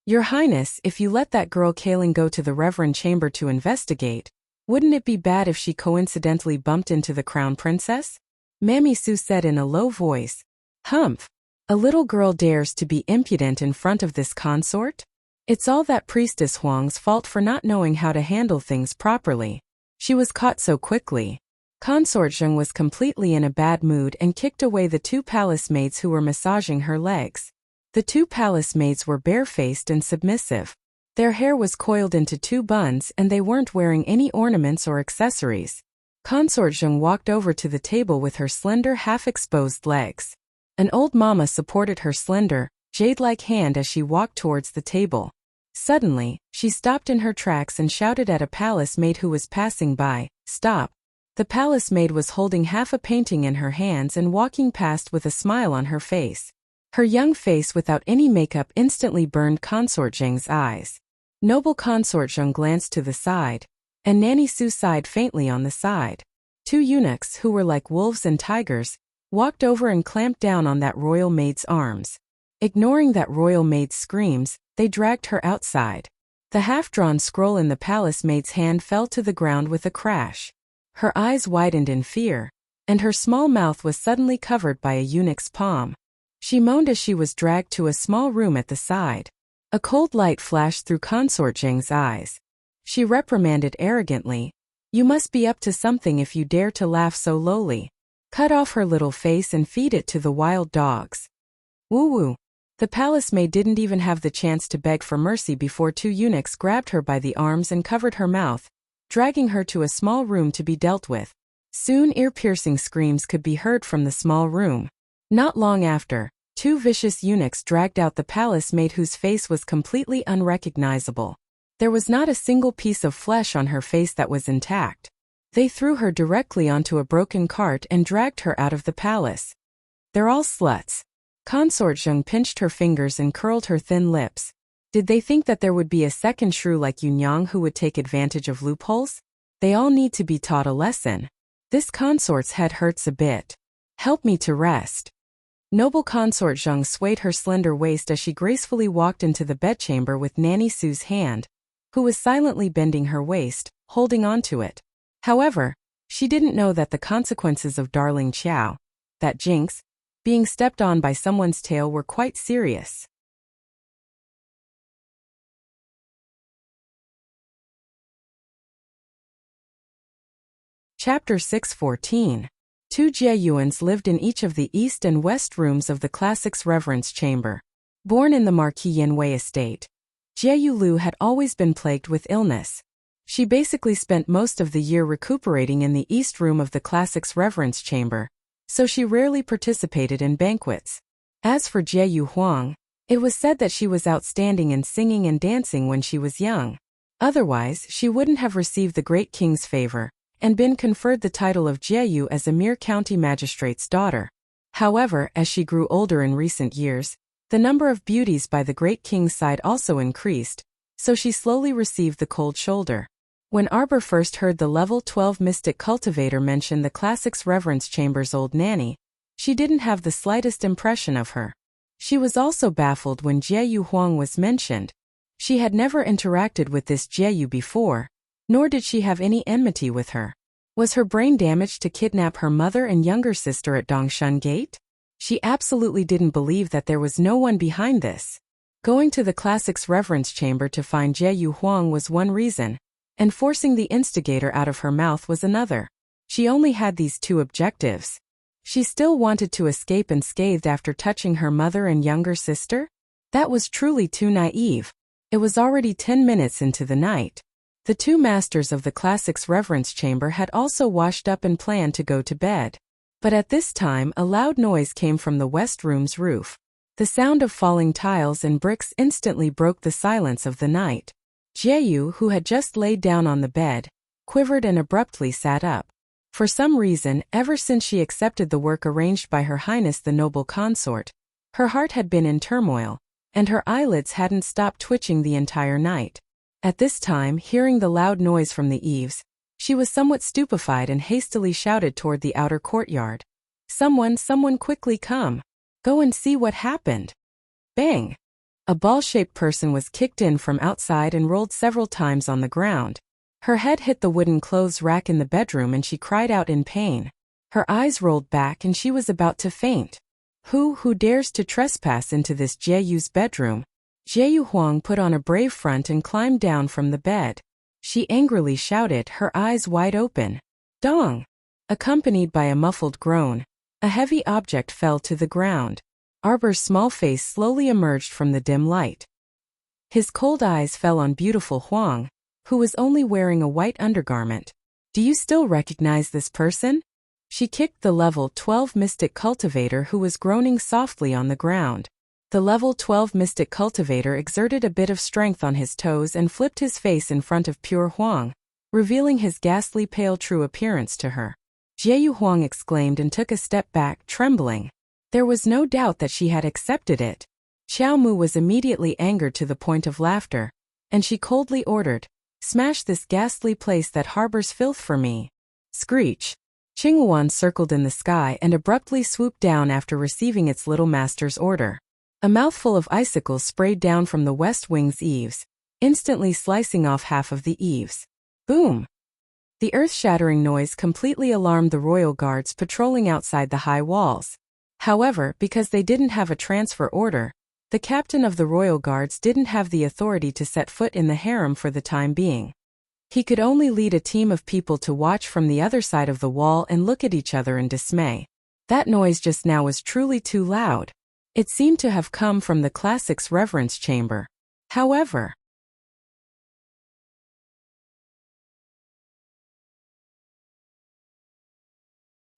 Your highness, if you let that girl Kaling go to the reverend chamber to investigate, wouldn't it be bad if she coincidentally bumped into the crown princess? Mammy Su said in a low voice. Humph! A little girl dares to be impudent in front of this consort? It's all that priestess Huang's fault for not knowing how to handle things properly. She was caught so quickly. Consort Zheng was completely in a bad mood and kicked away the 2 palace maids who were massaging her legs. The 2 palace maids were barefaced and submissive. Their hair was coiled into 2 buns and they weren't wearing any ornaments or accessories. Consort Zheng walked over to the table with her slender half-exposed legs. An old mama supported her slender, jade-like hand as she walked towards the table. Suddenly, she stopped in her tracks and shouted at a palace maid who was passing by, "Stop!" The palace maid was holding half a painting in her hands and walking past with a smile on her face. Her young face without any makeup instantly burned Consort Zheng's eyes. Noble Consort Zheng glanced to the side, and Nanny Su sighed faintly on the side. 2 eunuchs who were like wolves and tigers walked over and clamped down on that royal maid's arms. Ignoring that royal maid's screams, they dragged her outside. The half-drawn scroll in the palace maid's hand fell to the ground with a crash. Her eyes widened in fear, and her small mouth was suddenly covered by a eunuch's palm. She moaned as she was dragged to a small room at the side. A cold light flashed through Consort Zheng's eyes. She reprimanded arrogantly, "You must be up to something if you dare to laugh so lowly. Cut off her little face and feed it to the wild dogs." Woo-woo. The palace maid didn't even have the chance to beg for mercy before 2 eunuchs grabbed her by the arms and covered her mouth, dragging her to a small room to be dealt with. Soon ear-piercing screams could be heard from the small room. Not long after, 2 vicious eunuchs dragged out the palace maid whose face was completely unrecognizable. There was not a single piece of flesh on her face that was intact. They threw her directly onto a broken cart and dragged her out of the palace. They're all sluts. Consort Zheng pinched her fingers and curled her thin lips. Did they think that there would be a second shrew like Yunyang who would take advantage of loopholes? They all need to be taught a lesson. This consort's head hurts a bit. Help me to rest. Noble Consort Zheng swayed her slender waist as she gracefully walked into the bedchamber with Nanny Su's hand, who was silently bending her waist, holding onto it. However, she didn't know that the consequences of darling Qiao, that jinx, being stepped on by someone's tail were quite serious. Chapter 614. 2 Jieyuans lived in each of the east and west rooms of the Classics Reverence Chamber. Born in the Marquis Yanwei estate, Jieyu Lu had always been plagued with illness. She basically spent most of the year recuperating in the east room of the Classics Reverence Chamber, so she rarely participated in banquets. As for Jieyu Huang, it was said that she was outstanding in singing and dancing when she was young. Otherwise, she wouldn't have received the great king's favor and been conferred the title of Jieyu as a mere county magistrate's daughter. However, as she grew older in recent years, the number of beauties by the great king's side also increased, so she slowly received the cold shoulder. When Arbor first heard the level 12 mystic cultivator mention the Classics Reverence Chamber's old nanny, she didn't have the slightest impression of her. She was also baffled when Jieyu Huang was mentioned. She had never interacted with this Jieyu before, nor did she have any enmity with her. Was her brain damaged to kidnap her mother and younger sister at Dongshan Gate? She absolutely didn't believe that there was no one behind this. Going to the Classics Reverence Chamber to find Jieyu Huang was one reason, and forcing the instigator out of her mouth was another. She only had these 2 objectives. She still wanted to escape unscathed after touching her mother and younger sister? That was truly too naive. It was already 10 minutes into the night. The 2 masters of the Classics Reverence Chamber had also washed up and planned to go to bed. But at this time a loud noise came from the west room's roof. The sound of falling tiles and bricks instantly broke the silence of the night. Jieyu, who had just laid down on the bed, quivered and abruptly sat up. For some reason, ever since she accepted the work arranged by Her Highness the noble consort, her heart had been in turmoil, and her eyelids hadn't stopped twitching the entire night. At this time, hearing the loud noise from the eaves, she was somewhat stupefied and hastily shouted toward the outer courtyard. Someone quickly come. Go and see what happened. Bang! A ball-shaped person was kicked in from outside and rolled several times on the ground. Her head hit the wooden clothes rack in the bedroom and she cried out in pain. Her eyes rolled back and she was about to faint. Who dares to trespass into this Jieyu's bedroom? Jieyu Huang put on a brave front and climbed down from the bed. She angrily shouted, her eyes wide open. Dong! Accompanied by a muffled groan, a heavy object fell to the ground. Arbor's small face slowly emerged from the dim light. His cold eyes fell on beautiful Huang, who was only wearing a white undergarment. Do you still recognize this person? She kicked the level 12 mystic cultivator who was groaning softly on the ground. The level 12 mystic cultivator exerted a bit of strength on his toes and flipped his face in front of pure Huang, revealing his ghastly pale true appearance to her. Jieyu Huang exclaimed and took a step back, trembling. There was no doubt that she had accepted it. Xiao Mu was immediately angered to the point of laughter, and she coldly ordered, "Smash this ghastly place that harbors filth for me." Screech! Qingyuan circled in the sky and abruptly swooped down after receiving its little master's order. A mouthful of icicles sprayed down from the west wing's eaves, instantly slicing off half of the eaves. Boom! The earth-shattering noise completely alarmed the royal guards patrolling outside the high walls. However, because they didn't have a transfer order, the captain of the royal guards didn't have the authority to set foot in the harem for the time being. He could only lead a team of people to watch from the other side of the wall and look at each other in dismay. That noise just now was truly too loud. It seemed to have come from the classic's reverence chamber. However,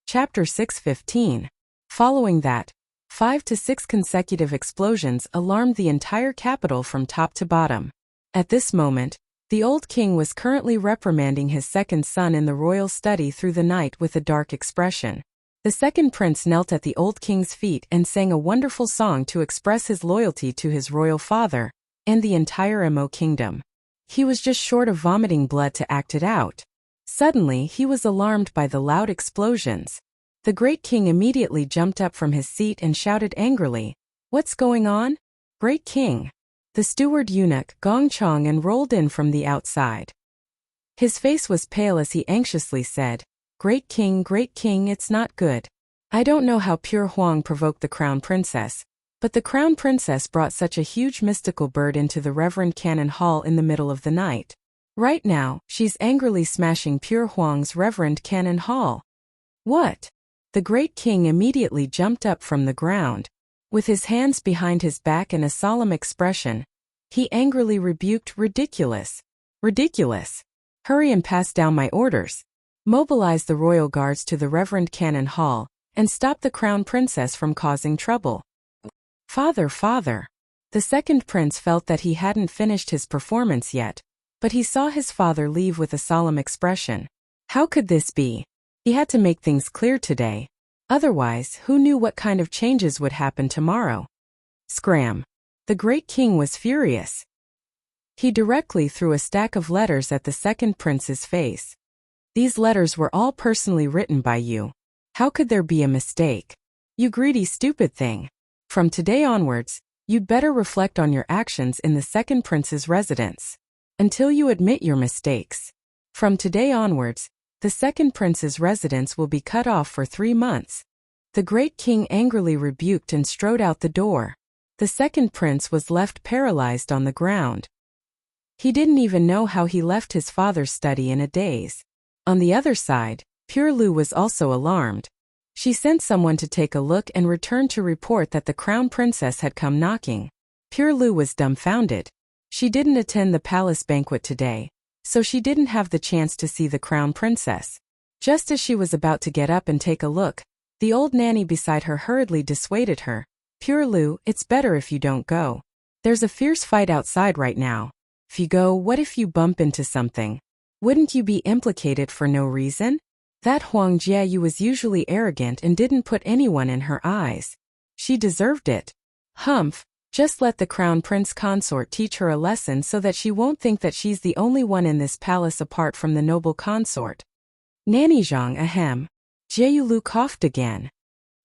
Chapter 6:15. Following that, 5 to 6 consecutive explosions alarmed the entire capital from top to bottom. At this moment, the old king was currently reprimanding his second son in the royal study through the night with a dark expression. The second prince knelt at the old king's feet and sang a wonderful song to express his loyalty to his royal father and the entire Mo kingdom. He was just short of vomiting blood to act it out. Suddenly, he was alarmed by the loud explosions. The great king immediately jumped up from his seat and shouted angrily, "What's going on? Great king!" The steward eunuch Gong Chong and rolled in from the outside. His face was pale as he anxiously said, great king, it's not good. I don't know how pure Huang provoked the crown princess, but the crown princess brought such a huge mystical bird into the Reverend Cannon Hall in the middle of the night. Right now, she's angrily smashing pure Huang's Reverend Cannon Hall. What? The great king immediately jumped up from the ground. With his hands behind his back and a solemn expression, he angrily rebuked, ridiculous. Ridiculous. Hurry and pass down my orders. Mobilize the royal guards to the Reverend Cannon Hall, and stop the crown princess from causing trouble. Father. The second prince felt that he hadn't finished his performance yet, but he saw his father leave with a solemn expression. How could this be? He had to make things clear today. Otherwise, who knew what kind of changes would happen tomorrow? Scram! The great king was furious. He directly threw a stack of letters at the second prince's face. These letters were all personally written by you. How could there be a mistake? You greedy stupid thing. From today onwards, you'd better reflect on your actions in the second prince's residence. Until you admit your mistakes. From today onwards, the second prince's residence will be cut off for 3 months. The great king angrily rebuked and strode out the door. The second prince was left paralyzed on the ground. He didn't even know how he left his father's study in a daze. On the other side, Pure Lu was also alarmed. She sent someone to take a look and returned to report that the crown princess had come knocking. Pure Lu was dumbfounded. She didn't attend the palace banquet today, so she didn't have the chance to see the crown princess. Just as she was about to get up and take a look, the old nanny beside her hurriedly dissuaded her. Pure Lu, it's better if you don't go. There's a fierce fight outside right now. Figo, what if you bump into something? Wouldn't you be implicated for no reason? That Huang Jiayu was usually arrogant and didn't put anyone in her eyes. She deserved it. Humph, just let the crown prince consort teach her a lesson so that she won't think that she's the only one in this palace apart from the noble consort. Nanny Zhang, ahem. Jiayu Lu coughed again.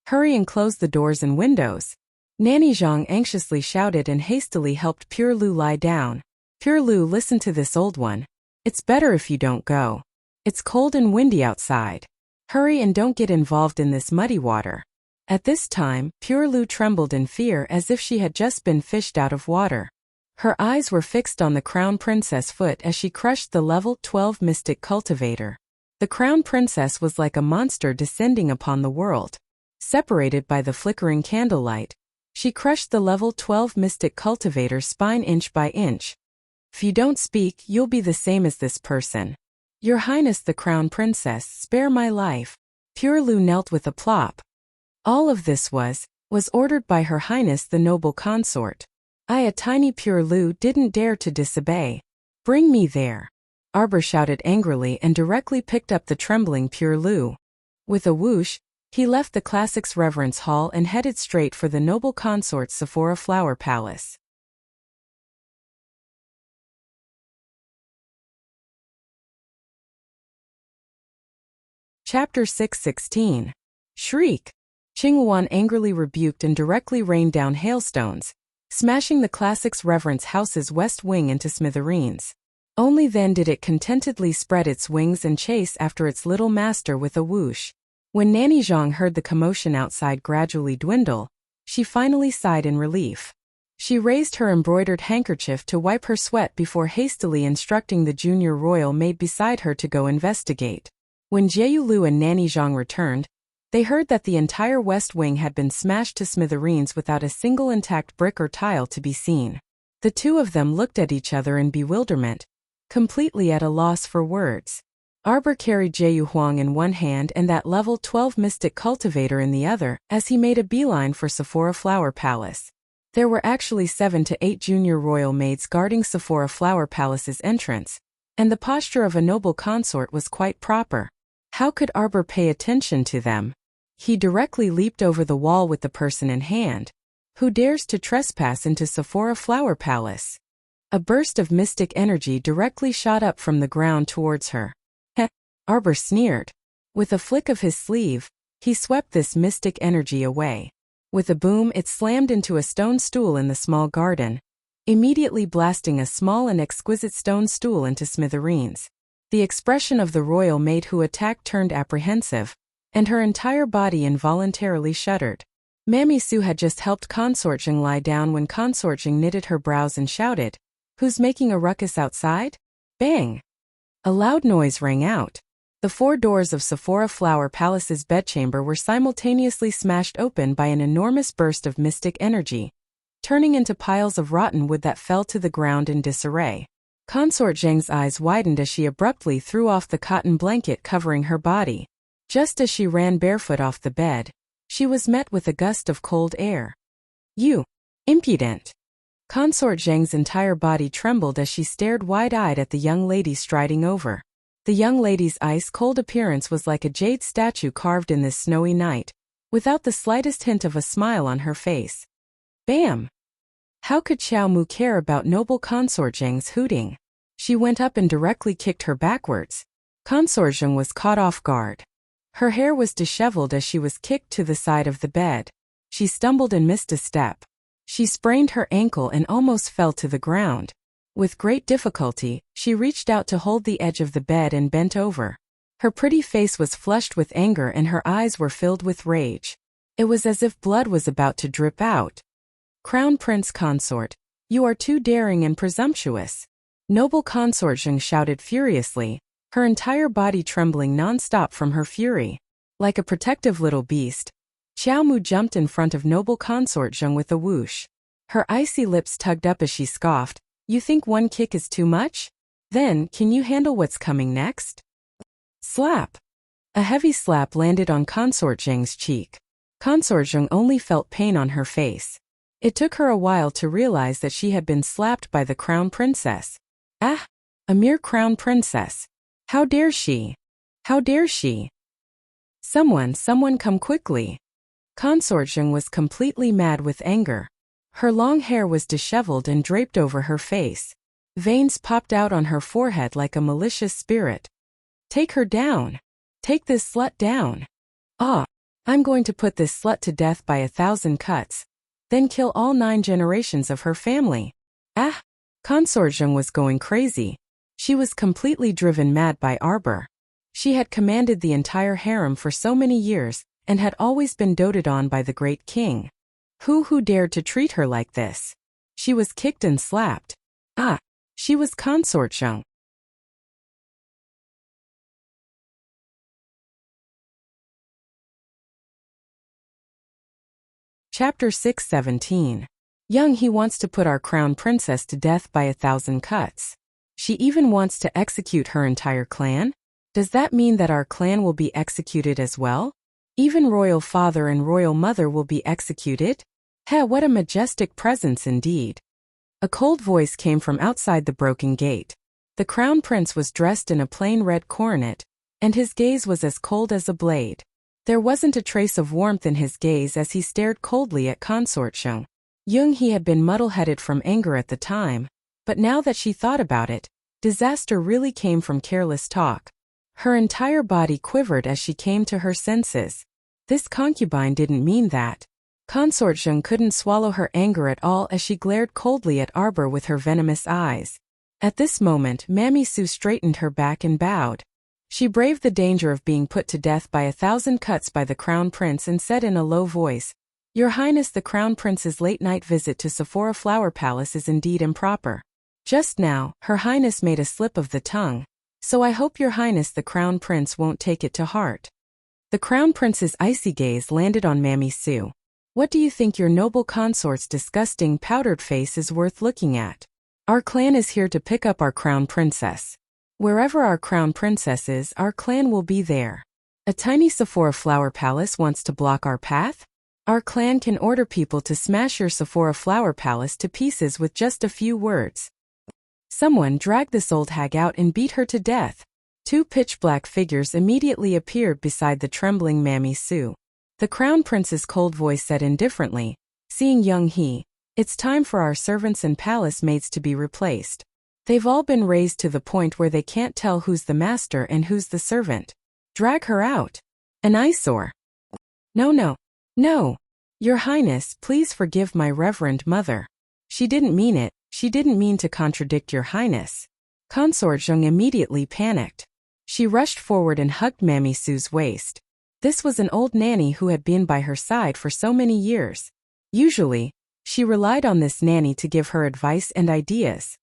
Hurry and close the doors and windows. Nanny Zhang anxiously shouted and hastily helped Pure Lu lie down. Pure Lu, listen to this old one. It's better if you don't go. It's cold and windy outside. Hurry and don't get involved in this muddy water. At this time, Pure Lu trembled in fear as if she had just been fished out of water. Her eyes were fixed on the crown princess foot as she crushed the level 12 mystic cultivator. The crown princess was like a monster descending upon the world. Separated by the flickering candlelight, she crushed the level 12 mystic cultivator spine inch by inch. If you don't speak, you'll be the same as this person. Your Highness the Crown Princess, spare my life. Pure Lu knelt with a plop. All of this was ordered by Her Highness the Noble Consort. I, a tiny Pure Lu, didn't dare to disobey. Bring me there. Arbor shouted angrily and directly picked up the trembling Pure Lu. With a whoosh, he left the Classics Reverence Hall and headed straight for the Noble Consort's Sephora Flower Palace. Chapter 616. Shriek. Qinghuan angrily rebuked and directly rained down hailstones, smashing the Classics Reverence House's west wing into smithereens. Only then did it contentedly spread its wings and chase after its little master with a whoosh. When Nanny Zhang heard the commotion outside gradually dwindle, she finally sighed in relief. She raised her embroidered handkerchief to wipe her sweat before hastily instructing the junior royal maid beside her to go investigate. When Jiayu Lu and Nanny Zhang returned, they heard that the entire west wing had been smashed to smithereens without a single intact brick or tile to be seen. The two of them looked at each other in bewilderment, completely at a loss for words. Arbor carried Jiayu Huang in one hand and that level 12 mystic cultivator in the other as he made a beeline for Sephora Flower Palace. There were actually 7 to 8 junior royal maids guarding Sephora Flower Palace's entrance, and the posture of a noble consort was quite proper. How could Arbor pay attention to them? He directly leaped over the wall with the person in hand. Who dares to trespass into Sephora Flower Palace? A burst of mystic energy directly shot up from the ground towards her. Heh, Arbor sneered. With a flick of his sleeve, he swept this mystic energy away. With a boom, it slammed into a stone stool in the small garden, immediately blasting a small and exquisite stone stool into smithereens. The expression of the royal maid who attacked turned apprehensive, and her entire body involuntarily shuddered. Mammy Su had just helped Consort Zheng lie down when Consort Zheng knitted her brows and shouted, "Who's making a ruckus outside?" Bang! A loud noise rang out. The 4 doors of Sephora Flower Palace's bedchamber were simultaneously smashed open by an enormous burst of mystic energy, turning into piles of rotten wood that fell to the ground in disarray. Consort Zheng's eyes widened as she abruptly threw off the cotton blanket covering her body. Just as she ran barefoot off the bed, she was met with a gust of cold air. You! Impudent! Consort Zheng's entire body trembled as she stared wide-eyed at the young lady striding over. The young lady's ice-cold appearance was like a jade statue carved in this snowy night, without the slightest hint of a smile on her face. Bam! How could Xiao Mu care about noble Consort Zheng's hooting? She went up and directly kicked her backwards. Consort Zheng was caught off guard. Her hair was disheveled as she was kicked to the side of the bed. She stumbled and missed a step. She sprained her ankle and almost fell to the ground. With great difficulty, she reached out to hold the edge of the bed and bent over. Her pretty face was flushed with anger and her eyes were filled with rage. It was as if blood was about to drip out. Crown Prince Consort, you are too daring and presumptuous. Noble Consort Zheng shouted furiously, her entire body trembling non-stop from her fury. Like a protective little beast, Xiao Mu jumped in front of noble Consort Zheng with a whoosh. Her icy lips tugged up as she scoffed, you think one kick is too much? Then, can you handle what's coming next? Slap! A heavy slap landed on Consort Zheng's cheek. Consort Zheng only felt pain on her face. It took her a while to realize that she had been slapped by the crown princess. Ah! A mere crown princess. How dare she? How dare she? Someone come quickly. Consort was completely mad with anger. Her long hair was disheveled and draped over her face. Veins popped out on her forehead like a malicious spirit. Take her down. Take this slut down. Ah! I'm going to put this slut to death by 1,000 cuts. Then kill all 9 generations of her family. Ah! Consort was going crazy. She was completely driven mad by Arbor. She had commanded the entire harem for so many years, and had always been doted on by the great king. Who dared to treat her like this? She was kicked and slapped. Ah! She was Consort. Chapter 6:17. Young he wants to put our crown princess to death by 1,000 cuts. She even wants to execute her entire clan? Does that mean that our clan will be executed as well? Even royal father and royal mother will be executed? Heh, what a majestic presence indeed. A cold voice came from outside the broken gate. The crown prince was dressed in a plain red coronet, and his gaze was as cold as a blade. There wasn't a trace of warmth in his gaze as he stared coldly at Consort. Young he had been muddle-headed from anger at the time, but now that she thought about it, disaster really came from careless talk. Her entire body quivered as she came to her senses. This concubine didn't mean that. Consort couldn't swallow her anger at all as she glared coldly at Arbor with her venomous eyes. At this moment, Mammy Sue straightened her back and bowed. She braved the danger of being put to death by 1,000 cuts by the crown prince and said in a low voice, "Your Highness, the crown prince's late-night visit to Sephora Flower Palace is indeed improper. Just now, Her Highness made a slip of the tongue, so I hope Your Highness the crown prince won't take it to heart." The crown prince's icy gaze landed on Mammy Sue. "What do you think your noble consort's disgusting powdered face is worth looking at? Our clan is here to pick up our crown princess. Wherever our crown princess is, our clan will be there. A tiny Sephora Flower Palace wants to block our path? Our clan can order people to smash your Sephora Flower Palace to pieces with just a few words. Someone drag this old hag out and beat her to death." 2 pitch-black figures immediately appeared beside the trembling Mammy Sue. The crown prince's cold voice said indifferently, "Seeing young he, it's time for our servants and palace maids to be replaced. They've all been raised to the point where they can't tell who's the master and who's the servant. Drag her out. An eyesore." No. Your Highness, please forgive my reverend mother. She didn't mean it. She didn't mean to contradict Your Highness." Consort immediately panicked. She rushed forward and hugged Mammy Sue's waist. This was an old nanny who had been by her side for so many years. Usually, she relied on this nanny to give her advice and ideas.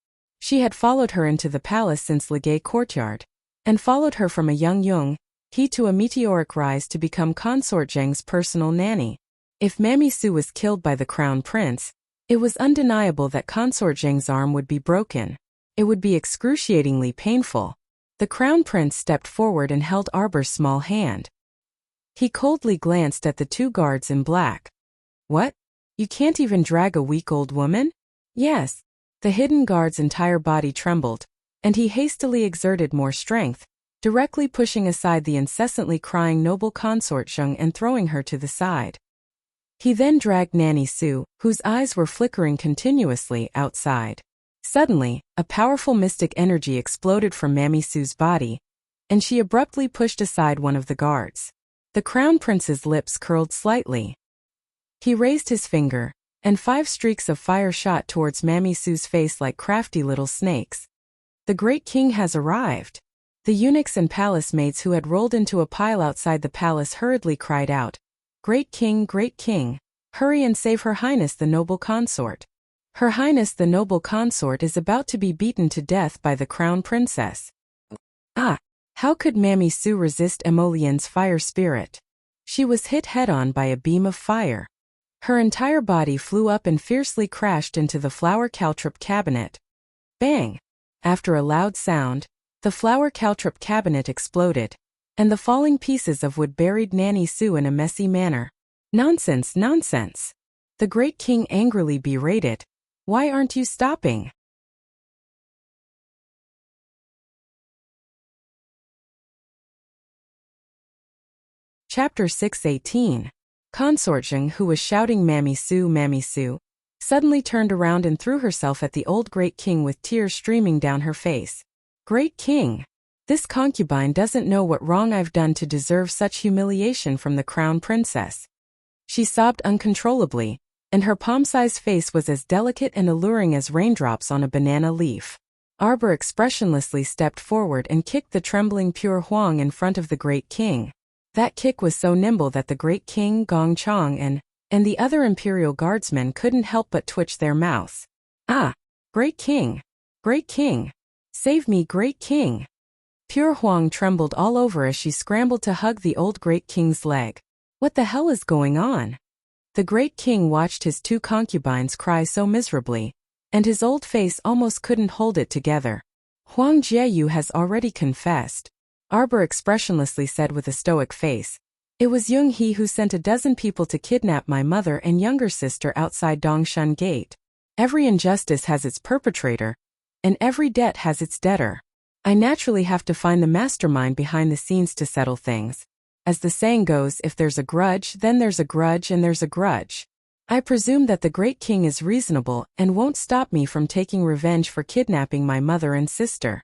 She had followed her into the palace since Legay Courtyard, and followed her from a young he to a meteoric rise to become Consort Zheng's personal nanny. If Mammy Sue was killed by the crown prince, it was undeniable that Consort Zheng's arm would be broken. It would be excruciatingly painful. The crown prince stepped forward and held Arbor's small hand. He coldly glanced at the 2 guards in black. "What? You can't even drag a weak old woman?" "Yes." The hidden guard's entire body trembled, and he hastily exerted more strength, directly pushing aside the incessantly crying noble Consort and throwing her to the side. He then dragged Nanny Sue, whose eyes were flickering continuously, outside. Suddenly, a powerful mystic energy exploded from Mammy Sue's body, and she abruptly pushed aside one of the guards. The crown prince's lips curled slightly. He raised his finger, and 5 streaks of fire shot towards Mammy Sue's face like crafty little snakes. "The great king has arrived." The eunuchs and palace maids who had rolled into a pile outside the palace hurriedly cried out, great king, hurry and save Her Highness the noble consort. Her Highness the noble consort is about to be beaten to death by the crown princess." Ah! How could Mammy Sue resist Emolien's fire spirit? She was hit head-on by a beam of fire. Her entire body flew up and fiercely crashed into the flower caltrop cabinet. Bang! After a loud sound, the flower caltrop cabinet exploded, and the falling pieces of wood buried Nanny Sue in a messy manner. Nonsense! The great king angrily berated. "Why aren't you stopping? Chapter 618. Consort Zheng, who was shouting Mammy Sue, suddenly turned around and threw herself at the old Great King with tears streaming down her face. Great King! This concubine doesn't know what wrong I've done to deserve such humiliation from the crown princess. She sobbed uncontrollably, and her palm-sized face was as delicate and alluring as raindrops on a banana leaf. Arbor expressionlessly stepped forward and kicked the trembling Pure Huang in front of the Great King. That kick was so nimble that the Great King, Gong Chong, and the other Imperial Guardsmen couldn't help but twitch their mouths. Ah! Great King! Great King! Save me, Great King! Pure Huang trembled all over as she scrambled to hug the old Great King's leg. What the hell is going on? The Great King watched his two concubines cry so miserably, and his old face almost couldn't hold it together. Huang Jieyu has already confessed, Arbor expressionlessly said with a stoic face. It was Yung He who sent a dozen people to kidnap my mother and younger sister outside Dongshan Gate. Every injustice has its perpetrator, and every debt has its debtor. I naturally have to find the mastermind behind the scenes to settle things. As the saying goes, if there's a grudge, then there's a grudge and there's a grudge. I presume that the Great King is reasonable and won't stop me from taking revenge for kidnapping my mother and sister.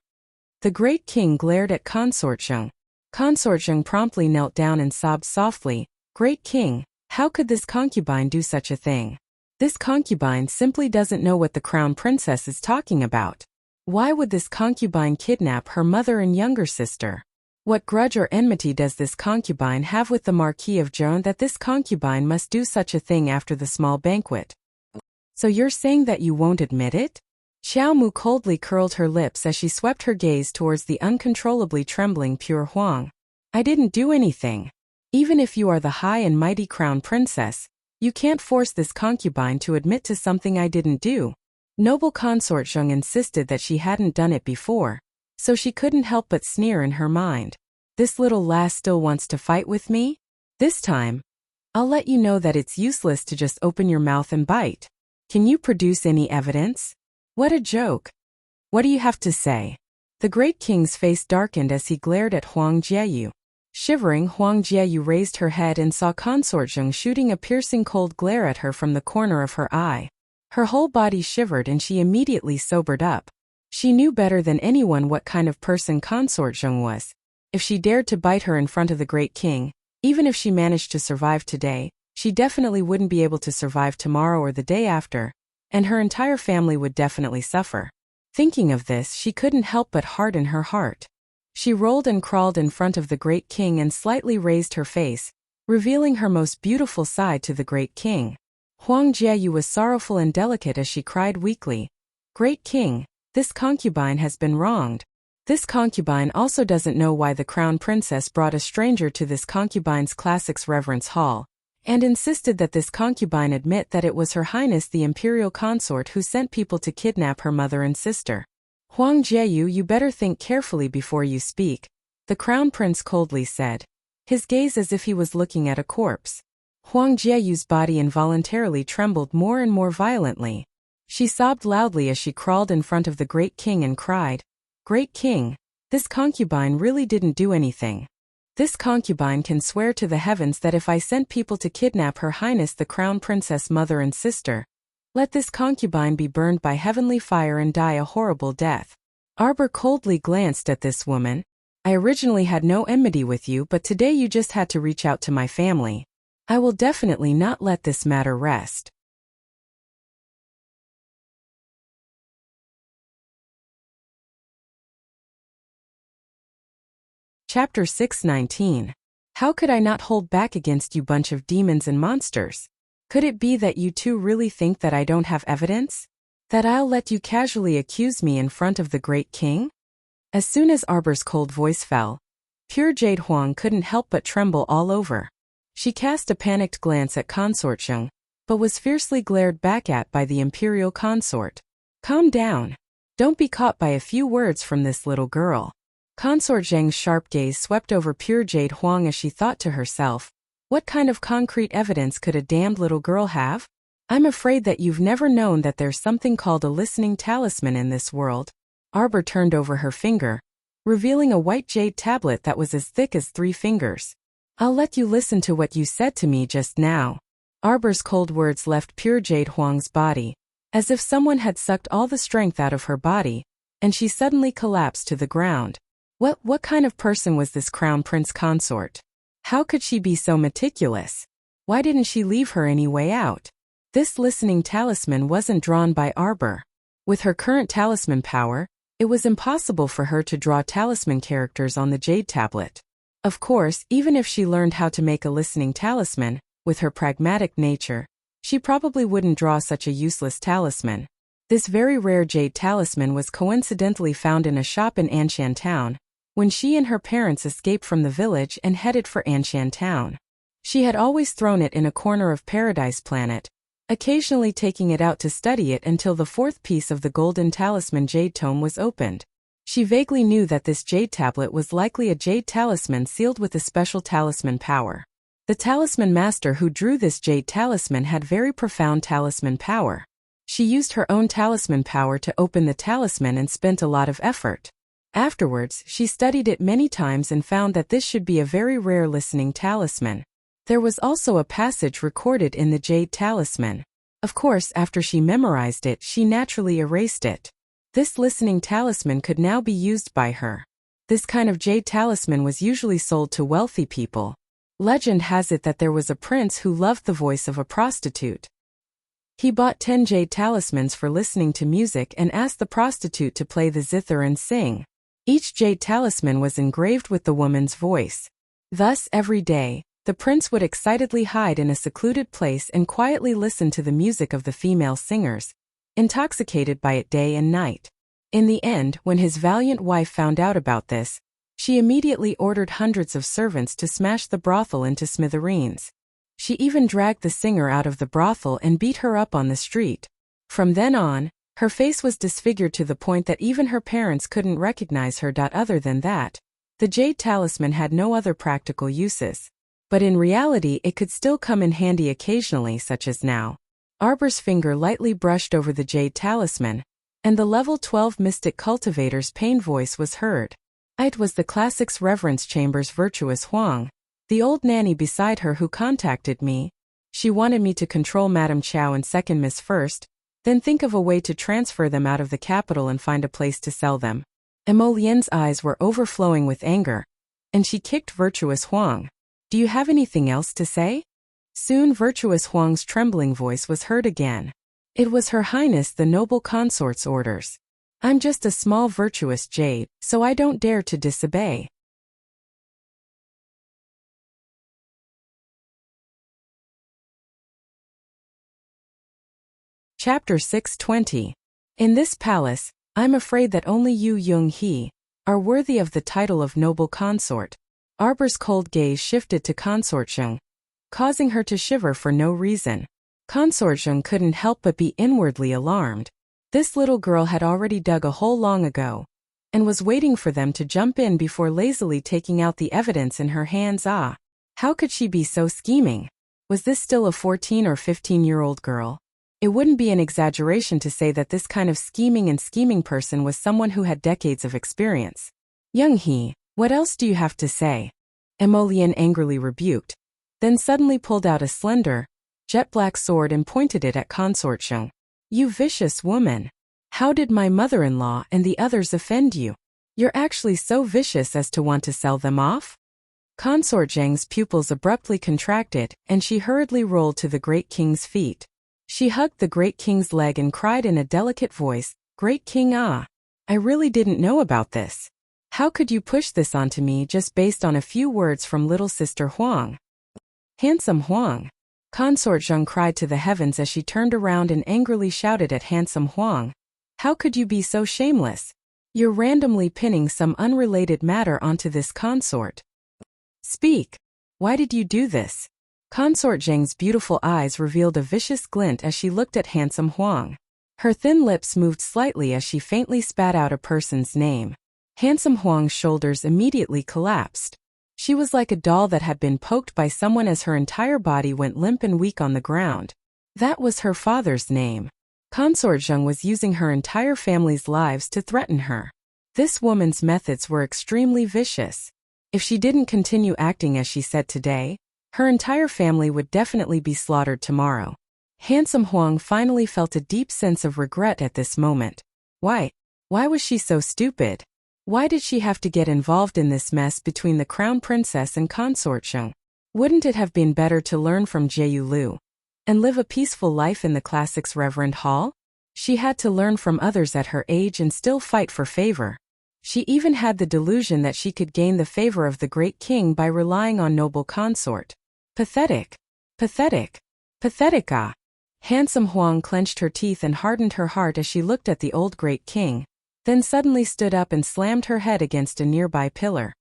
The Great King glared at Consort Zheng. Consort Zheng promptly knelt down and sobbed softly. Great King, how could this concubine do such a thing? This concubine simply doesn't know what the crown princess is talking about. Why would this concubine kidnap her mother and younger sister? What grudge or enmity does this concubine have with the Marquis of Zheng that this concubine must do such a thing after the small banquet? So you're saying that you won't admit it? Xiao Mu coldly curled her lips as she swept her gaze towards the uncontrollably trembling Pure Huang. I didn't do anything. Even if you are the high and mighty crown princess, you can't force this concubine to admit to something I didn't do. Noble Consort Zheng insisted that she hadn't done it before, so she couldn't help but sneer in her mind. This little lass still wants to fight with me? This time, I'll let you know that it's useless to just open your mouth and bite. Can you produce any evidence? What a joke. What do you have to say? The Great King's face darkened as he glared at Huang Jieyu. Shivering, Huang Jieyu raised her head and saw Consort Zheng shooting a piercing cold glare at her from the corner of her eye. Her whole body shivered and she immediately sobered up. She knew better than anyone what kind of person Consort Zheng was. If she dared to bite her in front of the Great King, even if she managed to survive today, she definitely wouldn't be able to survive tomorrow or the day after, and her entire family would definitely suffer. Thinking of this, she couldn't help but harden her heart. She rolled and crawled in front of the Great King and slightly raised her face, revealing her most beautiful side to the Great King. Huang Jieyu was sorrowful and delicate as she cried weakly, Great King, this concubine has been wronged. This concubine also doesn't know why the crown princess brought a stranger to this concubine's classics reverence hall, and insisted that this concubine admit that it was Her Highness the Imperial Consort who sent people to kidnap her mother and sister. Huang Jieyu, you better think carefully before you speak, the crown prince coldly said, his gaze as if he was looking at a corpse. Huang Jieyu's body involuntarily trembled more and more violently. She sobbed loudly as she crawled in front of the Great King and cried, Great King, this concubine really didn't do anything. This concubine can swear to the heavens that if I sent people to kidnap Her Highness the Crown Princess mother and sister, let this concubine be burned by heavenly fire and die a horrible death. Arbor coldly glanced at this woman. I originally had no enmity with you, but today you just had to reach out to my family. I will definitely not let this matter rest. Chapter 619. How could I not hold back against you bunch of demons and monsters? Could it be that you two really think that I don't have evidence? That I'll let you casually accuse me in front of the Great King? As soon as Arbor's cold voice fell, Pure Jade Huang couldn't help but tremble all over. She cast a panicked glance at Consort Zheng, but was fiercely glared back at by the Imperial Consort. Calm down. Don't be caught by a few words from this little girl. Consort Zheng's sharp gaze swept over Pure Jade Huang as she thought to herself, what kind of concrete evidence could a damned little girl have? I'm afraid that you've never known that there's something called a listening talisman in this world. Arbor turned over her finger, revealing a white jade tablet that was as thick as 3 fingers. I'll let you listen to what you said to me just now. Arbor's cold words left pure Jade Huang's body, as if someone had sucked all the strength out of her body, and she suddenly collapsed to the ground. What kind of person was this Crown Prince Consort? How could she be so meticulous? Why didn't she leave her any way out? This listening talisman wasn't drawn by Arbor. With her current talisman power, it was impossible for her to draw talisman characters on the Jade Tablet. Of course, even if she learned how to make a listening talisman, with her pragmatic nature, she probably wouldn't draw such a useless talisman. This very rare Jade talisman was coincidentally found in a shop in Anshan Town, when she and her parents escaped from the village and headed for Anshan Town. She had always thrown it in a corner of Paradise Planet, occasionally taking it out to study it until the fourth piece of the Golden Talisman Jade Tome was opened. She vaguely knew that this Jade Tablet was likely a Jade Talisman sealed with a special talisman power. The Talisman Master who drew this Jade Talisman had very profound talisman power. She used her own talisman power to open the talisman and spent a lot of effort. Afterwards, she studied it many times and found that this should be a very rare listening talisman. There was also a passage recorded in the Jade Talisman. Of course, after she memorized it, she naturally erased it. This listening talisman could now be used by her. This kind of Jade Talisman was usually sold to wealthy people. Legend has it that there was a prince who loved the voice of a prostitute. He bought 10 Jade Talismans for listening to music and asked the prostitute to play the zither and sing. Each Jade Talisman was engraved with the woman's voice. Thus, every day, the prince would excitedly hide in a secluded place and quietly listen to the music of the female singers, intoxicated by it day and night. In the end, when his valiant wife found out about this, she immediately ordered hundreds of servants to smash the brothel into smithereens. She even dragged the singer out of the brothel and beat her up on the street. From then on, her face was disfigured to the point that even her parents couldn't recognize her. Other than that, the Jade Talisman had no other practical uses. But in reality it could still come in handy occasionally, such as now. Arbor's finger lightly brushed over the Jade Talisman, and the level 12 Mystic Cultivator's pain voice was heard. It was the Classics Reverence Chamber's Virtuous Huang, the old nanny beside her, who contacted me. She wanted me to control Madame Chow and Second Miss first, then think of a way to transfer them out of the capital and find a place to sell them. Emolien's eyes were overflowing with anger, and she kicked Virtuous Huang. Do you have anything else to say? Soon Virtuous Huang's trembling voice was heard again. It was Her Highness the Noble Consort's orders. I'm just a small virtuous jade, so I don't dare to disobey. Chapter 620. In this palace, I'm afraid that only you, Young-hee, are worthy of the title of Noble Consort. Arbor's cold gaze shifted to Consort Zheng, causing her to shiver for no reason. Consort Zheng couldn't help but be inwardly alarmed. This little girl had already dug a hole long ago, and was waiting for them to jump in before lazily taking out the evidence in her hands. How could she be so scheming? Was this still a 14 or 15-year-old girl? It wouldn't be an exaggeration to say that this kind of scheming person was someone who had decades of experience. Young-hee, what else do you have to say? Emolien angrily rebuked, then suddenly pulled out a slender, jet-black sword and pointed it at Consort Zheng. You vicious woman! How did my mother-in-law and the others offend you? You're actually so vicious as to want to sell them off? Consort Zheng's pupils abruptly contracted, and she hurriedly rolled to the Great King's feet. She hugged the Great King's leg and cried in a delicate voice, Great King, I really didn't know about this. How could you push this onto me just based on a few words from little sister Huang? Handsome Huang! Consort Zheng cried to the heavens as she turned around and angrily shouted at Handsome Huang. How could you be so shameless? You're randomly pinning some unrelated matter onto this consort. Speak! Why did you do this? Consort Zheng's beautiful eyes revealed a vicious glint as she looked at Handsome Huang. Her thin lips moved slightly as she faintly spat out a person's name. Handsome Huang's shoulders immediately collapsed. She was like a doll that had been poked by someone as her entire body went limp and weak on the ground. That was her father's name. Consort Zheng was using her entire family's lives to threaten her. This woman's methods were extremely vicious. If she didn't continue acting as she said today, her entire family would definitely be slaughtered tomorrow. Handsome Huang finally felt a deep sense of regret at this moment. Why was she so stupid? Why did she have to get involved in this mess between the crown princess and Consort? Wouldn't it have been better to learn from Jieyu Lu and live a peaceful life in the classics Reverend Hall? She had to learn from others at her age and still fight for favor. She even had the delusion that she could gain the favor of the great king by relying on noble Consort. Pathetic. Pathetic. Pathetic. Ah. Handsome Huang clenched her teeth and hardened her heart as she looked at the old great king, then suddenly stood up and slammed her head against a nearby pillar.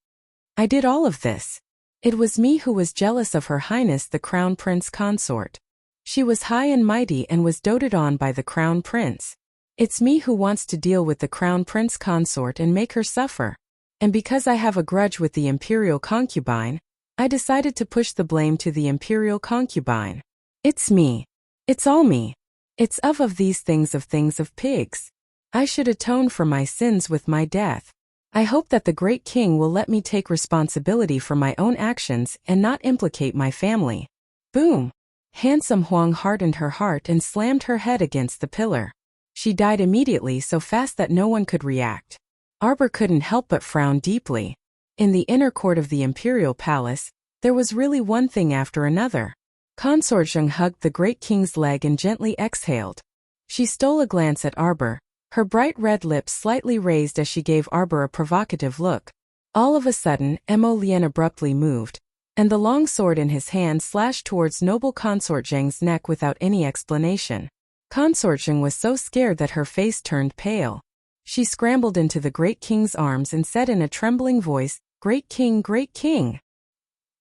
I did all of this. It was me who was jealous of Her Highness the Crown Prince Consort. She was high and mighty and was doted on by the Crown Prince. It's me who wants to deal with the Crown Prince Consort and make her suffer. And because I have a grudge with the imperial concubine, I decided to push the blame to the imperial concubine. It's me. It's all me. It's of these things of pigs. I should atone for my sins with my death. I hope that the great king will let me take responsibility for my own actions and not implicate my family. Boom! Handsome Huang hardened her heart and slammed her head against the pillar. She died immediately so fast that no one could react. Arbor couldn't help but frown deeply. In the inner court of the imperial palace, there was really one thing after another. Consort Zheng hugged the great king's leg and gently exhaled. She stole a glance at Arbor, her bright red lips slightly raised as she gave Arbor a provocative look. All of a sudden, Mo Lian abruptly moved, and the long sword in his hand slashed towards noble Consort Zheng's neck without any explanation. Consort Zheng was so scared that her face turned pale. She scrambled into the great king's arms and said in a trembling voice, Great King, Great King!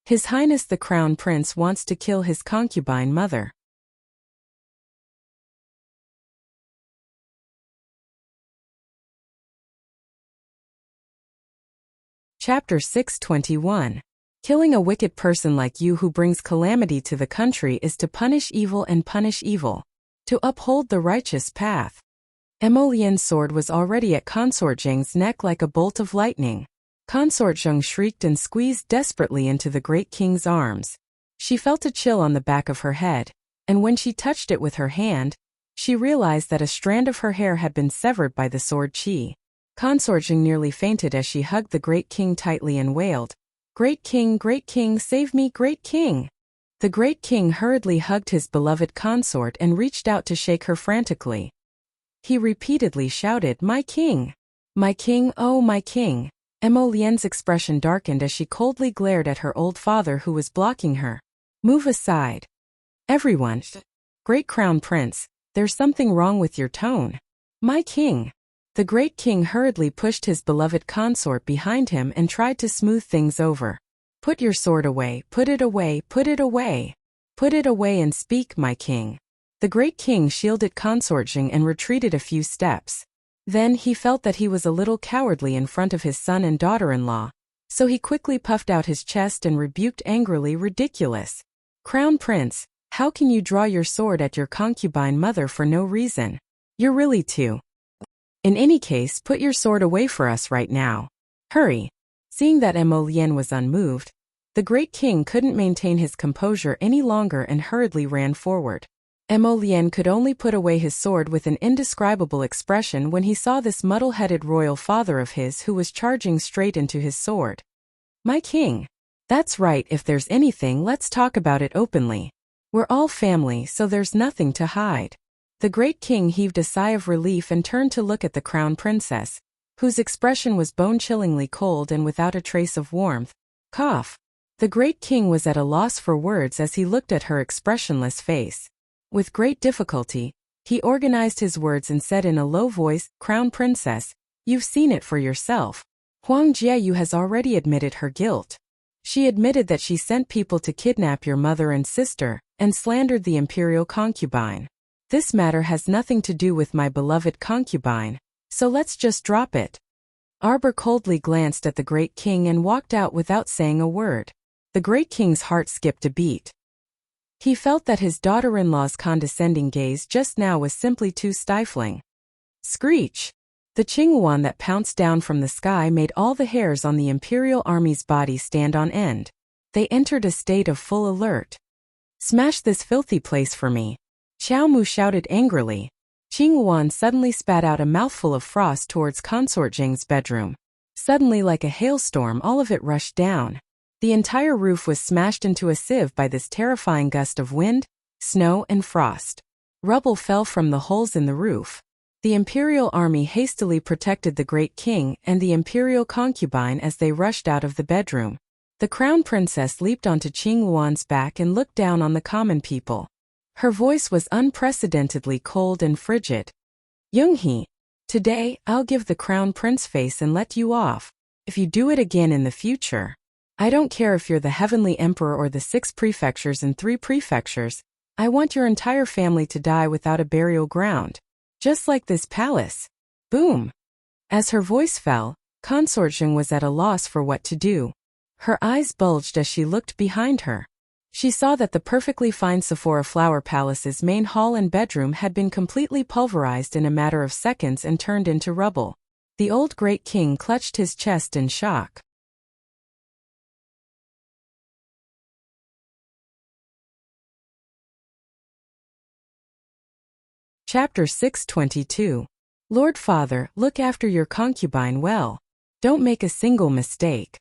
His Highness the Crown Prince wants to kill his concubine mother. Chapter 621. Killing a wicked person like you who brings calamity to the country is to punish evil and punish evil. To uphold the righteous path. Mo Lian's sword was already at Consort Zheng's neck like a bolt of lightning. Consort Zheng shrieked and squeezed desperately into the great king's arms. She felt a chill on the back of her head, and when she touched it with her hand, she realized that a strand of her hair had been severed by the sword chi. Consort Zheng nearly fainted as she hugged the great king tightly and wailed, Great King, save me, Great King! The great king hurriedly hugged his beloved consort and reached out to shake her frantically. He repeatedly shouted, My king! My king, oh my king! Mo Lian's expression darkened as she coldly glared at her old father who was blocking her. Move aside. Everyone. Great Crown Prince, there's something wrong with your tone. My king! The great king hurriedly pushed his beloved consort behind him and tried to smooth things over. Put your sword away, put it away, put it away. Put it away and speak, my king. The great king shielded Consort Zheng and retreated a few steps. Then he felt that he was a little cowardly in front of his son and daughter-in-law, so he quickly puffed out his chest and rebuked angrily, Ridiculous. Crown Prince, how can you draw your sword at your concubine mother for no reason? You're really too. In any case, put your sword away for us right now. Hurry. Seeing that Mo Lian was unmoved, the great king couldn't maintain his composure any longer and hurriedly ran forward. Mo Lian could only put away his sword with an indescribable expression when he saw this muddle-headed royal father of his who was charging straight into his sword. My king. That's right, if there's anything, let's talk about it openly. We're all family, so there's nothing to hide. The great king heaved a sigh of relief and turned to look at the crown princess, whose expression was bone-chillingly cold and without a trace of warmth. Cough. The great king was at a loss for words as he looked at her expressionless face. With great difficulty, he organized his words and said in a low voice, Crown Princess, you've seen it for yourself. Huang Jieyu has already admitted her guilt. She admitted that she sent people to kidnap your mother and sister, and slandered the imperial concubine. This matter has nothing to do with my beloved concubine, so let's just drop it. Arbor coldly glanced at the great king and walked out without saying a word. The great king's heart skipped a beat. He felt that his daughter-in-law's condescending gaze just now was simply too stifling. Screech! The Qingyuan that pounced down from the sky made all the hairs on the imperial army's body stand on end. They entered a state of full alert. "Smash this filthy place for me," Xiao Mu shouted angrily. Qingyuan suddenly spat out a mouthful of frost towards Consort Jing's bedroom. Suddenly, like a hailstorm, all of it rushed down. The entire roof was smashed into a sieve by this terrifying gust of wind, snow, and frost. Rubble fell from the holes in the roof. The imperial army hastily protected the great king and the imperial concubine as they rushed out of the bedroom. The crown princess leaped onto Qingyuan's back and looked down on the common people. Her voice was unprecedentedly cold and frigid. "Younghe, today I'll give the crown prince face and let you off. If you do it again in the future, I don't care if you're the heavenly emperor or the 6 prefectures and 3 prefectures, I want your entire family to die without a burial ground. Just like this palace." Boom! As her voice fell, Consort Jing was at a loss for what to do. Her eyes bulged as she looked behind her. She saw that the perfectly fine Sephora Flower Palace's main hall and bedroom had been completely pulverized in a matter of seconds and turned into rubble. The old great king clutched his chest in shock. Chapter 622. Lord Father, look after your concubine well. Don't make a single mistake.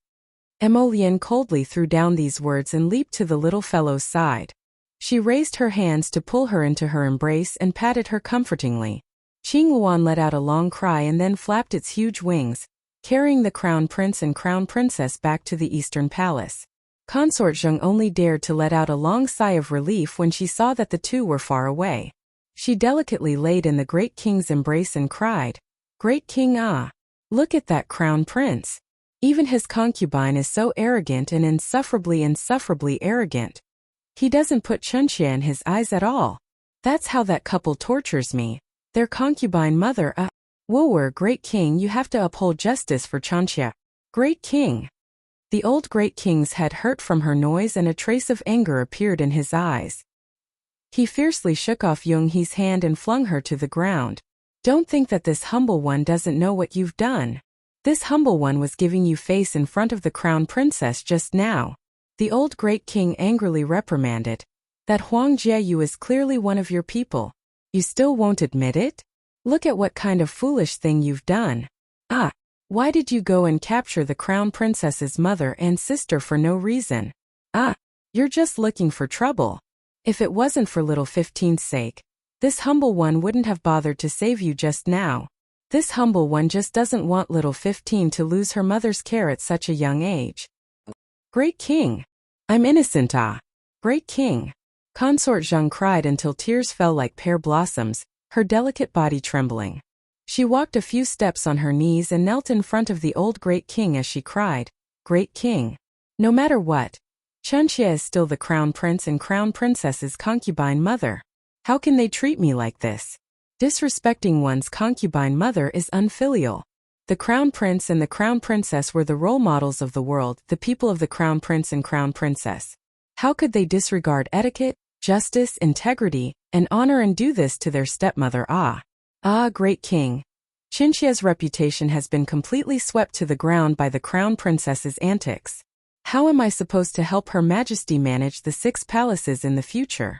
Emolian coldly threw down these words and leaped to the little fellow's side. She raised her hands to pull her into her embrace and patted her comfortingly. Qingyuan let out a long cry and then flapped its huge wings, carrying the crown prince and crown princess back to the eastern palace. Consort Jing only dared to let out a long sigh of relief when she saw that the two were far away. She delicately laid in the great king's embrace and cried, "Great king, ah! Look at that crown prince. Even his concubine is so arrogant and insufferably arrogant. He doesn't put Chunxia in his eyes at all. That's how that couple tortures me. Their concubine mother, wooer, great king, you have to uphold justice for Chunxia. Great king." The old great king's head hurt from her noise and a trace of anger appeared in his eyes. He fiercely shook off Younghe's hand and flung her to the ground. "Don't think that this humble one doesn't know what you've done. This humble one was giving you face in front of the crown princess just now." The old great king angrily reprimanded. "That Huang Jieyu is clearly one of your people. You still won't admit it? Look at what kind of foolish thing you've done. Why did you go and capture the crown princess's mother and sister for no reason? You're just looking for trouble. If it wasn't for little 15's sake, this humble one wouldn't have bothered to save you just now. This humble one just doesn't want little 15 to lose her mother's care at such a young age." "Great king! I'm innocent, Great king!" Consort Jing cried until tears fell like pear blossoms, her delicate body trembling. She walked a few steps on her knees and knelt in front of the old great king as she cried, "Great king! No matter what, Chunxia is still the crown prince and crown princess's concubine mother. How can they treat me like this? Disrespecting one's concubine mother is unfilial. The crown prince and the crown princess were the role models of the world, the people of the crown prince and crown princess. How could they disregard etiquette, justice, integrity, and honor and do this to their stepmother? Great king! Chunxia's reputation has been completely swept to the ground by the crown princess's antics. How am I supposed to help Her Majesty manage the 6 palaces in the future?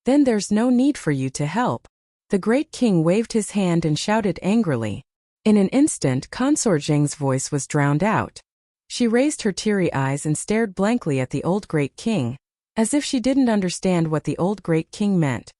Then there's no need for you to help." The great king waved his hand and shouted angrily. In an instant, Consort Jing's voice was drowned out. She raised her teary eyes and stared blankly at the old great king, as if she didn't understand what the old great king meant.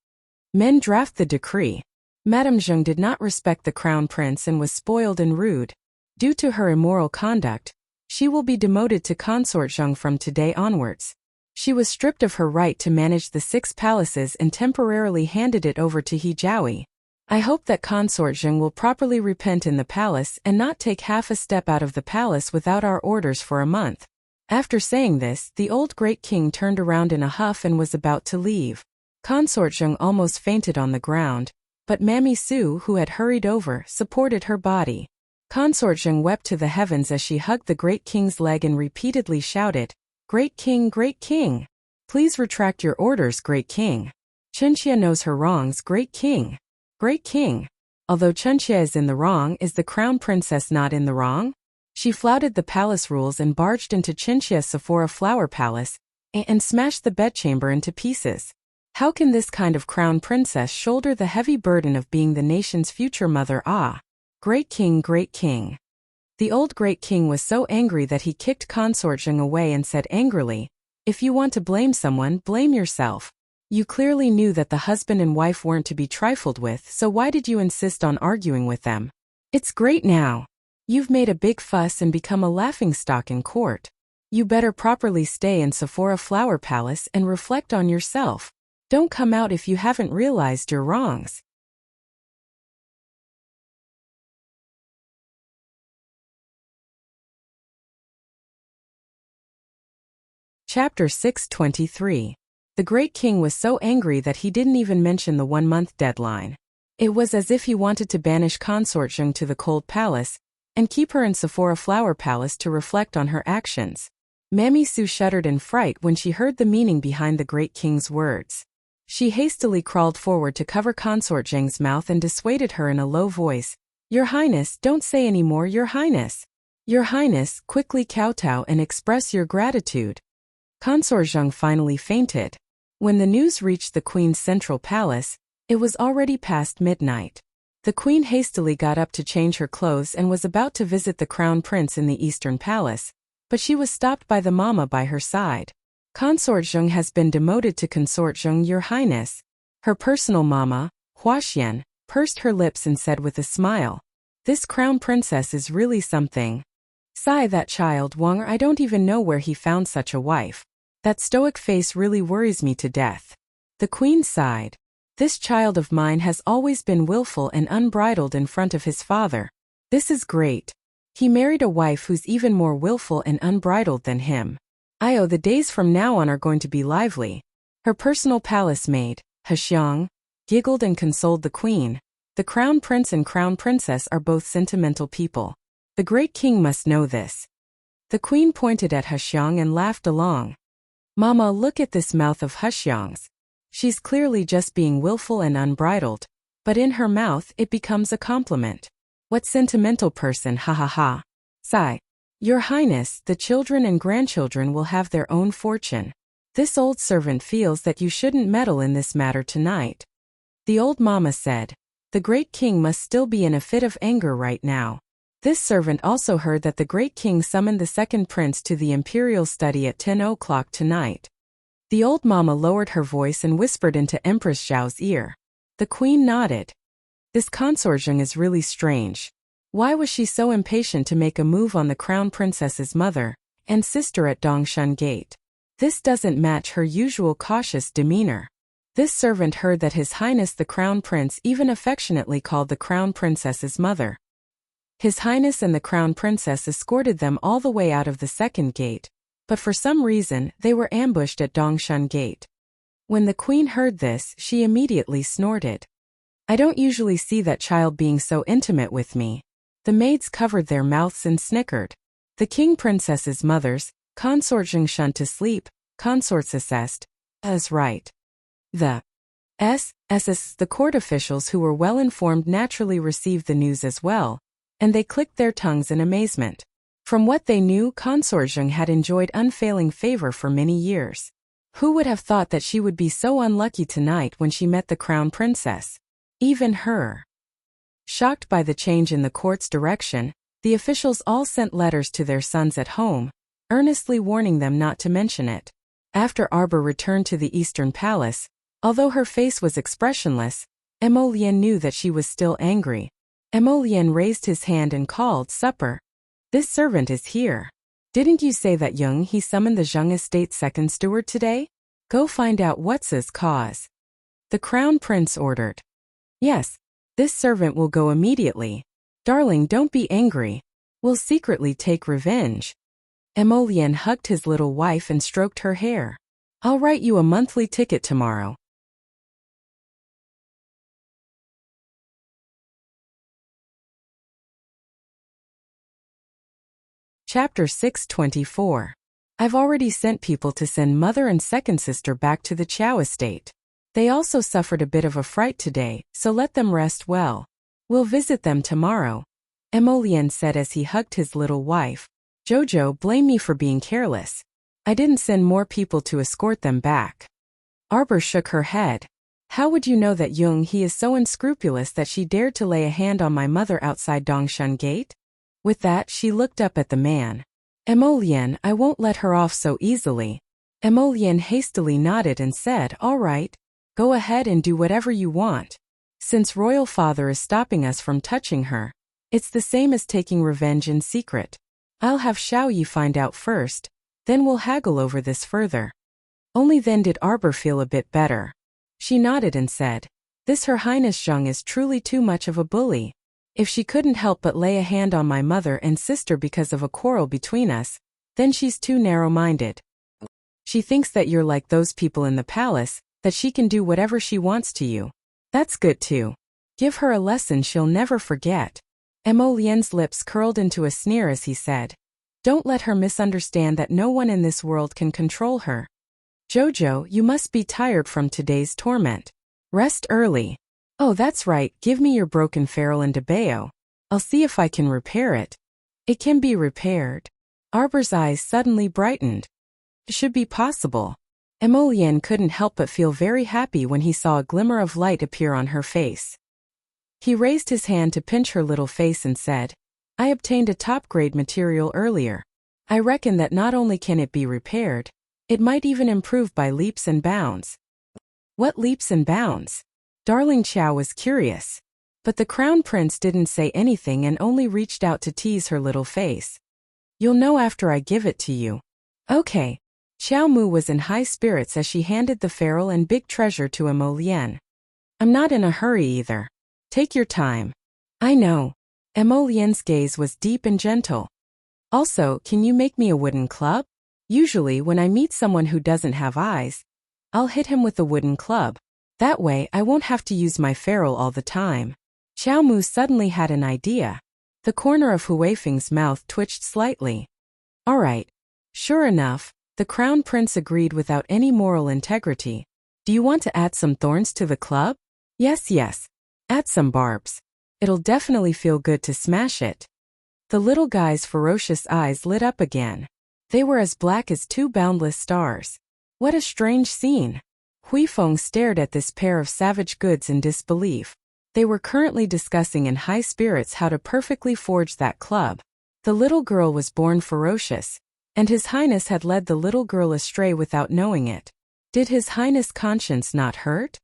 "Men draft the decree. Madame Jing did not respect the crown prince and was spoiled and rude. Due to her immoral conduct, she will be demoted to Consort Jing from today onwards. She was stripped of her right to manage the 6 palaces and temporarily handed it over to He Jiaoyi. I hope that Consort Jing will properly repent in the palace and not take half a step out of the palace without our orders for a month." After saying this, the old great king turned around in a huff and was about to leave. Consort Jing almost fainted on the ground, but Mammy Su, who had hurried over, supported her body. Consort Jing wept to the heavens as she hugged the great king's leg and repeatedly shouted, great king, please retract your orders, great king. Chunxia knows her wrongs, great king. Great king. Although Chunxia is in the wrong, is the crown princess not in the wrong? She flouted the palace rules and barged into Chinxia's Sephora flower palace and smashed the bedchamber into pieces. How can this kind of crown princess shoulder the heavy burden of being the nation's future mother? Ah! Great king, great king. The old great king was so angry that he kicked Consort away and said angrily, "If you want to blame someone, blame yourself. You clearly knew that the husband and wife weren't to be trifled with, so why did you insist on arguing with them? It's great now. You've made a big fuss and become a laughingstock in court. You better properly stay in Sephora Flower Palace and reflect on yourself. Don't come out if you haven't realized your wrongs." Chapter 623. The great king was so angry that he didn't even mention the 1-month deadline. It was as if he wanted to banish Consort to the cold palace and keep her in Sephora Flower Palace to reflect on her actions. Mammy Sue shuddered in fright when she heard the meaning behind the great king's words. She hastily crawled forward to cover Consort Zheng's mouth and dissuaded her in a low voice. "Your Highness, don't say any more, Your Highness. Your Highness, quickly kowtow and express your gratitude." Consort Zheng finally fainted. When the news reached the queen's central palace, it was already past midnight. The queen hastily got up to change her clothes and was about to visit the crown prince in the eastern palace, but she was stopped by the mama by her side. "Consort Zheng has been demoted to Consort Zheng, Your Highness." Her personal mama, Huaxian, pursed her lips and said with a smile, "This crown princess is really something. Sigh, that child Wang, I don't even know where he found such a wife. That stoic face really worries me to death." The queen sighed. "This child of mine has always been willful and unbridled in front of his father. This is great. He married a wife who's even more willful and unbridled than him. The days from now on are going to be lively." Her personal palace maid, Hexiang, giggled and consoled the queen. The crown prince and crown princess are both sentimental people. The great king must know this. The queen pointed at Hexiang and laughed along. "Mama, look at this mouth of Hexiang's. She's clearly just being willful and unbridled, but in her mouth it becomes a compliment. What sentimental person, ha ha ha. Sigh. Your Highness, the children and grandchildren will have their own fortune. This old servant feels that you shouldn't meddle in this matter tonight." The old mama said. The great king must still be in a fit of anger right now. This servant also heard that the great king summoned the second prince to the imperial study at 10 o'clock tonight. The old mama lowered her voice and whispered into Empress Zhao's ear. The queen nodded. This Consort Zheng is really strange. Why was she so impatient to make a move on the crown princess's mother and sister at Dongshan Gate? This doesn't match her usual cautious demeanor. This servant heard that His Highness the Crown Prince even affectionately called the crown princess's mother. His Highness and the crown princess escorted them all the way out of the second gate, but for some reason they were ambushed at Dongshan Gate. When the queen heard this, she immediately snorted. "I don't usually see that child being so intimate with me." The maids covered their mouths and snickered. The king princess's mothers, Consort Zheng shunned to sleep, consorts assessed. As right. The the court officials who were well informed naturally received the news as well, and they clicked their tongues in amazement. From what they knew, Consort Zheng had enjoyed unfailing favor for many years. Who would have thought that she would be so unlucky tonight when she met the crown princess? Even her. Shocked by the change in the court's direction, the officials all sent letters to their sons at home, earnestly warning them not to mention it. After Arbor returned to the Eastern Palace, although her face was expressionless, Emolian knew that she was still angry. Emolian raised his hand and called, "Supper. This servant is here. Didn't you say that he summoned the Zheng estate second steward today? Go find out what's his cause." The crown prince ordered. "Yes. This servant will go immediately. Darling, don't be angry. We'll secretly take revenge." Emolian hugged his little wife and stroked her hair. "I'll write you a monthly ticket tomorrow." Chapter 624. I've already sent people to send mother and second sister back to the Chao estate. They also suffered a bit of a fright today, so let them rest well. We'll visit them tomorrow, Emolian said as he hugged his little wife. Jojo blamed me for being careless. I didn't send more people to escort them back. Arbor shook her head. How would you know that Jung he is so unscrupulous that she dared to lay a hand on my mother outside Dongshan Gate? With that, she looked up at the man. Emolian, I won't let her off so easily. Emolian hastily nodded and said, all right, go ahead and do whatever you want. Since Royal Father is stopping us from touching her, it's the same as taking revenge in secret. I'll have Xiao Yi find out first, then we'll haggle over this further. Only then did Arbor feel a bit better. She nodded and said, this Her Highness Zheng is truly too much of a bully. If she couldn't help but lay a hand on my mother and sister because of a quarrel between us, then she's too narrow-minded. She thinks that you're like those people in the palace, that she can do whatever she wants to you. That's good too. Give her a lesson she'll never forget. Emolian's lips curled into a sneer as he said, don't let her misunderstand that no one in this world can control her. Jojo, you must be tired from today's torment. Rest early. Oh, that's right, give me your broken ferrule and Debeo. I'll see if I can repair it. It can be repaired. Arbor's eyes suddenly brightened. It should be possible. Emolian couldn't help but feel very happy when he saw a glimmer of light appear on her face. He raised his hand to pinch her little face and said, I obtained a top-grade material earlier. I reckon that not only can it be repaired, it might even improve by leaps and bounds. What leaps and bounds? Darling Qiao was curious. But the Crown Prince didn't say anything and only reached out to tease her little face. You'll know after I give it to you. Okay. Xiao Mu was in high spirits as she handed the ferrule and big treasure to Emolian. I'm not in a hurry either. Take your time. I know. Emolian's gaze was deep and gentle. Also, can you make me a wooden club? Usually when I meet someone who doesn't have eyes, I'll hit him with a wooden club. That way I won't have to use my ferrule all the time. Xiao Mu suddenly had an idea. The corner of Huifeng's mouth twitched slightly. All right. Sure enough, the Crown Prince agreed without any moral integrity. Do you want to add some thorns to the club? Yes. Add some barbs. It'll definitely feel good to smash it. The little guy's ferocious eyes lit up again. They were as black as two boundless stars. What a strange scene. Huifeng stared at this pair of savage goods in disbelief. They were currently discussing in high spirits how to perfectly forge that club. The little girl was born ferocious, and His Highness had led the little girl astray without knowing it. Did His Highness' conscience not hurt?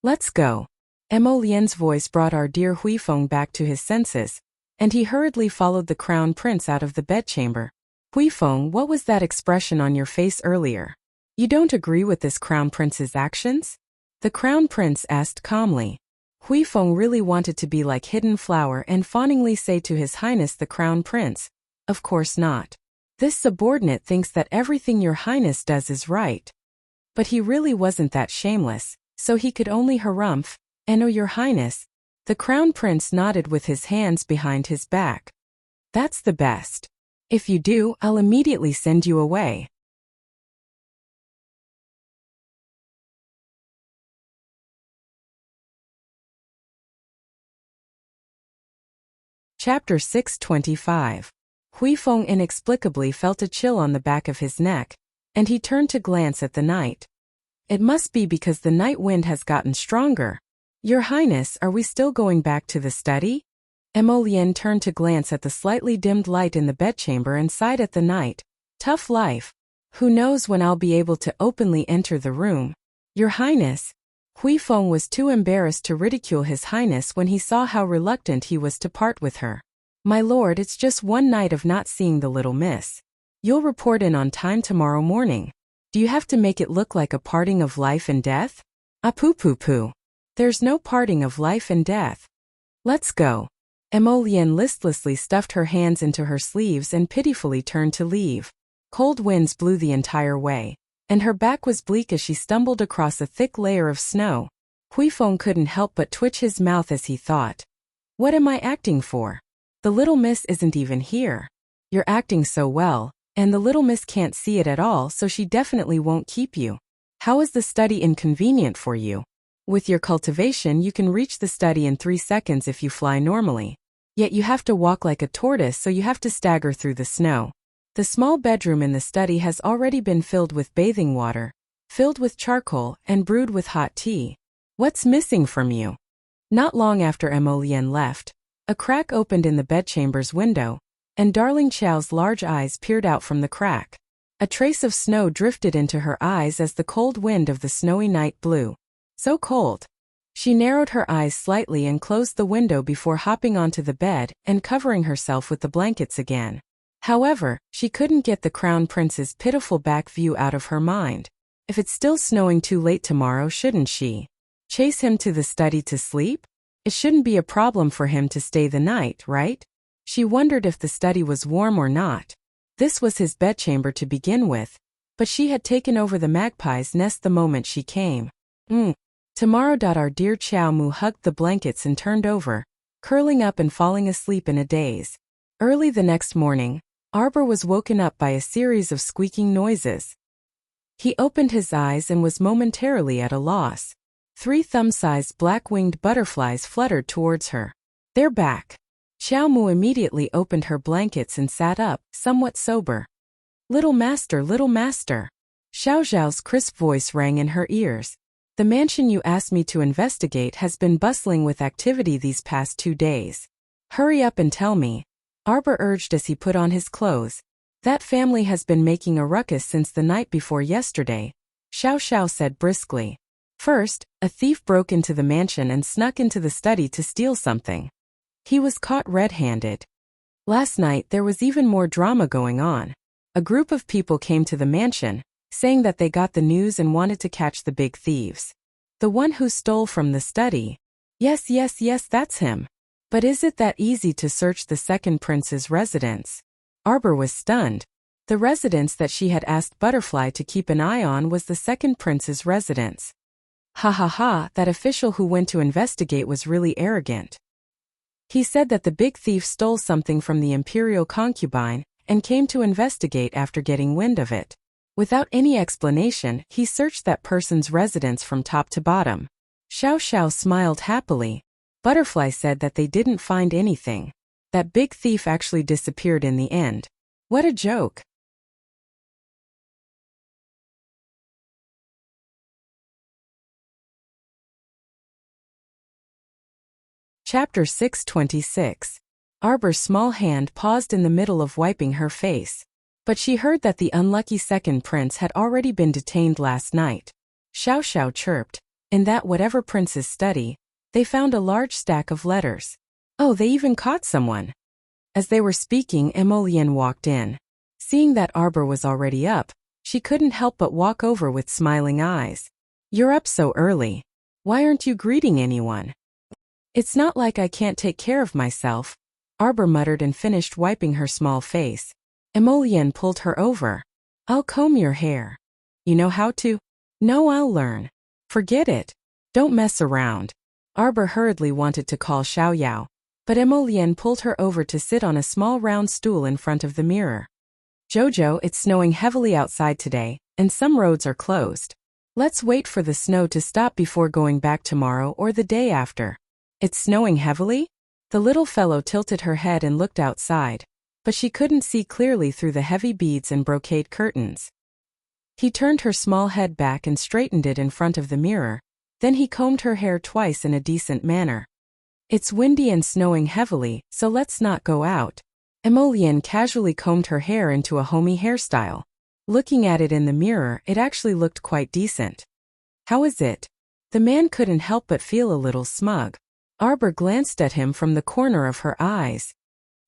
Let's go. Emolian's voice brought our dear Huifeng back to his senses, and he hurriedly followed the Crown Prince out of the bedchamber. Huifeng, what was that expression on your face earlier? You don't agree with this Crown Prince's actions? The Crown Prince asked calmly. Huifeng really wanted to be like Hidden Flower and fawningly say to His Highness the Crown Prince, of course not. This subordinate thinks that everything your highness does is right. But he really wasn't that shameless, so he could only harumph, and oh your highness. The Crown Prince nodded with his hands behind his back. That's the best. If you do, I'll immediately send you away. Chapter 625. Huifeng inexplicably felt a chill on the back of his neck, and he turned to glance at the night. It must be because the night wind has gotten stronger. Your Highness, are we still going back to the study? Emolian turned to glance at the slightly dimmed light in the bedchamber and sighed at the night. Tough life. Who knows when I'll be able to openly enter the room? Your Highness. Huifeng was too embarrassed to ridicule His Highness when he saw how reluctant he was to part with her. My lord, it's just one night of not seeing the little miss. You'll report in on time tomorrow morning. Do you have to make it look like a parting of life and death? Poo. There's no parting of life and death. Let's go. Emolian listlessly stuffed her hands into her sleeves and pitifully turned to leave. Cold winds blew the entire way, and her back was bleak as she stumbled across a thick layer of snow. Huifeng couldn't help but twitch his mouth as he thought. What am I acting for? The little miss isn't even here. You're acting so well, and the little miss can't see it at all, so she definitely won't keep you. How is the study inconvenient for you? With your cultivation, you can reach the study in 3 seconds if you fly normally. Yet you have to walk like a tortoise, so you have to stagger through the snow. The small bedroom in the study has already been filled with bathing water, filled with charcoal, and brewed with hot tea. What's missing from you? Not long after Emolienne left, a crack opened in the bedchamber's window, and Darling Chow's large eyes peered out from the crack. A trace of snow drifted into her eyes as the cold wind of the snowy night blew. So cold. She narrowed her eyes slightly and closed the window before hopping onto the bed and covering herself with the blankets again. However, she couldn't get the Crown Prince's pitiful back view out of her mind. If it's still snowing too late tomorrow, shouldn't she chase him to the study to sleep? It shouldn't be a problem for him to stay the night, right? She wondered if the study was warm or not. This was his bedchamber to begin with, but she had taken over the magpie's nest the moment she came. Tomorrow. Our dear Chow Mu hugged the blankets and turned over, curling up and falling asleep in a daze. Early the next morning, Arbor was woken up by a series of squeaking noises. He opened his eyes and was momentarily at a loss. 3 thumb-sized black-winged butterflies fluttered towards her. They're back. Chow Mu immediately opened her blankets and sat up, somewhat sober. Little master, little master. Xiao Zhao's crisp voice rang in her ears. The mansion you asked me to investigate has been bustling with activity these past 2 days. Hurry up and tell me, Arbor urged as he put on his clothes. That family has been making a ruckus since the night before yesterday, Xiao Xiao said briskly. First, a thief broke into the mansion and snuck into the study to steal something. He was caught red-handed. Last night there was even more drama going on. A group of people came to the mansion, saying that they got the news and wanted to catch the big thieves. The one who stole from the study. Yes, that's him. But is it that easy to search the second prince's residence? Arbor was stunned. The residence that she had asked Butterfly to keep an eye on was the second prince's residence. That official who went to investigate was really arrogant. He said that the big thief stole something from the imperial concubine and came to investigate after getting wind of it. Without any explanation, he searched that person's residence from top to bottom. Xiao Xiao smiled happily. Butterfly said that they didn't find anything. That big thief actually disappeared in the end. What a joke. Chapter 626. Arbor's small hand paused in the middle of wiping her face. But she heard that the unlucky second prince had already been detained last night. Xiao Xiao chirped. In that whatever prince's study, they found a large stack of letters. Oh, they even caught someone. As they were speaking, Emolienne walked in. Seeing that Arbor was already up, she couldn't help but walk over with smiling eyes. You're up so early. Why aren't you greeting anyone? It's not like I can't take care of myself, Arbor muttered and finished wiping her small face. Emolienne pulled her over. I'll comb your hair. You know how to? No, I'll learn. Forget it. Don't mess around. Arbor hurriedly wanted to call Xiao Yao, but Emolienne pulled her over to sit on a small round stool in front of the mirror. Jojo, it's snowing heavily outside today, and some roads are closed. Let's wait for the snow to stop before going back tomorrow or the day after. It's snowing heavily? The little fellow tilted her head and looked outside, but she couldn't see clearly through the heavy beads and brocade curtains. He turned her small head back and straightened it in front of the mirror, then he combed her hair twice in a decent manner. It's windy and snowing heavily, so let's not go out. Emolienne casually combed her hair into a homey hairstyle. Looking at it in the mirror, it actually looked quite decent. How is it? The man couldn't help but feel a little smug. Arbor glanced at him from the corner of her eyes.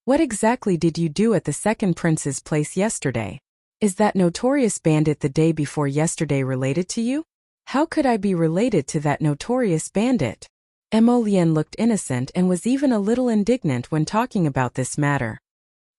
What exactly did you do at the second prince's place yesterday? Is that notorious bandit the day before yesterday related to you? How could I be related to that notorious bandit? Emolienne looked innocent and was even a little indignant when talking about this matter.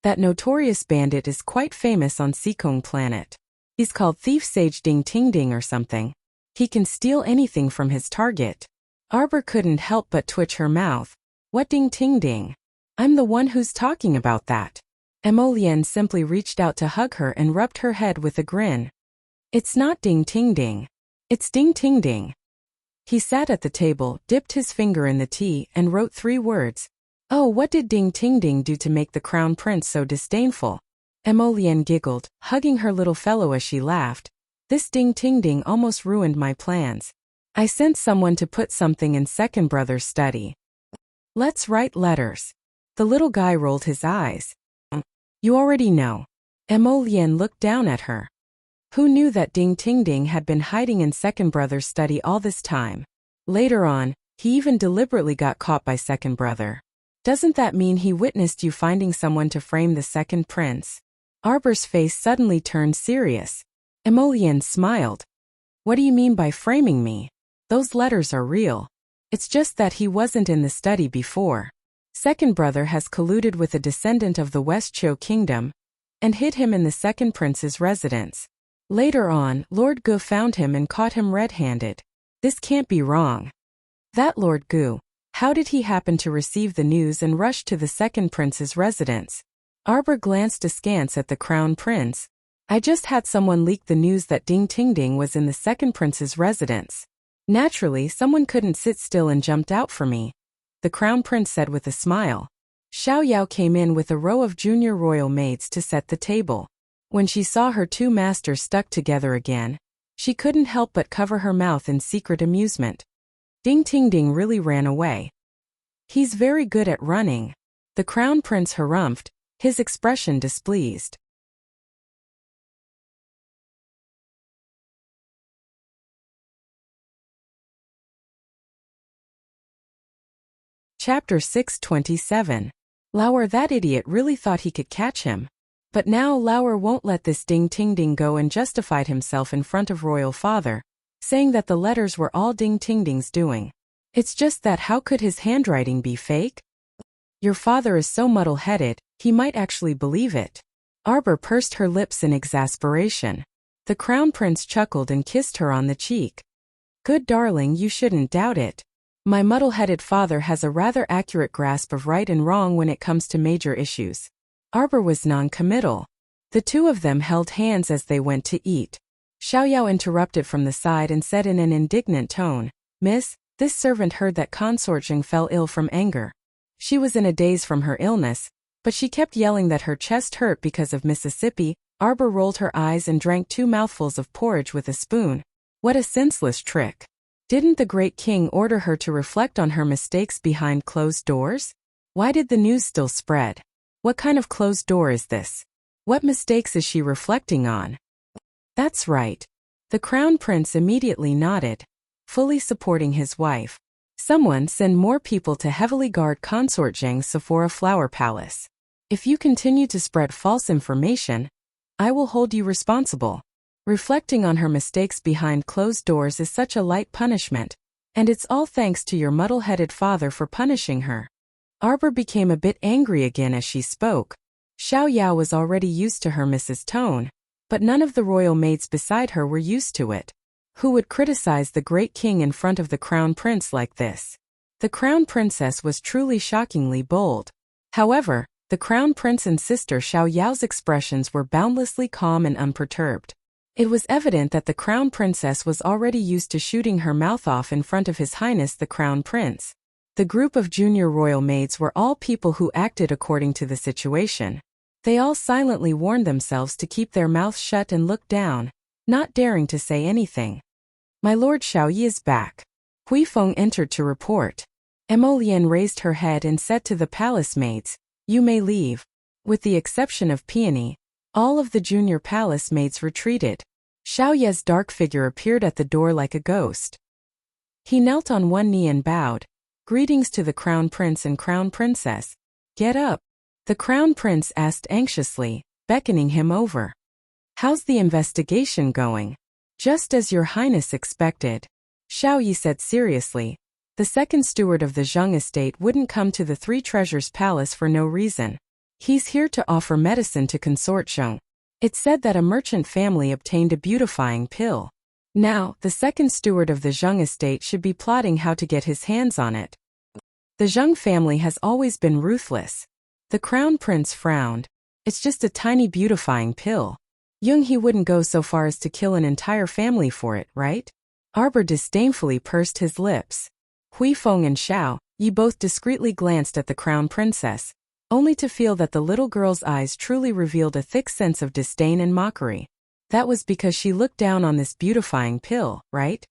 That notorious bandit is quite famous on Seekong planet. He's called Thief Sage Ding Ting Ding or something. He can steal anything from his target. Arbor couldn't help but twitch her mouth. What Ding Ting Ding? I'm the one who's talking about that. Emolienne simply reached out to hug her and rubbed her head with a grin. It's not Ding Ting Ding. It's Ding Ting Ding. He sat at the table, dipped his finger in the tea, and wrote 3 words. Oh, what did Ding Ting Ding do to make the crown prince so disdainful? Emolienne giggled, hugging her little fellow as she laughed. This Ding Ting Ding almost ruined my plans. I sent someone to put something in second brother's study. Let's write letters. The little guy rolled his eyes. You already know. Emolienne looked down at her. Who knew that Ding Ting Ding had been hiding in second brother's study all this time? Later on, he even deliberately got caught by second brother. Doesn't that mean he witnessed you finding someone to frame the second prince? Arber's face suddenly turned serious. Emolienne smiled. What do you mean by framing me? Those letters are real. It's just that he wasn't in the study before. Second brother has colluded with a descendant of the West Cho kingdom and hid him in the second prince's residence. Later on, Lord Gu found him and caught him red-handed. This can't be wrong. That Lord Gu, how did he happen to receive the news and rush to the second prince's residence? Arber glanced askance at the crown prince. I just had someone leak the news that Ding Ting Ding was in the second prince's residence. Naturally, someone couldn't sit still and jumped out for me, the crown prince said with a smile. Xiao Yao came in with a row of junior royal maids to set the table. When she saw her 2 masters stuck together again, she couldn't help but cover her mouth in secret amusement. Ding Ting Ding really ran away. He's very good at running. The crown prince harumphed, his expression displeased. Chapter 627. Lauer, that idiot really thought he could catch him. But now Lauer won't let this Ding Ting Ding go and justified himself in front of royal father, saying that the letters were all Ding Ting Ding's doing. It's just that how could his handwriting be fake? Your father is so muddle-headed, he might actually believe it. Arber pursed her lips in exasperation. The crown prince chuckled and kissed her on the cheek. Good darling, you shouldn't doubt it. My muddle-headed father has a rather accurate grasp of right and wrong when it comes to major issues. Arber was non-committal. The 2 of them held hands as they went to eat. Xiao Yao interrupted from the side and said in an indignant tone, Miss, this servant heard that Consort Zheng fell ill from anger. She was in a daze from her illness, but she kept yelling that her chest hurt because of Mississippi. Arber rolled her eyes and drank 2 mouthfuls of porridge with a spoon. What a senseless trick. Didn't the great king order her to reflect on her mistakes behind closed doors? Why did the news still spread? What kind of closed door is this? What mistakes is she reflecting on? That's right. The crown prince immediately nodded, fully supporting his wife. Someone send more people to heavily guard Consort Zheng's Sephora Flower Palace. If you continue to spread false information, I will hold you responsible. Reflecting on her mistakes behind closed doors is such a light punishment, and it's all thanks to your muddle-headed father for punishing her. Arber became a bit angry again as she spoke. Xiao Yao was already used to her Mrs. tone, but none of the royal maids beside her were used to it. Who would criticize the great king in front of the crown prince like this? The crown princess was truly shockingly bold. However, the crown prince and sister Xiao Yao's expressions were boundlessly calm and unperturbed. It was evident that the crown princess was already used to shooting her mouth off in front of His Highness the Crown Prince. The group of junior royal maids were all people who acted according to the situation. They all silently warned themselves to keep their mouths shut and look down, not daring to say anything. My lord Xiaoyi is back. Huifeng entered to report. Emolienne raised her head and said to the palace maids, You may leave. With the exception of Peony, all of the junior palace maids retreated. Xiao Ye's dark figure appeared at the door like a ghost. He knelt on one knee and bowed. Greetings to the crown prince and crown princess. Get up. The crown prince asked anxiously, beckoning him over. How's the investigation going? Just as your highness expected. Xiao Yi said seriously. The second steward of the Zheng estate wouldn't come to the Three Treasures Palace for no reason. He's here to offer medicine to Consort Zheng. It's said that a merchant family obtained a beautifying pill. Now, the second steward of the Zheng estate should be plotting how to get his hands on it. The Zheng family has always been ruthless. The crown prince frowned. It's just a tiny beautifying pill. He wouldn't go so far as to kill an entire family for it, right? Arbor disdainfully pursed his lips. Hui Feng and Xiao Yi both discreetly glanced at the crown princess, only to feel that the little girl's eyes truly revealed a thick sense of disdain and mockery. That was because she looked down on this beautifying pill, right?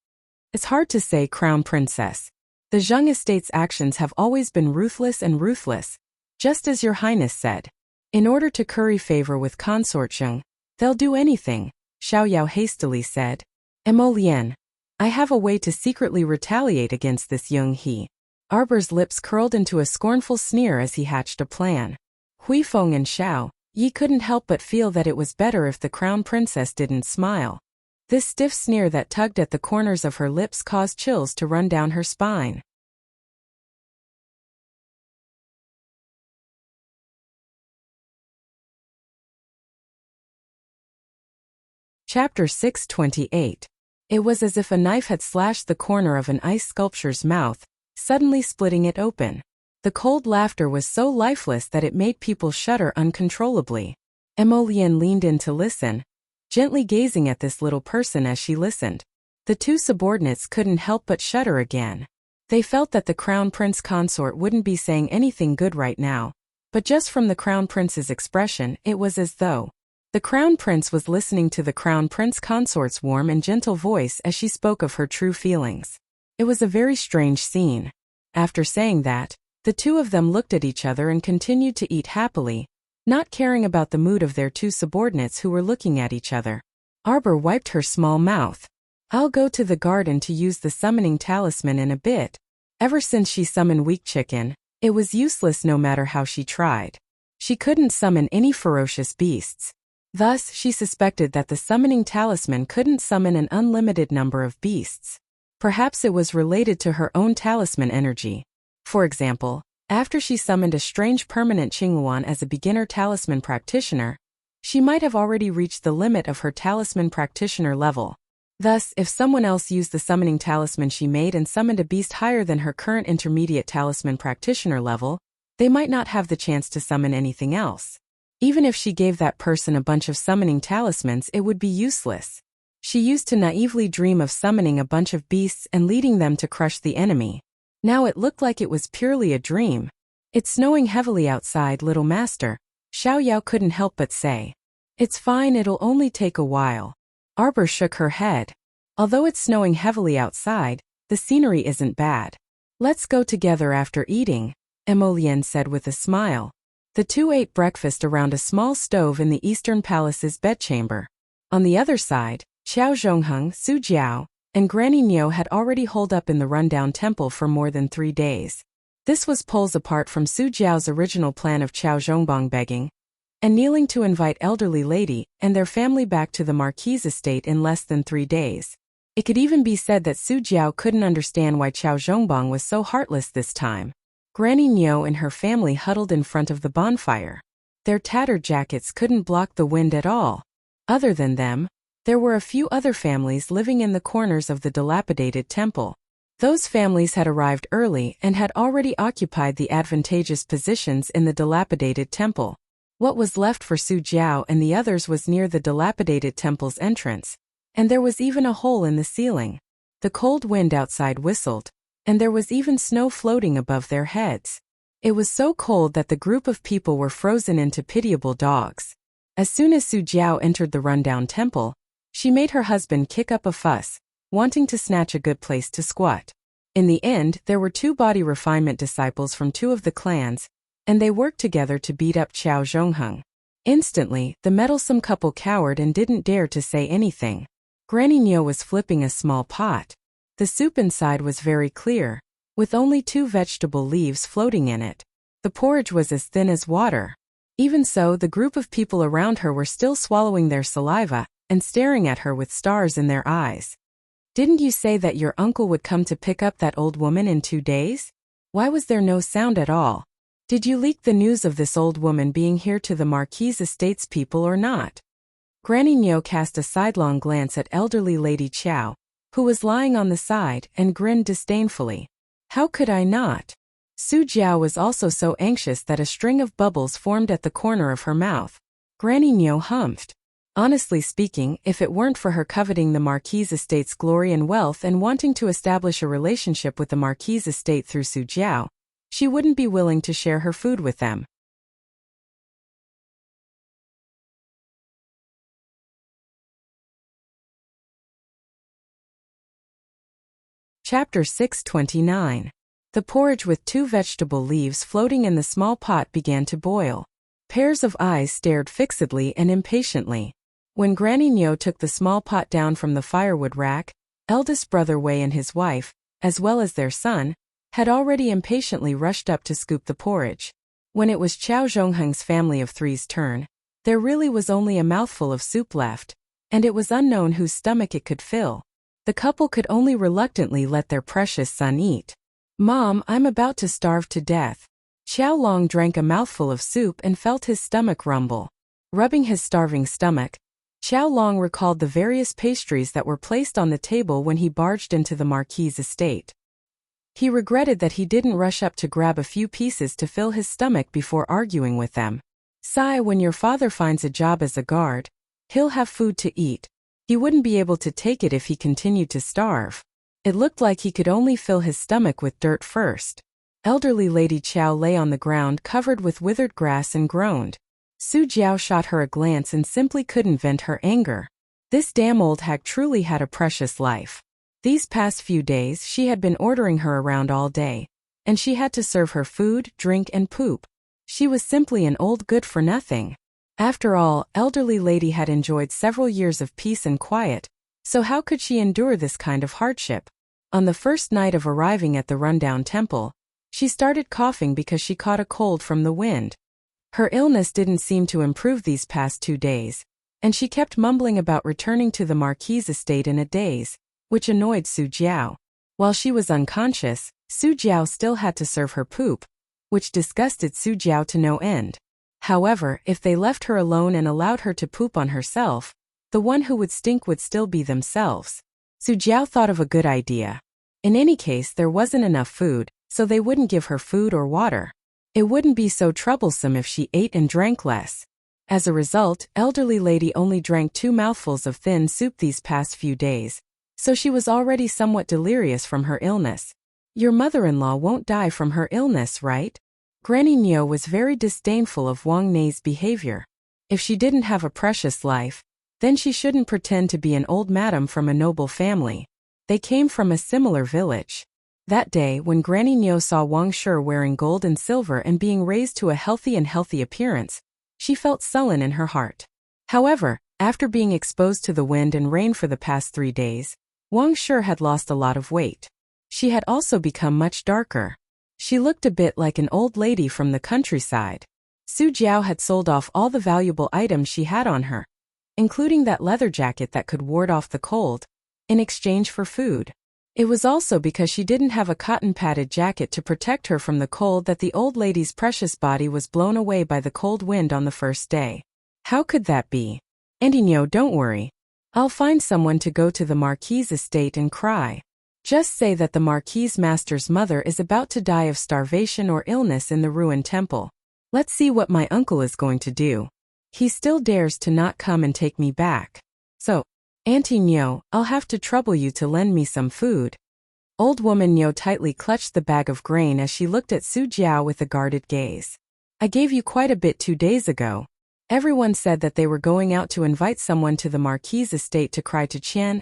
It's hard to say, Crown Princess. The Zheng estate's actions have always been ruthless and ruthless, just as your highness said. In order to curry favor with Consort Zheng, they'll do anything, Xiao Yao hastily said. Emolian, I have a way to secretly retaliate against this young he. Arbor's lips curled into a scornful sneer as he hatched a plan. Hui Feng and Xiao Yi couldn't help but feel that it was better if the crown princess didn't smile. This stiff sneer that tugged at the corners of her lips caused chills to run down her spine. Chapter 628. It was as if a knife had slashed the corner of an ice sculpture's mouth, suddenly splitting it open. The cold laughter was so lifeless that it made people shudder uncontrollably. Emolian leaned in to listen, gently gazing at this little person as she listened. The two subordinates couldn't help but shudder again. They felt that the crown prince consort wouldn't be saying anything good right now, but just from the crown prince's expression, it was as though the crown prince was listening to the crown prince consort's warm and gentle voice as she spoke of her true feelings. It was a very strange scene. After saying that, the two of them looked at each other and continued to eat happily, not caring about the mood of their two subordinates who were looking at each other. Arbor wiped her small mouth. I'll go to the garden to use the summoning talisman in a bit. Ever since she summoned Weak Chicken, it was useless no matter how she tried. She couldn't summon any ferocious beasts. Thus, she suspected that the summoning talisman couldn't summon an unlimited number of beasts. Perhaps it was related to her own talisman energy. For example, after she summoned a strange permanent Qingluan as a beginner talisman practitioner, she might have already reached the limit of her talisman practitioner level. Thus, if someone else used the summoning talisman she made and summoned a beast higher than her current intermediate talisman practitioner level, they might not have the chance to summon anything else. Even if she gave that person a bunch of summoning talismans, it would be useless. She used to naively dream of summoning a bunch of beasts and leading them to crush the enemy. Now it looked like it was purely a dream. It's snowing heavily outside, little master, Xiao Yao couldn't help but say. It's fine, it'll only take a while. Arbor shook her head. Although it's snowing heavily outside, the scenery isn't bad. Let's go together after eating, Emolian said with a smile. The two ate breakfast around a small stove in the Eastern Palace's bedchamber. On the other side, Qiao Zhongheng, Su Jiao, and Granny Niu had already holed up in the rundown temple for more than 3 days. This was poles apart from Su Jiao's original plan of Qiao Zhongbang begging and kneeling to invite elderly lady and their family back to the Marquis estate in less than 3 days. It could even be said that Su Jiao couldn't understand why Qiao Zhongbang was so heartless this time. Granny Niu and her family huddled in front of the bonfire. Their tattered jackets couldn't block the wind at all. Other than them, there were a few other families living in the corners of the dilapidated temple. Those families had arrived early and had already occupied the advantageous positions in the dilapidated temple. What was left for Su Jiao and the others was near the dilapidated temple's entrance, and there was even a hole in the ceiling. The cold wind outside whistled, and there was even snow floating above their heads. It was so cold that the group of people were frozen into pitiable dogs. As soon as Su Jiao entered the rundown temple, she made her husband kick up a fuss, wanting to snatch a good place to squat. In the end, there were 2 body refinement disciples from 2 of the clans, and they worked together to beat up Qiao Zhongheng. Instantly, the meddlesome couple cowered and didn't dare to say anything. Granny Niu was flipping a small pot. The soup inside was very clear, with only 2 vegetable leaves floating in it. The porridge was as thin as water. Even so, the group of people around her were still swallowing their saliva and staring at her with stars in their eyes. Didn't you say that your uncle would come to pick up that old woman in 2 days? Why was there no sound at all? Did you leak the news of this old woman being here to the Marquis estate's people or not? Granny Niu cast a sidelong glance at elderly Lady Qiao, who was lying on the side, and grinned disdainfully. How could I not? Su Jiao was also so anxious that a string of bubbles formed at the corner of her mouth. Granny Niu humphed. Honestly speaking, if it weren't for her coveting the Marquis estate's glory and wealth and wanting to establish a relationship with the Marquis estate through Su Jiao, she wouldn't be willing to share her food with them. Chapter 629. The porridge with 2 vegetable leaves floating in the small pot began to boil. Pairs of eyes stared fixedly and impatiently. When Granny Nyo took the small pot down from the firewood rack, eldest brother Wei and his wife, as well as their son, had already impatiently rushed up to scoop the porridge. When it was Chao Zhongheng's family of 3's turn, there really was only a mouthful of soup left, and it was unknown whose stomach it could fill. The couple could only reluctantly let their precious son eat. "Mom, I'm about to starve to death." Xiao Long drank a mouthful of soup and felt his stomach rumble. Rubbing his starving stomach, Xiao Long recalled the various pastries that were placed on the table when he barged into the Marquis' estate. He regretted that he didn't rush up to grab a few pieces to fill his stomach before arguing with them. "Sai, when your father finds a job as a guard, he'll have food to eat. He wouldn't be able to take it if he continued to starve." It looked like he could only fill his stomach with dirt first. Elderly Lady Chao lay on the ground covered with withered grass and groaned. Su Jiao shot her a glance and simply couldn't vent her anger. This damn old hag truly had a precious life. These past few days she had been ordering her around all day, and she had to serve her food, drink and poop. She was simply an old good-for-nothing. After all, elderly lady had enjoyed several years of peace and quiet, so how could she endure this kind of hardship? On the first night of arriving at the rundown temple, she started coughing because she caught a cold from the wind. Her illness didn't seem to improve these past 2 days, and she kept mumbling about returning to the Marquis' estate in a daze, which annoyed Su Jiao. While she was unconscious, Su Jiao still had to serve her poop, which disgusted Su Jiao to no end. However, if they left her alone and allowed her to poop on herself, the one who would stink would still be themselves. Su Jiao thought of a good idea. In any case, there wasn't enough food, so they wouldn't give her food or water. It wouldn't be so troublesome if she ate and drank less. As a result, elderly lady only drank 2 mouthfuls of thin soup these past few days, so she was already somewhat delirious from her illness. "Your mother-in-law won't die from her illness, right?" Granny Nyo was very disdainful of Wang Nei's behavior. If she didn't have a precious life, then she shouldn't pretend to be an old madam from a noble family. They came from a similar village. That day, when Granny Nyo saw Wang Shi wearing gold and silver and being raised to a healthy appearance, she felt sullen in her heart. However, after being exposed to the wind and rain for the past 3 days, Wang Shi had lost a lot of weight. She had also become much darker. She looked a bit like an old lady from the countryside. Su Jiao had sold off all the valuable items she had on her, including that leather jacket that could ward off the cold, in exchange for food. It was also because she didn't have a cotton-padded jacket to protect her from the cold that the old lady's precious body was blown away by the cold wind on the first day. How could that be? "Auntie Nyo, don't worry. I'll find someone to go to the Marquis' estate and cry. Just say that the Marquis' master's mother is about to die of starvation or illness in the ruined temple. Let's see what my uncle is going to do. He still dares to not come and take me back. So, Auntie Nyo, I'll have to trouble you to lend me some food." Old woman Nyo tightly clutched the bag of grain as she looked at Su Jiao with a guarded gaze. "I gave you quite a bit 2 days ago. Everyone said that they were going out to invite someone to the Marquis' estate to cry to Qian,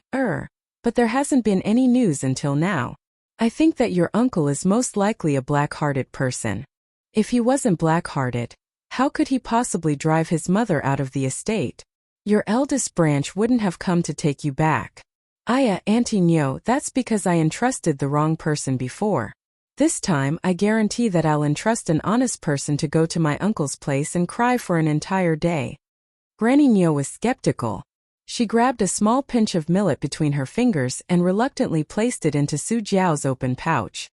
but there hasn't been any news until now. I think that your uncle is most likely a black-hearted person. If he wasn't black-hearted, how could he possibly drive his mother out of the estate? Your eldest branch wouldn't have come to take you back." Auntie Nyo, that's because I entrusted the wrong person before. This time I guarantee that I'll entrust an honest person to go to my uncle's place and cry for an entire day." Granny Nyo was skeptical. She grabbed a small pinch of millet between her fingers and reluctantly placed it into Su Jiao's open pouch.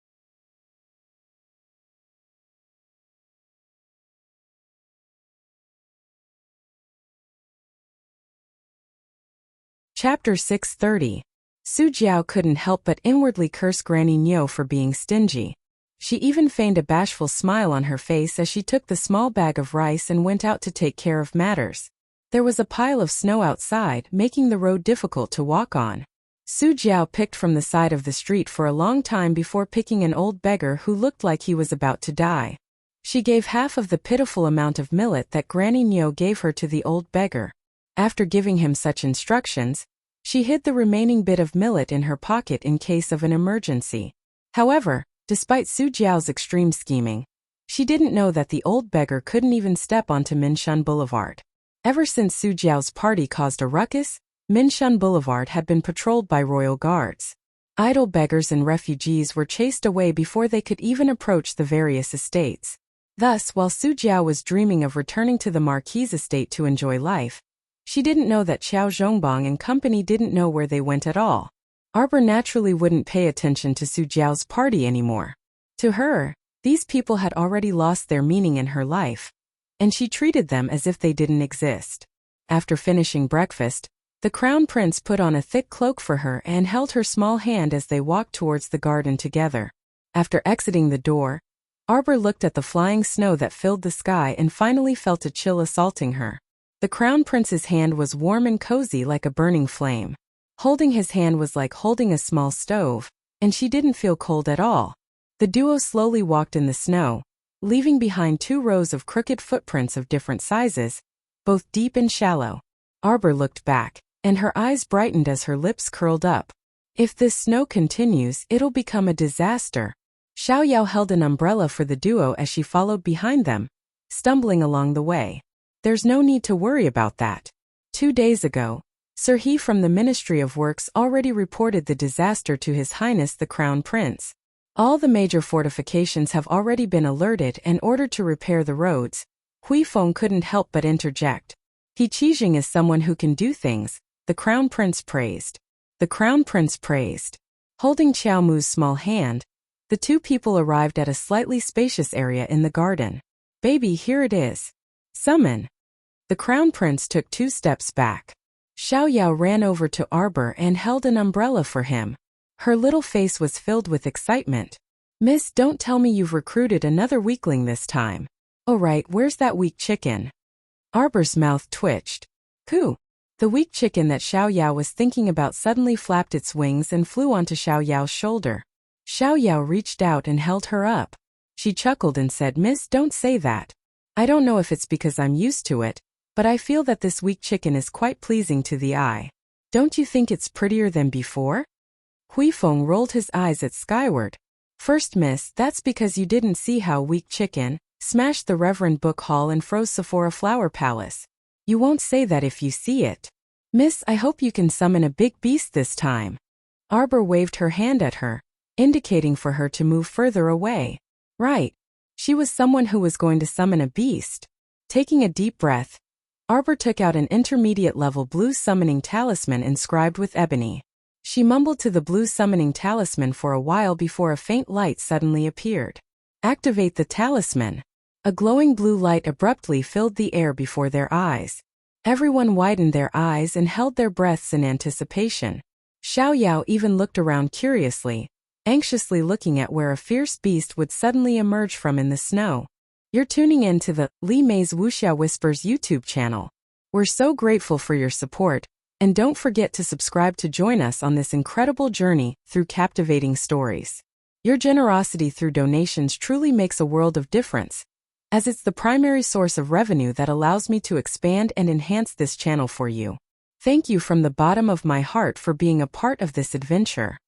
Chapter 630. Su Jiao couldn't help but inwardly curse Granny Nyo for being stingy. She even feigned a bashful smile on her face as she took the small bag of rice and went out to take care of matters. There was a pile of snow outside, making the road difficult to walk on. Su Jiao picked from the side of the street for a long time before picking an old beggar who looked like he was about to die. She gave half of the pitiful amount of millet that Granny Nyo gave her to the old beggar. After giving him such instructions, she hid the remaining bit of millet in her pocket in case of an emergency. However, despite Su Jiao's extreme scheming, she didn't know that the old beggar couldn't even step onto Minshun Boulevard. Ever since Su Jiao's party caused a ruckus, Minshun Boulevard had been patrolled by royal guards. Idle beggars and refugees were chased away before they could even approach the various estates. Thus, while Su Jiao was dreaming of returning to the Marquis estate to enjoy life, she didn't know that Qiao Zhongbang and company didn't know where they went at all. Arbor naturally wouldn't pay attention to Su Jiao's party anymore. To her, these people had already lost their meaning in her life, and she treated them as if they didn't exist. After finishing breakfast, the crown prince put on a thick cloak for her and held her small hand as they walked towards the garden together. After exiting the door, Arbor looked at the flying snow that filled the sky and finally felt a chill assaulting her. The crown prince's hand was warm and cozy like a burning flame. Holding his hand was like holding a small stove, and she didn't feel cold at all. The duo slowly walked in the snow, leaving behind 2 rows of crooked footprints of different sizes, both deep and shallow. Arbor looked back, and her eyes brightened as her lips curled up. If this snow continues, it'll become a disaster. Xiao Yao held an umbrella for the duo as she followed behind them, stumbling along the way. There's no need to worry about that. 2 days ago, Sir He from the Ministry of Works already reported the disaster to His Highness the Crown Prince. All the major fortifications have already been alerted and ordered to repair the roads. Hui Feng couldn't help but interject. He Qijing is someone who can do things, the Crown Prince praised. The Crown Prince praised. Holding Qiao Mu's small hand, the 2 people arrived at a slightly spacious area in the garden. Baby, here it is. Summon. The Crown Prince took 2 steps back. Xiao Yao ran over to Arbor and held an umbrella for him. Her little face was filled with excitement. Miss, don't tell me you've recruited another weakling this time. Oh right, where's that weak chicken? Arbor's mouth twitched. Who? The weak chicken that Xiao Yao was thinking about suddenly flapped its wings and flew onto Xiao Yao's shoulder. Xiao Yao reached out and held her up. She chuckled and said, Miss, don't say that. I don't know if it's because I'm used to it, but I feel that this weak chicken is quite pleasing to the eye. Don't you think it's prettier than before? Hui Feng rolled his eyes at skyward. First, miss, that's because you didn't see how weak chicken smashed the Reverend Book Hall and froze Sephora Flower Palace. You won't say that if you see it. Miss, I hope you can summon a big beast this time. Arbor waved her hand at her, indicating for her to move further away. Right. She was someone who was going to summon a beast. Taking a deep breath, Arbor took out an intermediate-level blue summoning talisman inscribed with ebony. She mumbled to the blue summoning talisman for a while before a faint light suddenly appeared. Activate the talisman. A glowing blue light abruptly filled the air before their eyes. Everyone widened their eyes and held their breaths in anticipation. Xiao Yao even looked around curiously, anxiously looking at where a fierce beast would suddenly emerge from in the snow. You're tuning in to the Li Mei's Wuxia Whispers YouTube channel. We're so grateful for your support, and don't forget to subscribe to join us on this incredible journey through captivating stories. Your generosity through donations truly makes a world of difference, as it's the primary source of revenue that allows me to expand and enhance this channel for you. Thank you from the bottom of my heart for being a part of this adventure.